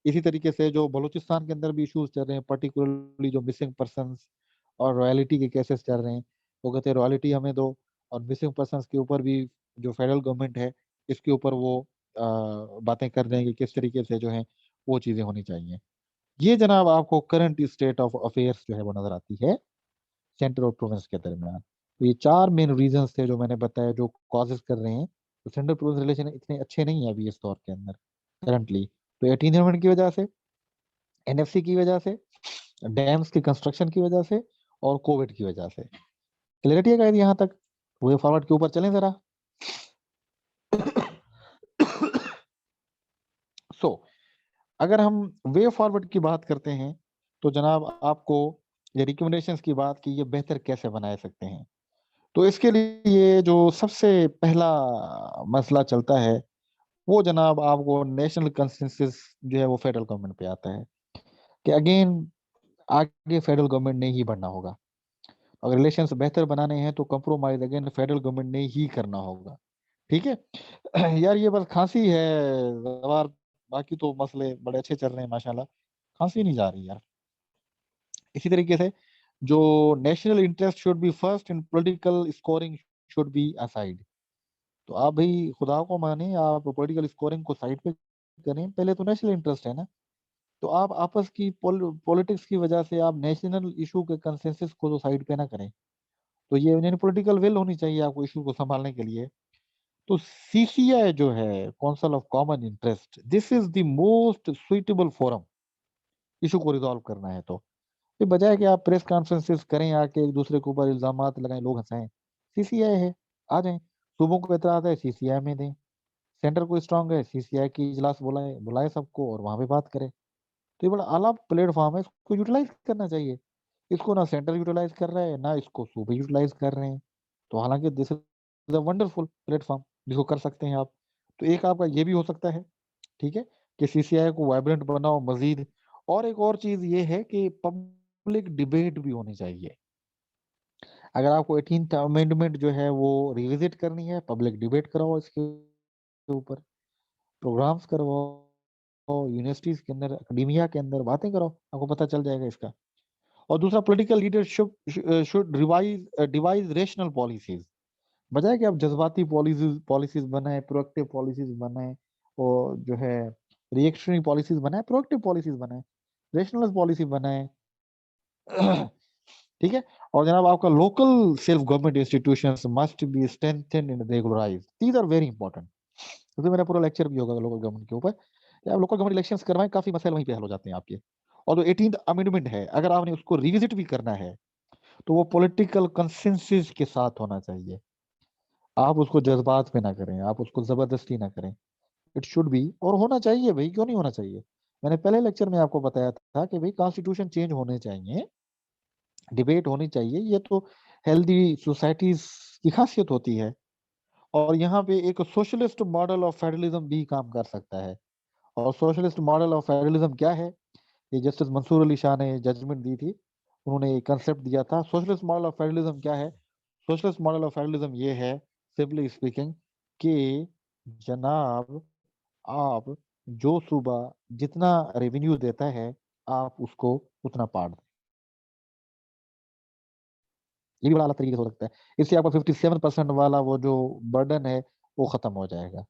इसी तरीके से जो बलूचिस्तान के अंदर भी इश्यूज चल रहे हैं, पर्टिकुलरली जो मिसिंग पर्संस और रॉयल्टी के केसेस चल रहे हैं, वो कहते हैं रॉयल्टी हमें दो, और मिसिंग पर्संस के ऊपर भी जो फेडरल गवर्नमेंट है इसके ऊपर वो बातें कर रहे हैं कि किस तरीके से जो है वो चीजें होनी चाहिए। ये जनाब आपको करंट स्टेट ऑफ अफेयर्स जो है वो नजर आती है सेंटर और प्रोविंस के दरमियान। तो ये चार मेन रीजंस थे जो मैंने बताया, जो कॉजेस कर रहे हैं तो सेंट्रल प्रोविंस रिलेशन इतने अच्छे नहीं है अभी इस दौर के अंदर करंटली। तो 18 अमेंडमेंट की वजह से, एनएफसी की वजह से, डैम्स की कंस्ट्रक्शन की वजह से, और कोविड की वजह से। क्लियरिटी है गाइस यहाँ तक? वे फॉरवर्ड के ऊपर चलें जरा। सो अगर हम वे फॉरवर्ड की बात करते हैं तो जनाब आपको ये रिकमेंडेशंस की बात की, ये बेहतर कैसे बनाए सकते हैं। तो इसके लिए जो सबसे पहला मसला चलता है वो जनाब आपको नेशनल कंसेंसस जो है वो फेडरल गवर्नमेंट पे आता है कि अगेन आगे फेडरल गवर्नमेंट ने ही बढ़ना होगा। अगर रिलेशंस बेहतर बनाने हैं तो कंप्रोमाइज अगेन फेडरल गवर्नमेंट ने ही करना होगा, ठीक है। यार ये बस खांसी है जवार, बाकी तो मसले बड़े अच्छे चल रहे हैं माशाल्लाह, खांसी नहीं जा रही यार। इसी तरीके से जो national interest should be first and political scoring should be aside. तो आप भाई खुदा को माने, आप पॉलिटिकल स्कोरिंग को साइड पे करें, पहले तो नेशनल इंटरेस्ट है ना। तो आप आपस की पॉलिटिक्स की वजह से आप नेशनल इशू के कंसेंसस को तो साइड पे ना करें। तो ये यानी पॉलिटिकल विल होनी चाहिए आपको इशू को संभालने के लिए। तो सीसीआई जो है, council of common interest, this is the most suitable forum issue को रिजॉल्व करना है। तो ये बजाय कि आप प्रेस कॉन्फ्रेंसेस करें आके एक दूसरे के ऊपर इल्जामात लगाएं, लोग हंसाएं, सीसीआई है, आ जाएं। सूबों को एतराज है, सीसीआई में दें। सेंटर को स्ट्रांग है, सीसीआई की इजलास बुलाए बुलाए सबको और वहां पे बात करें। तो ये बड़ा आला प्लेटफॉर्म है, इसको यूटिलाइज करना चाहिए। इसको ना सेंटर यूटिलाइज कर रहा है, ना इसको सूबे यूटिलाइज कर रहे हैं। तो हालांकि this is a wonderful platform जिसको कर सकते हैं आप। तो एक आपका ये भी हो सकता है, ठीक है, कि सीसीआई को वाइब्रेंट बनाओ मजीद। और एक और चीज ये है कि पब्लिक डिबेट भी होनी चाहिए। अगर आपको 18th अमेंडमेंट जो है वो रिविजिट करनी है, पब्लिक डिबेट कराओ इसके ऊपर, प्रोग्राम्स करवाओ, यूनिवर्सिटीज के अंदर, एकेडमिया के अंदर बातें कराओ, आपको पता चल जाएगा इसका। और दूसरा, political leadership should revise devise rational policies. बजाय कि आप जज्बाती पॉलिसीज पॉलिसीज बनाए, प्रोएक्टिव पॉलिसीज बनाए, और जो है रिएक्शनरी पॉलिसीज बनाए, प्रोएक्टिव पॉलिसीज बनाए, रेशनल पॉलिसी बनाए। ठीक है। और जनाब आपका local self government institutions must be strengthened and regularized, these are very important. क्योंकि मेरा पूरा लेक्चर भी होगा लोकल गवर्नमेंट के ऊपर। आप लोकल गवर्नमेंट इलेक्शंस करवाएं, काफी मसले वहीं पे हल हो जाते हैं आपके। और जो 18th अमेंडमेंट है, अगर आपने उसको रिविजिट भी करना है तो वो पॉलिटिकल कंसेंसस के साथ होना चाहिए। आप उसको जज्बात में ना करें, आप उसको जबरदस्ती ना करें। इट शुड बी, और होना चाहिए भाई, क्यों नहीं होना चाहिए। मैंने पहले लेक्चर में आपको बताया था कि भाई कॉन्स्टिट्यूशन चेंज होने चाहिए, डिबेट होनी चाहिए, ये तो हेल्दी सोसाइटीज की खासियत होती है। और यहाँ पे एक सोशलिस्ट मॉडल ऑफ फेडरलिज्म भी काम कर सकता है। और सोशलिस्ट मॉडल ऑफ फेडरलिज्म क्या है, ये जस्टिस मंसूर अली शाह ने जजमेंट दी थी, उन्होंने एक कंसेप्ट दिया था। सोशलिस्ट मॉडल ऑफ फेडरलिज्म क्या है? सोशलिस्ट मॉडल ऑफ फेडरलिज्म ये है, सिंपली स्पीकिंग, कि जनाब आप जो सूबा जितना रेवेन्यू देता है आप उसको उतना पार्ट दें। ये भी बड़ा अलग तरीके से हो सकता है। इससे आपका 57% वाला वो जो बर्डन है वो खत्म हो जाएगा,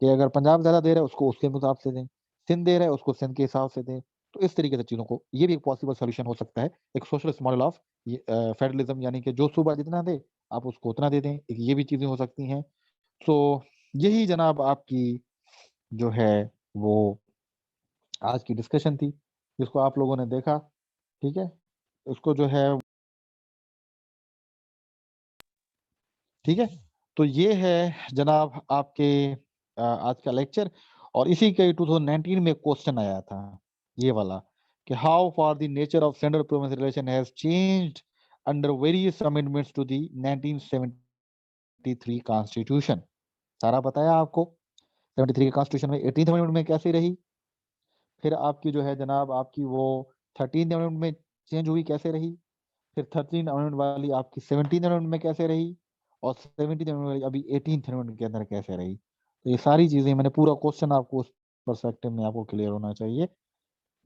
कि अगर पंजाब ज्यादा दे रहा है उसको उसके हिसाब से दें, सिंध दे रहा है उसको सिंध के हिसाब से दें। तो इस तरीके से चीजों को, ये भी एक पॉसिबल सोल्यूशन हो सकता है, एक सोशलिस्ट मॉडल ऑफ फेडरलिज्म, यानी कि जो सूबा जितना दे आप उसको उतना दे दें, एक ये भी चीजें हो सकती हैं। तो यही जनाब आपकी जो है वो आज की डिस्कशन थी, जिसको आप लोगों ने देखा। ठीक है, उसको जो है, ठीक है, तो ये है जनाब आपके आज का लेक्चर। और इसी के 2019 में क्वेश्चन आया था ये वाला, कि how far the nature of central province relation has changed under various amendments to the 1973 constitution. सारा बताया आपको, 73 के कॉन्स्टिट्यूशन में 18th अमेंडमेंट में कैसी रही, फिर आपकी जो है जनाब आपकी वो 13th अमेंडमेंट में चेंज हुई कैसे रही, फिर 13 अमेंडमेंट वाली आपकी 17 अमेंडमेंट में कैसे रही, और 17 अमेंडमेंट वाली अभी 18 अमेंडमेंट के अंदर कैसे रही। तो ये सारी चीजें, मैंने पूरा क्वेश्चन आपको उस पर्सपेक्टिव में आपको क्लियर होना चाहिए।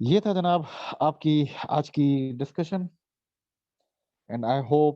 ये था जनाब आपकी आज की डिस्कशन, एंड आई होप